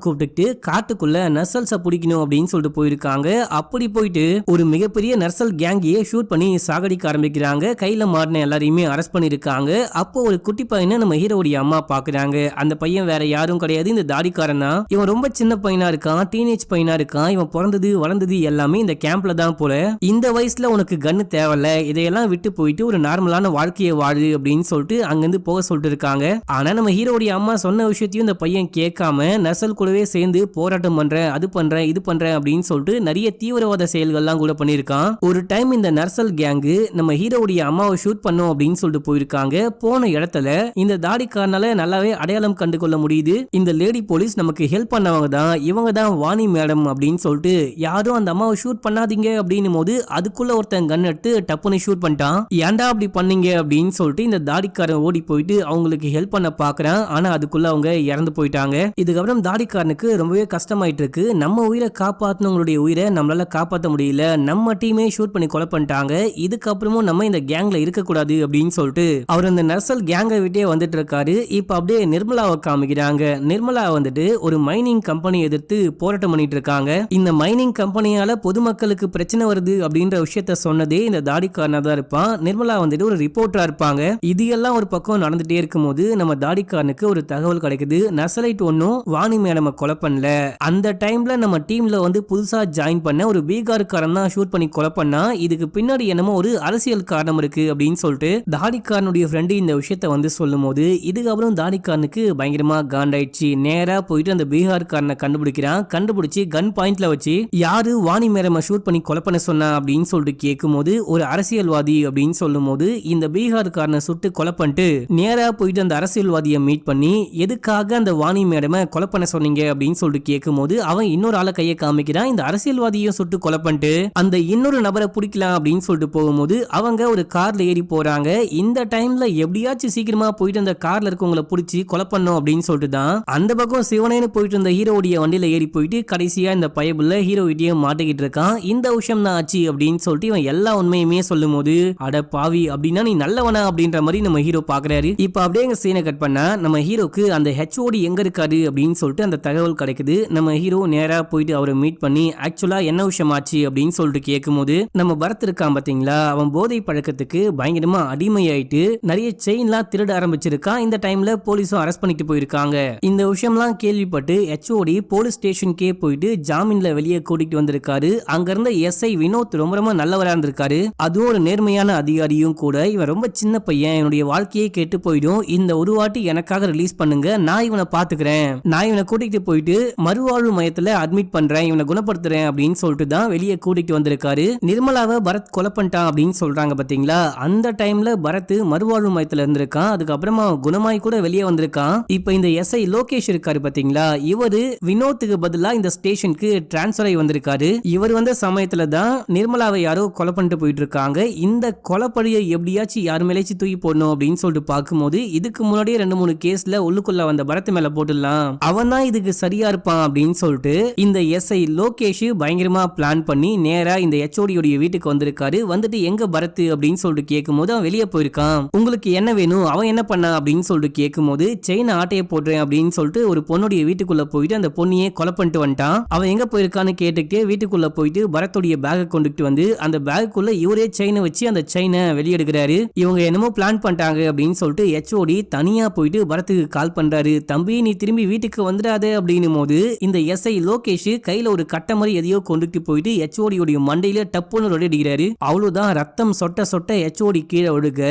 கூப்பிட்டு காட்டுக்குள்ள நர்சல்ஸ பிடிக்கணும் அப்படின்னு சொல்லிட்டு போயிருக்காங்க. அப்படி போயிட்டு ஒரு மிகப்பெரிய நர்சல் கேங்கையே ஷூட் பண்ணி சாகடிக்க ஆரம்பிக்கிறாங்க. கையில மாட்டின எல்லாரையுமே அரெஸ்ட் பண்ணிருக்காங்க. அப்போ ஒரு குட்டி பையனை நம்ம ஹீரோடைய அம்மா பாக்குறாங்க. அந்த பையன் வேற யாரும் கிடையாது, இந்த தாடிக்காரன் தான். இவன் ரொம்ப சின்ன பையனா இருக்கான், டீனேஜ் பையனா இருக்கான். இவன் பிறந்தது வளர்ந்தது எல்லாமே இந்த கேம்ப்ல தான் போல. இந்த வயசுல உனக்கு கன்னு தேவையில்ல, இதையெல்லாம் விட்டு போயிட்டு ஒரு நார்மலான வாழ்க்கையை வாழு அப்படின்னு சொல்லிட்டு அங்கிருந்து போக சொல்லிட்டு இருக்காங்க. ஆனா நம்ம ஹீரோடைய அம்மா சொன்ன விஷயத்தையும் இந்த பையன் கேட்காம நர்சல் கூடவே சேர்ந்து போராட்டம் பண்றேன், அது பண்றேன், இது பண்றேன் அப்படின்னு சொல்லிட்டு நிறைய தீவிரவாத செயல்கள்லாம் கூட பண்ணிருக்கான். ஒரு டைம் இந்த நர்சல் கேங்கு நம்ம ஹீரோடைய அம்மாவை ஷூட் பண்ணும் அப்படின்னு சொல்லிட்டு போயிருக்காங்க. போன இடத்துல இந்த தாடிக்காரனால நல்லாவே அடையாளம் கண்டு கொள்ள முடியுது. இந்த லேடி போலீஸ் நமக்கு ஹெல்ப் பண்ணவங்க தான், இவங்க தான் வாணி மேடம் அப்படின்னு சொல்லிட்டு யாரும் அந்த அம்மாவை ஷூட் பண்ணாதீங்க அப்படின்னும் போது அதுக்குள்ள ஒருத்தன் கன் எடுத்து டப்புன்னு ஷூட் பண்ணிட்டான். ஏன்டா அப்படி பண்ணீங்க அப்படின்னு சொல்லிட்டு இந்த தாடிக்காரன் ஓடி போயிட்டு அவங்களுக்கு ஹெல்ப் பண்ண பாக்குறான். ஆனா அதுக்குள்ள அவங்க இறந்து போயிட்டாங்க. இதுக்கப்புறம் தாடிக்காரனுக்கு ரொம்பவே கஷ்டமாயிட்டு இருக்கு. நம்ம உயிரை காப்பாத்தினவங்களுடைய உயிரை நம்மளால காப்பாற்ற முடியல, நம்ம டீமே ஷூட் பண்ணி கொலை பண்ணிட்டாங்க, இதுக்கப்புறமும் நம்ம இந்த கேங்ல இருக்க கூடாது அப்படின்னு சொல்லிட்டு அவர் அந்த நர்சல் கேங்கை விட்டே வந்துட்டு இருக்காரு. இப்ப அப்படியே நிர்மலாவை காமிக்கிறாங்க. நிர்மலா வந்துட்டு ஒரு மைனிங் கம்பெனி எதிர்த்து போராட்டம் பண்ணிட்டு இருக்காங்க. இந்த மைனிங் கம்பெனியால பொதுமக்களுக்கு பிரச்சனை வருது அப்படின்ற விஷயத்த சொன்னதே இந்த தாடிக்காரனா தான் இருப்பான். நிர்மலா வந்துட்டு ஒரு ரிப்போர்ட்டரா இருப்பாங்க. இது எல்லாம் ஒரு பக்கம் நடந்துட்டே இருக்கும் போது நம்ம தாடிக்காரனுக்கு ஒரு தகவல் கிடைக்குது. நர்சலைட் ஒன்னும் வாணி மேடம கொலை பண்ணல, அந்த டைம்ல நம்ம டீம்ல வந்து புதுசா ஜாயின் பண்ண ஒரு பீகார்காரன் தான் ஷூட் பண்ணி கொலை பண்ணா, இதுக்கு பின்னாடி என்னமோ ஒரு அரசியல் காரணம் இருக்கு அப்படின்னு சொல்லிட்டு தாடிக்காரனுடைய ஃப்ரெண்டு இந்த விஷயத்த வந்து சொல்லும் போது இதுக்கப்புறம் தாடிக்காரனுக்கு பயங்கரமா காண்டாயிடுச்சு. நேரா போயிட்டு அந்த பீகார்காரனை கண்டுபிடிக்கிறான். கண்டுபிடிச்சு கன் பாயிண்ட்ல வச்சு யாரு வாணி மேடம ஷூட் பண்ணி கொலை பண்ண சொன்னா அப்படின்னு சொல்லிட்டு கேட்கும் போது ஒரு அரசியல்வாதி அப்படின்னு சொல்லும் போது இந்த பீகார்காரனை சுட்டு கொலை பண்ணிட்டு நேரா போயிட்டு அந்த அரசியல்வாதியை மீட் பண்ணி எதுக்காக அந்த வாணி மேடம கொலை பண்ண சொன்னீங்க அப்படின்னு சொல்லிட்டு கேட்கும் போது அவன் இன்னொரு ஆளை கையை காமிக்கிறான். இந்த அரசியல்வாதியும் சுட்டு கொலை பண்ணிட்டு அந்த இன்னொரு நபரை பிடிக்கலாம் அப்படின்னு சொல்லிட்டு போகும்போது அவங்க ஒரு கார்ல ஏறி போறாங்க. இந்த டைம்ல எப்படியாச்சும் சீக்கிரமா போயிட்டு அந்த கார்ல இருக்கவங்களை பிடிச்சி கொலை பண்ணோம் அப்படின்னு சொல்லிட்டு தான் அந்த பக்கம் சிவனேன்னு போயிட்டு இருந்த ஹீரோடைய வண்டியில ஏறி போயிட்டு கடைசியா இந்த பயபுள்ள ஹீரோ வீட்டையே மாட்டிக்கிட்டு இருக்கான். இந்த விஷயம் தான் ஆச்சு அப்படின்னு சொல்லிட்டு இவன் எல்லா உண்மையுமே சொல்லும் போது அட பாவி அப்படின்னா நீ நல்லவனா அப்படின்ற மாதிரி நம்ம ஹீரோ பாக்குறாரு. இப்ப அப்படியே எங்க சீனை கட் பண்ணா நம்ம ஹீரோக்கு அந்த ஹெச்ஓடி எங்க இருக்காரு அப்படின்னு சொல்லிட்டு அந்த தகவல் கிடைக்குது. நம்ம ஹீரோ நேரா போயிட்டு அவரை மீட் பண்ணி ஆக்சுவலா என்ன விஷயம் ஆச்சு அப்படின்னு சொல்லிட்டு கேட்கும் போது நம்ம பரத் இருக்கான் பாத்தீங்களா, அவன் போதை பழக்கத்துக்கு பயங்கரமா அடிமையாயிட்டு நிறைய செயின்லாம் திருட ஆரம்பிச்சிருக்கான். இந்த டைம்ல போலீஸும் அரெஸ்ட் பண்ணிட்டு போயிருக்காங்க. இந்த விஷயம்லாம் கேள்விப்பட்டு ஹெச்ஓடி போலீஸ் ஸ்டேஷனுக்கே போயிட்டு ஜாமீன்ல வெளியே கூட்டிட்டு வந்திருக்காரு. அங்க இருந்த எஸ்ஐ வினோத் ரொம்ப ரொம்ப நல்லவரா இருந்திருக்காரு. அதுவும் ஒரு நேர்மையான அதிகாரியும் கூட. இவன் ரொம்ப சின்ன பையன், என்னுடைய வாழ்க்கையே கெட்டு போயிடும், இந்த ஒரு வாட்டி எனக்காக ரிலீஸ் பண்ணுங்க, நான் இவனை பாத்துக்கிறேன், நான் இவனை கூட்டிட்டு போயிட்டு மறுவாழ்வு மையத்துல அட்மிட் பண்றேன், இவனை குணப்படுத்துறேன் அப்படின்னு சொல்லிட்டு தான் வெளியே கூட்டிட்டு வந்திருக்காரு. நிர்மலாவை பரத் கொலை பண்ணிட்டான் அப்படின்னு சொல்றாங்க பாத்தீங்களா, அந்த டைம்ல பரத் மறுவாழ்வு மையத்துல இருந்திருக்கான். அதுக்கப்புறமா குணமாய் கூட வெளியே வந்திருக்கான். இப்ப இந்த எஸ்ஐ லோகேஷ் இருக்காரு பாத்தீங்களா, இவரு வினோத்துக்கு பதிலா இந்த ஸ்டேஷனுக்கு டிரான்ஸ்பர் ஆகி வந்திருக்காரு. இவர் வந்த சமயத்துல தான் நிர்மலாவை யாரோ கொலை பண்ணிட்டு போயிட்டு இருக்காங்க. இந்த கொலைப்பழியை எப்படியாச்சும் யாரு மேலேச்சு தூக்கி போடணும் அப்படின்னு சொல்லிட்டு பார்க்கும்போது இதுக்கு முன்னாடியே 2-3 கேஸ்ல உள்ளுக்குள்ள வந்த பரத் மேல போட்டுடலாம், அவன் தான் இதுக்கு சரியா இருப்பான் அப்படின்னு சொல்லிட்டு இந்த எஸ்ஐ லோகேஷ் பயங்கரமா பிளான் பண்ணி நேரா இந்த HOD உடைய வீட்டுக்கு வந்திருக்காரு. வந்துட்டு எங்க பரத் அப்படின்னு சொல்லிட்டு கேட்கும்போது அவன் வெளியே போயிருக்கான். உங்களுக்கு என்ன வேணும், அவன் என்ன பண்ணா அப்படின்னு சொல்லிட்டு கேட்கும்போது செயின் ஆட்டையை போடுறேன் அப்படின்னு சொல்லிட்டு ஒரு பொண்ணுடைய வீட்டுக்குள்ள போயிட்டு அந்த பொண்ணையே கொலை பண்ணிட்டு வந்துட்டான். அவன் எங்க போயிருக்கான்னு கேட்டுக்கிட்டே வீட்டுக்குள்ள போயிட்டு பரத்துடைய பேக்கை கொண்டுட்டு வந்து அந்த பேக்குள்ள இவரே செயினை வச்சு அந்த செயினை வெளியெடுக்கிறாரு. இவங்க என்னமோ பிளான் பண்ணிட்டாங்க அப்படின்னு சொல்லிட்டு HOD தனியா போயிட்டு பரத்துக்கு கால் பண்றாரு. தம்பி நீ திரும்பி வீட்டுக்கு வந்துடாத அப்படின்னும் போது இந்த எஸ்ஐ லோகேஷ் கையில ஒரு கட்டை மாதிரி எதையோ கொண்டுட்டு போயிட்டு HOD உடைய மண்டையில டப்புன்னு அடிக்கிறாரு. அவ்வளவுதான், ரத்தம் சொட்ட சொட்ட HOD கீழே ஒடுக.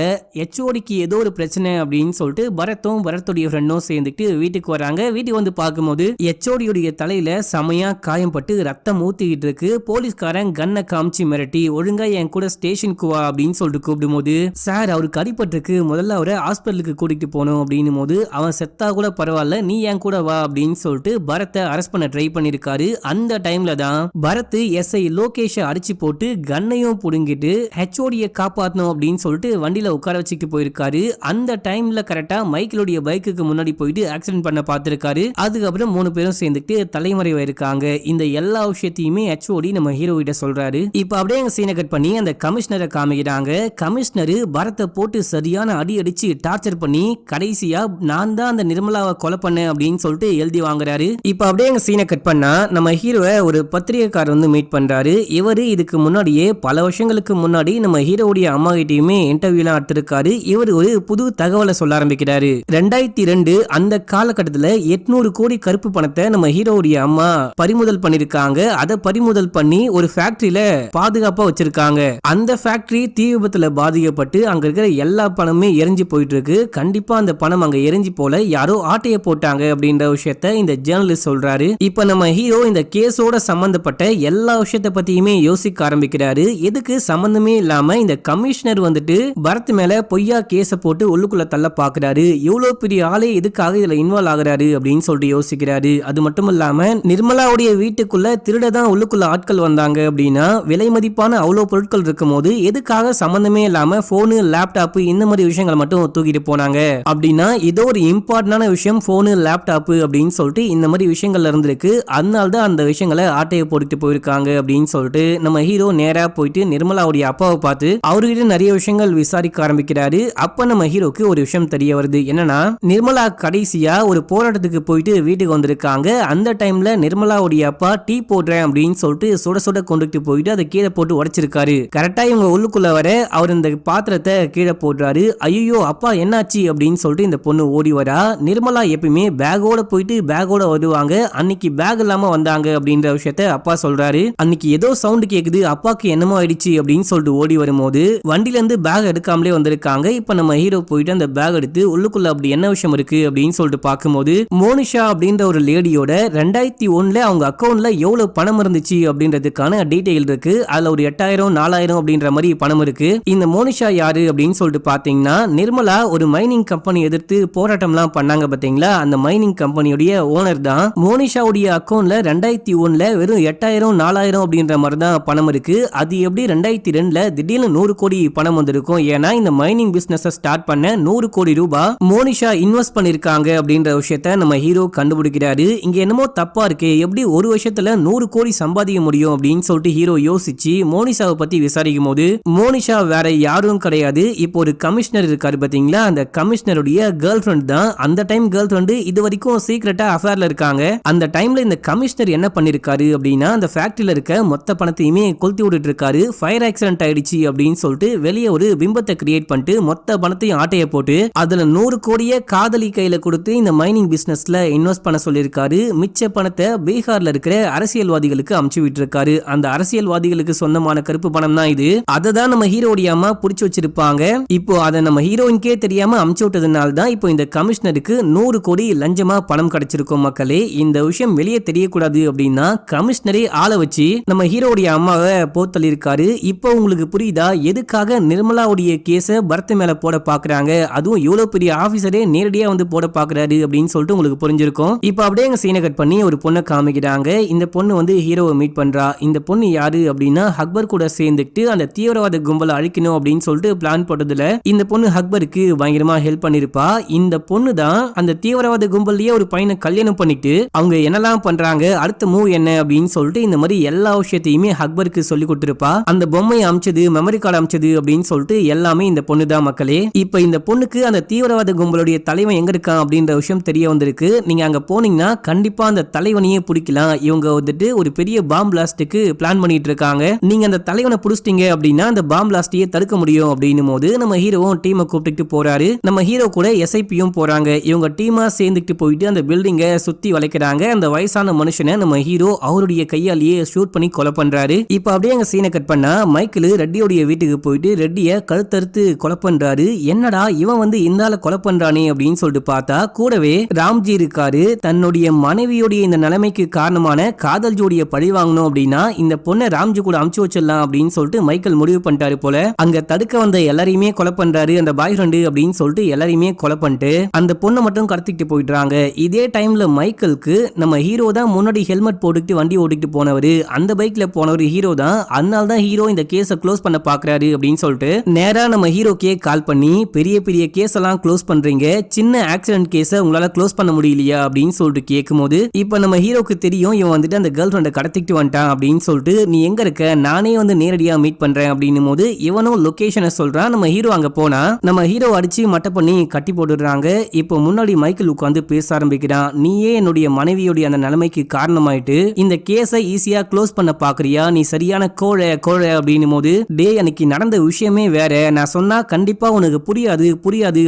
HODக்கு ஏதோ ஒரு பிரச்சனை அப்படின்னு சொல்லிட்டு பரத்தும் பரத்துடைய ஃப்ரெண்டும் சேர்ந்துட்டு வீட்டுக்கு வராங்க. வீட்டுக்கு வந்து பார்க்கும்போது HOD உடைய தலையில செமையா காயம் பட்டு ரத்தம் ஊத்திக்கிட்டு இருக்கு. போலீஸ்காரன் கண்ணை காமிச்சு மிரட்டி ஒழுங்கா என் கூட ஸ்டேஷனுக்கு வா அப்படின்னு சொல்லிட்டு கூப்பிடும் போது, சார் அவருக்கு அடிபட்டிருக்கு, முதல்ல அவரை ஹாஸ்பிட்டலுக்கு கூட்டிட்டு போகணும் அப்படின்னும் போது, அவன் செத்தா கூட பரவாயில்ல நீ என் கூட வா அப்படின்னு சொல்லிட்டு பரத்தை அரெஸ்ட் பண்ண ட்ரை பண்ணிருக்காரு. அந்த டைம்ல தான் பரத் எஸ்ஐ லோகேஷ அடிச்சு போட்டு கண்ணையும் புடுங்கிட்டு HOD காப்பாத்தணும் அப்படின்னு சொல்லிட்டு வண்டியில உட்கார வச்சுட்டு போயிருக்காரு. அந்த டைம்ல கரெக்டா மைக்கிளுடைய பைக்குக்கு முன்னாடி போயிட்டு ஆக்சிடென்ட் பண்ண பார்த்திருக்காரு. அதுக்கப்புறம் 3 பேரும் சேர்ந்துட்டு தலைமறைவாயிருக்காங்க. இந்த எல்லா விஷயத்தையுமே HOD நம்ம ஹீரோ கிட்ட சொல்றாரு. இப்ப அப்படியே எங்க சீனை கட் பண்ணி அந்த கமிஷனரை காமிக்கிறாங்க. கமிஷனர் பரத்தை போட்டு சரியான அடி அடிச்சு டார்ச்சர் பண்ணி கடைசியா நான் தான் அந்த நிர்மலாவை கொலை பண்ணேன் அப்படின்னு சொல்லிட்டு எழுதி வாங்குறாரு. இப்ப அப்படியே எங்க சீனை கட் பண்ணா நம்ம ஹீரோவை ஒரு பத்திரிகைக்காரர் வந்து மீட் பண்றாரு. இவரு இதுக்கு முன்னாடியே பல வருஷங்களுக்கு முன்னாடி நம்ம ஹீரோவுடைய அம்மா கிட்டயுமே இன்டர்வியூலாம் எடுத்திருக்காரு. இவர் ஒரு புது தகவலை சொல்ல ஆரம்பிக்கிறாரு. 2002 அந்த காலகட்டத்துல 800 கோடி கருப்பு பணத்தை நம்ம ஹீரோவுடைய அம்மா பறிமுதல் பண்ணிருக்காங்க. அதை பறிமுதல் பண்ணி ஒரு ஃபேக்டரியில பாதுகாப்பா வச்சிருக்காங்க. அந்த ஃபேக்டரி தீ விபத்துல பாதிக்கப்பட்டு அங்க இருக்கிற எல்லா பணமுமே எரிஞ்சு போயிட்டு இருக்கு. கண்டிப்பா அந்த பணம் அங்க எரிஞ்சு போல யாரோ ஆட்டைய போட்டாங்க அப்படின்ற விஷயத்த இந்த ஜேர்னலிஸ்ட் சொல்றாரு. இப்ப நம்ம ஹீரோ இந்த கேஸோட சம்பந்தப்பட்ட எல்லா விஷயத்த பத்தியுமே யோசிக்க ஆரம்பிக்கிறாரு. எதுக்கு சம்பந்தமே இல்லாம இந்த கமிஷனர் வந்துட்டு பரத் மேல பொய்யா கேஸ போட்டு உள்ளுக்குள்ள தள்ள பாக்குறாரு. இவ்வளவு பெரிய ஆளே எதுக்காக இதுல இன்வால்வ் ஆகுறாரு அப்படின்னு சொல்லிட்டு யோசிக்கிறாரு. அது மட்டும் இல்லாம நிர்மலாவுடைய வீட்டுக்குள்ள திருடதான் உள்ளுக்குள்ள ஆட்கள் வந்தாங்க அப்படின்னா விலை மதிப்பான அவ்வளவு பொருட்கள் இருக்கும் போது எதுக்காக சம்பந்தமே இல்லாம போனு லேப்டாப் இந்த மாதிரி விஷயங்களை மட்டும் தூக்கிட்டு போனாங்க அப்படின்னா ஏதோ ஒரு இம்பார்ட்டன்டான விஷயம் போனு லேப்டாப் அப்படின்னு சொல்லிட்டு இந்த மாதிரி விஷயங்கள்ல இருந்திருக்கு. அதனால்தான் அந்த விஷயங்களை ஆட்டையை போட்டுட்டு போயிருக்காங்க அப்படின்னு சொல்லிட்டு நம்ம ஹீரோ நேரா போயிட்டு நிர்மலாவுடைய அப்பாவை பார்த்து அவர்கிட்ட நிறைய விஷயங்கள் விசாரிக்க ஆரம்பிக்கிறாரு. அப்ப நம்ம ஹீரோக்கு ஒரு விஷயம் தெரிய வருது. என்னன்னா நிர்மலா கடைசியா ஒரு போராட்டத்துக்கு போயிட்டு வீட்டுக்கு வந்திருக்காங்க. அந்த டைம்ல நிர்மலாவுடைய அப்பா டீ போடுறேன் அப்படின்னு சொல்லிட்டு சுட சுட கொண்டுட்டு போயிட்டு அதை கீழே போட்டு உடைச்சிருக்காரு. கரெக்டா இவங்க உள்ளுக்குள்ள வர அவர் இந்த பாத்திரத்தை கீழே போடுறாரு. ஐயோ அப்பா என்னாச்சு அப்படின்னு சொல்லிட்டு இந்த பொண்ணு ஓடி வரா. நிர்மலா எப்பயுமே பேக்கோட போயிட்டு பேக்கோட வருவாங்க, அன்னைக்கு பேக் இல்லாம வந்தாங்க அப்படின்ற விஷயத்த அப்பா சொல்றாரு. அன்னைக்கு ஏதோ சவுண்ட் கேக்குது, அப்பாக்கு என்னமோ ஆயிடுச்சு அப்படின்னு சொல்லிட்டு ஓடி வரும்போது வண்டில இருந்து பேக் எடுக்காமலே வந்திருக்காங்க. இப்ப நம்ம ஹீரோ போயிட்டு அந்த பேக் எடுத்து உள்ளுக்குள்ள அப்படி என்ன விஷயம் இருக்கு அப்படின்னு சொல்லிட்டு பார்க்கும்போது மோனிஷா அப்படின்ற ஒரு லேடியோட 2001ல அவங்க அக்கௌண்ட்ல எவ்வளவு பணம் இருந்துச்சு அப்படின்றதுக்கான டீடைல் இருக்கு. அதுல ஒரு 8000 4000 அப்படின்ற மாதிரி பணம் இருக்கு. இந்த மோனிஷா யாரு அப்படின்னு சொல்லிட்டு பாத்தீங்கன்னா நிர்மலா ஒரு மைனிங் கம்பெனி எதிர்த்து போராட்டம்லாம் பண்ணாங்க பாத்தீங்களா, அந்த மைனிங் கம்பெனியோட ஓனர் தான். மோனிஷாவுடைய அக்கௌண்ட்ல 2001ல வெறும் 8000 4000 அப்படின்ற மாதிரி தான் பணம் இருக்கு. அது எப்படி 2002ல திடீர்னு 100 கோடி பணம் வந்திருக்கும்? ஏன்னா இந்த மைனிங் பிசினஸ் ஸ்டார்ட் பண்ண 100 கோடி ரூபாய் மோனிஷா இன்வெஸ்ட் பண்ணிருக்காங்க அப்படின்ற விஷயத்த நம்ம ஹீரோ கண்டுபிடிக்கிறாரு. இங்க என்னமோ தப்பா இருக்கு, எப்படி ஒரு வருஷத்துல 100 கோடி சம்பாதிக்க முடியும் அப்படின்னு சொல்லிட்டு ஹீரோ யோசிச்சு மோனிஷாவை பத்தி விசாரிக்கும் போது மோனிஷா வேற யாரும் கிடையாது, இப்போ ஒரு கமிஷனர் இருக்காரு பாத்தீங்களா, அந்த கமிஷனருடைய கேர்ள் ஃபிரெண்ட் தான். அந்த டைம் கேர்ள் ஃபிரெண்ட் இது வரைக்கும் சீக்ரெட்டா அஃபேர்ல இருக்காங்க. அந்த டைம்ல இந்த கமிஷனர் என்ன பண்ணிருக்காரு அப்படின்னா அந்த ஃபேக்டரியில இருக்க மொத்த பணத்தையுமே கொளுத்தி விட்டுட்டு இருக்காரு. ஃபயர் ஆக்சிடென்ட் ஆயிடுச்சு அப்படின்னு சொல்லிட்டு வெளியே ஒரு பிம்பத்தை கிரியேட் பண்ணிட்டு மொத்த பணத்தையும் ஆட்டைய போட்டு அதுல 100 கோடியை காதலி கையில கொடுத்து இந்த மைனிங் பிசினஸ்ல இன்வெஸ்ட் பண்ண சொல்லியிருக்காரு. மிச்ச பணத்தை பீகார்ல இருக்கிற அரசியல்வாதிகளுக்கு அமுச்சு விட்டு இருக்காரு. அந்த அரசியல்வாதிகளுக்கு சொந்தமான கருப்பு பணம் தான் இது. அதை தான் நம்ம ஹீரோடைய அம்மா புடிச்சு வச்சிருப்பாங்க. இப்போ அதை நம்ம ஹீரோயின்கே தெரியாம அமுச்சு விட்டதுனால தான் இப்போ இந்த கமிஷனருக்கு 100 கோடி லஞ்சமா பணம் கிடைச்சிருக்கும் மக்களே. இந்த விஷயம் வெளியே தெரியக்கூடாது அப்படின்னா கமிஷனரே ஆளை வச்சு நம்ம ஹீரோடைய அம்மாவை போத்தல் இருக்காரு. இப்போ உங்களுக்கு புரியுதா எதுக்காக நிர்மலாவுடைய கேஸ பரத் மேல போட பாக்குறாங்க, அதுவும் இவ்வளவு பெரிய ஆபீசரே நேரடியா வந்து போட பாக்குறாரு அப்படின்னு சொல்லிட்டு உங்களுக்கு புரிஞ்சிருக்கும். இப்போ அப்படியே எங்க சீனை கட் பண்ணி ஒரு பொண்ணை காமிக்கிறாங்க. இந்த பொண்ணு வந்து ஹீரோவை மீட் பண்றா. இந்த பொண்ணு யாரு அப்படின்னா அக்பர் கூட சேர்ந்துட்டு அந்த தீவிரவாத கும்பலை அழிக்கணும் அப்படின்னு சொல்லிட்டு பிளான் போட்டதுல இந்த பொண்ணு அக்பருக்கு பயங்கரமா ஹெல்ப் பண்ணிருப்பா. இந்த பொண்ணு தான் அந்த தீவிரவாத கும்பல்லையே ஒரு பையனை கல்யாணம் பண்ணிட்டு அவங்க என்னெல்லாம் பண்றாங்க, அடுத்த மூவ் என்ன அப்படின்னு சொல்லிட்டு இந்த மாதிரி எல்லா விஷயத்தையுமே அக்பருக்கு சொல்லி கொடுத்திருப்பா. அந்த பொம்மையை அமைச்சது, மெமரி கார்டு அமைச்சது அப்படின்னு சொல்லிட்டு எல்லாமே இந்த பொண்ணு தான் மக்களே. இப்ப இந்த பொண்ணுக்கு அந்த தீவிரவாத கும்பலுடைய தலைவன் எங்க இருக்கான் அப்படின்ற விஷயம் தெரிய வந்திருக்கு. நீங்க அங்க போனீங்கன்னா கண்டிப்பா அந்த தலைவனையே பிடிக்கலாம். இவங்க வந்துட்டு ஒரு பெரிய பாம் பிளாஸ்டுக்கு பிளான் பண்ணிட்டு இருக்காங்க. நீங்க அந்த தலைவனை பிடிச்சிட்டீங்க அப்படின்னா அந்த பாம் பிளாஸ்டையே தடுக்க முடியும் அப்படின்னும் போது நம்ம ஹீரோவும் டீமை கூப்பிட்டு போறாரு. நம்ம ஹீரோ கூட எஸ்ஐபியும் போறாங்க. இவங்க டீமா சேர்ந்துட்டு போயிட்டு அந்த பில்டிங்கை சுத்தி வளைக்கிறாங்க. அந்த வயசான மனுஷனை நம்ம ஹீரோ அவருடைய கையாலேயே ஷூட் பண்ணி கொலை பண்றாரு. இப்ப அப்படியே அங்க சீனை கட் பண்ணா மைக்கேல் ரெட்டியோடைய வீட்டுக்கு போயிட்டு ரெட்டிய கழுத்தறுத்து கொலை பண்றாரு. என்னடா இவன் வந்து இந்தால கொலை பண்றானே அப்படின்னு சொல்லிட்டு பார்த்தா கூடவே ராம்ஜி இருக்காரு. தன்னுடைய மனைவியோடைய இந்த நிலைமைக்கு காரணமான காதல் ஜோடியை பழி வாங்கணும் அப்படின்னா இந்த பொண்ணை ராம்ஜி கூட அமுச்சு வச்சிடலாம் அப்படின்னு சொல்லிட்டு மைக்கேல் முடிவு பண்ணிட்டாரு போல. அங்க தடுக்க வந்த எல்லாரையுமே கொலை பண்றாரு. அந்த பாய் ஃப்ரெண்டு அப்படின்னு சொல்லிட்டு எல்லாரையுமே கொலை பண்ணிட்டு அந்த பொண்ணை மட்டும் கடத்திட்டு போயிடுறாங்க. இதே டைம்ல மைக்கேலுக்கு நம்ம ஹீரோ தான் முன்னாடி ஹெல்மெட் போட்டுட்டு வண்டி ஓட்டிட்டு போனவரு, அந்த பைக்ல போனவர் ஹீரோ தான். அதனால தான் ஹீரோ இந்த கேஸை க்ளோஸ் பண்ண பாக்குறாரு அப்படின்னு சொல்லிட்டு நேரா நம்ம ஹீரோக்கே கால் பண்ணி பெரிய பெரிய கேஸ் எல்லாம் க்ளோஸ் பண்றீங்க, சின்ன ஆக்சிடென்ட் கேஸை உங்களால க்ளோஸ் பண்ண முடியலையா அப்படின்னு சொல்லிட்டு கேட்கும்போது இப்ப நம்ம ஹீரோக்கு தெரியும் இவன் வந்துட்டு அந்த கேர்ள் ஃப்ரெண்டை கடத்திட்டு வந்துட்டான் அப்படின்னு சொல்லிட்டு நீ எங்க இருக்க, நானே வந்து நேரடியா மீட் பண்றேன் அப்படின்னும் போது இவனும் லொகேஷனை சொல்றான். நம்ம ஹீரோ அங்க போனா நம்ம ஹீரோ அடிச்சு மட்டை பண்ணி கட்டி போட்டுடுறாங்க. இப்போ முன்னாடி மைக்கேல் உட்காந்து பேச ஆரம்பிக்கிறான். நீயே என்னுடைய மனைவியோடைய அந்த நிலைமைக்கு காரணமாயிட்டு இந்த கேஸை ஈஸியா க்ளோஸ் பண்ண பாக்குறியா, நீ சரியான கோழை அப்படின்னும் போது டே எனக்கு நடந்த விஷயமே வேற, நான் சொன்னா கண்டிப்பா உனக்கு புரியாது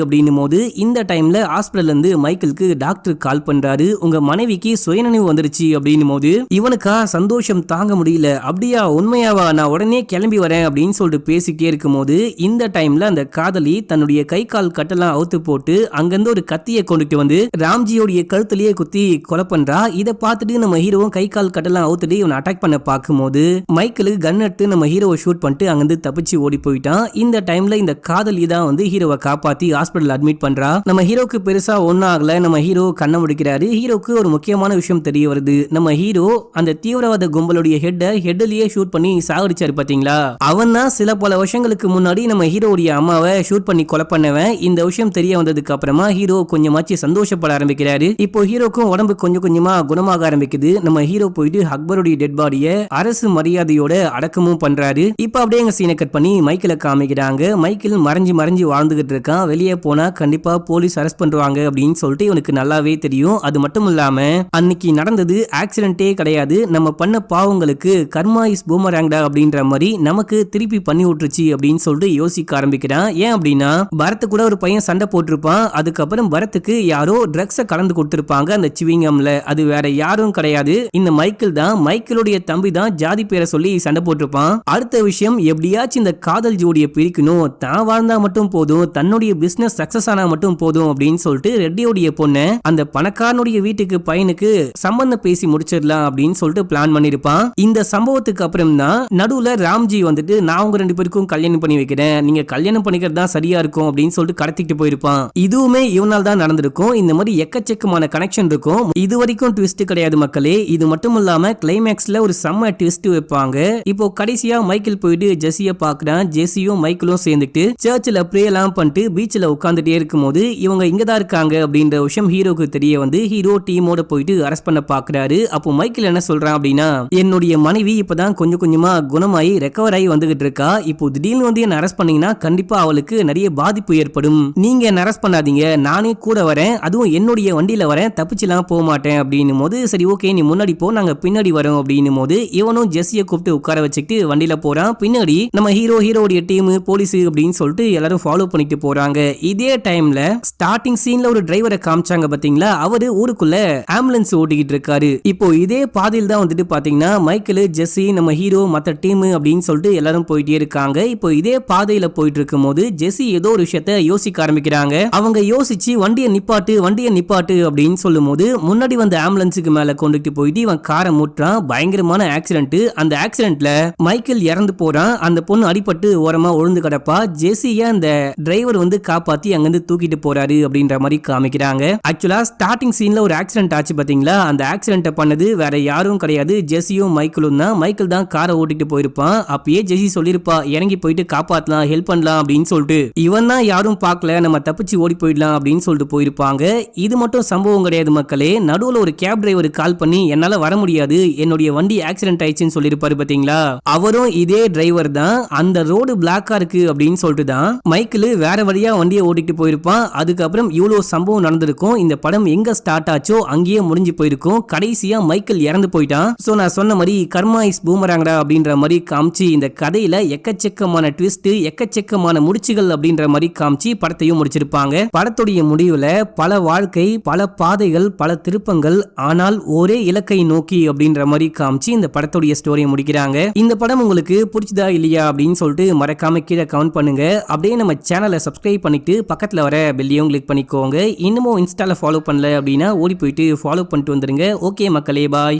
அப்படின்னும் போது இந்த டைம்ல ஹாஸ்பிடல்ல இருந்து மைக்கேலுக்கு டாக்டர் கால் பண்றாரு. உங்க மனைவிக்கு சுயநினைவு வந்துருச்சு அப்படின்னும் போது இவனுக்கா சந்தோஷம் தாங்க முடியல. அப்படியா, உண்மையாவா, நான் உடனே கிளம்பி வரேன் அப்படின்னு சொல்லிட்டு பேசிட்டே இருக்கும் போது இந்த டைம்ல அந்த காதலி தன்னுடைய கை கால் கட்டெல்லாம் அவுத்து போட்டு அங்கிருந்து ஒரு கத்தியை கொண்டுட்டு வந்து ராம்ஜியோடைய கழுத்திலேயே குத்தி கொலை பண்றா. இதை பார்த்துட்டு நம்ம ஹீரோவும் கை கால் கட்டெல்லாம் அவுத்துட்டு இவனை அட்டாக் பண்ண பார்க்கும்போது மைக்கேலுக்கு கன் எடுத்து நம்ம ஹீரோவை ஷூட் பண்ணிட்டு அங்கிருந்து தப்பிச்சு ஓடி போயிட்டான். இந்த டைம்ல இந்த காதலி தான் வந்து ஹீரோவை காப்பாத்தி ஹாஸ்பிடல் அட்மிட் பண்றா. நம்ம ஹீரோக்கு பெருசா ஒன்னும் ஆகல. நம்ம ஹீரோ கண்ணை முடிக்கிறாரு. ஹீரோக்கு ஒரு முக்கியமான விஷயம் தெரிய வருது. நம்ம ஹீரோ அந்த தீவிரவாத கும்பலுடைய ஹெட்லயே ஷூட் பண்ணி சாகடிச்சாரு பாத்தீங்களா, அவன் தான் சில பல வருஷங்களுக்கு முன்னாடி நம்ம ஹீரோடைய அம்மாவை ஷூட் பண்ணி கொலை பண்ணவன். இந்த விஷயம் தெரிய வந்ததுக்கு அப்புறமா ஹீரோ கொஞ்சமாச்சு சந்தோஷப்பட ஆரம்பிக்கிறாரு. இப்போ ஹீரோக்கும் உடம்பு கொஞ்சம் கொஞ்சமா குணமாக ஆரம்பிக்குது. நம்ம ஹீரோ போயிட்டு அக்பருடைய டெட் பாடியை அரசு மரியாதையோட அடக்கமும் பண்றாரு. இப்ப அப்படியே எங்க சீனை கட் பண்ணி மைக்கேல காமிக்கிறாங்க. மைக்கேல் மறைஞ்சு வாழ்ந்துகிட்டு இருக்கான். வெளியே போனா கண்டிப்பா போலீஸ் அரெஸ்ட் பண்ணுவாங்க அப்படின்னு சொல்லிட்டு இவனுக்கு நல்லாவே தெரியும். அது மட்டும் இல்லாம அன்னைக்கு நடந்தது ஆக்சிடென்ட்டே கிடையாது, நம்ம பண்ண பாவங்களுக்கு கர்மா இஸ் பூமராங்டா அப்படின்ற மாதிரி நமக்கு திருப்பி பண்ணி விட்டுருச்சு அப்படின்னு சொல்லிட்டு யோசிக்க ஆரம்பிக்கிறான். ஏன் அப்படின்னா பரத் கூட ஒரு பையன் சண்டை போட்டிருப்பான். அதுக்கப்புறம் பரத்துக்கு யாரோ ட்ரக்ஸை கலந்து கொடுத்திருப்பாங்க அந்த சிவிங்கம்ல. அது வேற யாரும் கிடையாது, இந்த மைக்கேல் தான். மைக்கேலுடைய தம்பி தான் ஜாதி பேரை சொல்லி சண்டை போட்டிருப்பான். அடுத்த விஷயம் எப்படியாச்சும் இந்த காதல் ஜோடியை பிரிக்கணும், தான் வாழ்ந்தா மட்டும் போதும், தன்னுடைய பிசினஸ் சக்சஸ் ஆனா மட்டும் போதும் அப்படின்னு சொல்லிட்டு ரெட்டியோடைய பொண்ணு அந்த பணக்காரனுடைய வீட்டுக்கு பையனுக்கு சம்பந்தம் பேசி முடிச்சிடலாம் அப்படின்னு சொல்லிட்டு பிளான் பண்ணிருப்பான். இந்த சம்பவத்துக்கு அப்புறம் தான் நடுவுல ராம்ஜி வந்துட்டு நான் உங்க 2 பேருக்கும் கல்யாணம் பண்ணி வைக்கிறேன், நீங்க கல்யாணம் பண்ணிக்கிறது தான் சரியா இருக்கும் அப்படின்னு சொல்லிட்டு கடத்திட்டு போயிருப்பான். இதுவுமே இவனால் தான் நடந்திருக்கும். இந்த மாதிரி எக்கச்சக்கமான கனெக்ஷன் இருக்கும். இது வரைக்கும் ட்விஸ்ட் கிடையாது மக்களே. இது மட்டும் இல்லாம கிளைமேக்ஸ்ல ஒரு செம்ம ட்விஸ்ட் வைப்பாங்க. இப்போ கடைசியா மைக்கேல் போயிட்டு ஜெஸியை பாக்குறான். ஜெஸியும் மைக்கேலும் சேர்ந்துட்டு சர்ச்சில் ப்ரே எல்லாம் பண்ணிட்டு பீச்சில் உட்காந்துட்டே இருக்கும்போது இவங்க இங்கதான் இருக்காங்க அப்படின்ற விஷயம் ஹீரோக்கு தெரிய வந்து ஹீரோ டீமோட போயிட்டு அரெஸ்ட் பண்ண பாக்குறாரு. அப்போ மைக்கேல் என்ன சொல்றான் அப்படின்னா என்னுடைய மனைவி இப்பதான் கொஞ்சம் கொஞ்சமா குணமாயி ரெக்கவர் ஆகி வந்துகிட்டு இருக்கா. இப்போ திடீர்னு வந்து என்ன அரெஸ்ட் பண்ணீங்கன்னா கண்டிப்பா அவளுக்கு நிறைய பாதிப்பு ஏற்படும். நீங்க என்ன அரெஸ்ட் பண்ணாதீங்க, நானே கூட வரேன், அதுவும் என்னுடைய வண்டியில வரேன், தப்பிச்சுலாம் போக மாட்டேன் அப்படின்னும் போது சரி ஓகே நீ முன்னாடி போ, நாங்க பின்னாடி வரோம் அப்படின்னும் போது இவனும் ஜெஸியை கூப்பிட்டு உட்கார வச்சுக்கிட்டு வண்டியில போறான். பின்னாடி நம்ம ஹீரோடைய டீம் போலீஸ் அப்படின்னு சொல்லிட்டு எல்லாரும் ஃபாலோ பண்ணிட்டு போறாங்க. இதே டைம்ல ஸ்டார்டிங் சீன்ல ஒரு டிரைவரை காமிச்சாங்க பாத்தீங்களா, அவரு ஊருக்குள்ள ஆம்புலன்ஸ் ஓட்டிக்கிட்டு இருக்காரு. இப்போ இதே பாதையில் தான் வந்துட்டு பாத்தீங்கன்னா மைக்கேல், ஜெஸி, நம்ம ஹீரோ, மத்த டீம் அப்படின்னு சொல்லிட்டு எல்லாரும் போயிட்டே இருக்காங்க. இப்போ இதே பாதையில போயிட்டு இருக்கும் போது ஜெஸி ஏதோ ஒரு விஷயத்த யோசிக்க ஆரம்பிக்கிறாங்க. அவங்க யோசிச்சு வண்டியை நிப்பாட்டு அப்படின்னு சொல்லும் போது முன்னாடி வந்த ஆம்புலன்ஸுக்கு மேல கொண்டுட்டு போயிட்டு இவன் காரை மூட்டுறான். பயங்கரமான ஆக்சிடென்ட். அந்த ஆக்சிடென்ட்ல மைக்கேல் இறந்து போறான். அந்த பொண்ணு அடிபட்டு ஓரமா விழுந்து கிடப்பா. ஜெசிய அந்த டிரைவர் வந்து காப்பாத்தி அங்கிருந்து தூக்கிட்டு போறாரு அப்படின்ற மாதிரி காமிக்கிறாங்க. ஆக்சுவலா ஸ்டார்டிங் சீன்ல ஒரு ஆக்சிடென்ட் ஆச்சு பாத்தீங்களா, அந்த ஆக்சிடென்ட் பண்ணது வேற யாரும் கிடையாது, ஜெசியும் மைக்கேலும் தான். மைக்கேல் தான் காரை ஓட்டிட்டு போயிருப்பான். அப்பயே ஜெசி சொல்லிருப்பா இறங்கி போயிட்டு காப்பாத்தலாம், ஹெல்ப் பண்ணலாம் அப்படின்னு சொல்லிட்டு. இவன் தான் யாரும் பார்க்கல, நம்ம தப்பிச்சு ஓடி போயிடலாம் அப்படின்னு சொல்லிட்டு போயிருப்பாங்க. இது மட்டும் சம்பவம் கிடையாது மக்களே. நடுவுல ஒரு கேப் டிரைவர் கால் பண்ணி என்னால வர முடியாது, என்னுடைய வண்டி ஆக்சிடென்ட் ஆயிடுச்சுன்னு சொல்லிருப்பாரு பாத்தீங்களா, அவரும் இதே டிரைவர் தான். அந்த ரோடு பிளாக்கா இருக்கு அப்படின்னு சொல்லிட்டு தான் மைக்கேல் வேற வழியா வண்டியை ஓட்டிட்டு போயிருப்பான். அதுக்கப்புறம் இவ்வளவு சம்பவம் நடந்திருக்கும். இந்த படம் எங்க ஸ்டார்ட் ஆச்சோ அங்கேயே முடிஞ்சு போயிருக்கும். கடைசியா மைக்கேல் இறந்து போயிட்டான். சோ நான் சொன்ன மாதிரி கர்மா இஸ் பூமராங்கடா அப்படின்ற மாதிரி காமிச்சு இந்த கதையில எக்கச்சக்கமான ட்விஸ்ட், எக்கச்சக்கமான முடிச்சுகள் அப்படின்ற மாதிரி காமிச்சு படத்தையும் முடிச்சிருப்பாங்க. படத்துடைய முடிவுல பல வாழ்க்கை, பல பாதைகள், பல திருப்பங்கள், ஆனால் ஒரே இலக்கை நோக்கி அப்படின்ற மாதிரி காமிச்சு இந்த படத்துடைய ஸ்டோரியை முடிக்கிறாங்க. இந்த படம் உங்களுக்கு பிடிச்சதா இல்லையா அப்படின்னு சொல்லிட்டு மறக்காம கீழே கமெண்ட் பண்ணுங்க. அப்படியே நம்ம சேனலை சப்ஸ்கிரைப் பண்ணிட்டு பக்கத்துல வர பெல்லையும் கிளிக் பண்ணிக்கோங்க. இன்னமும் இன்ஸ்டால ஃபாலோ பண்ணல அப்படின்னா ஓடி போயிட்டு ஃபாலோ பண்ணிட்டு வந்துருங்க. ஓகே மக்களே, பாய்.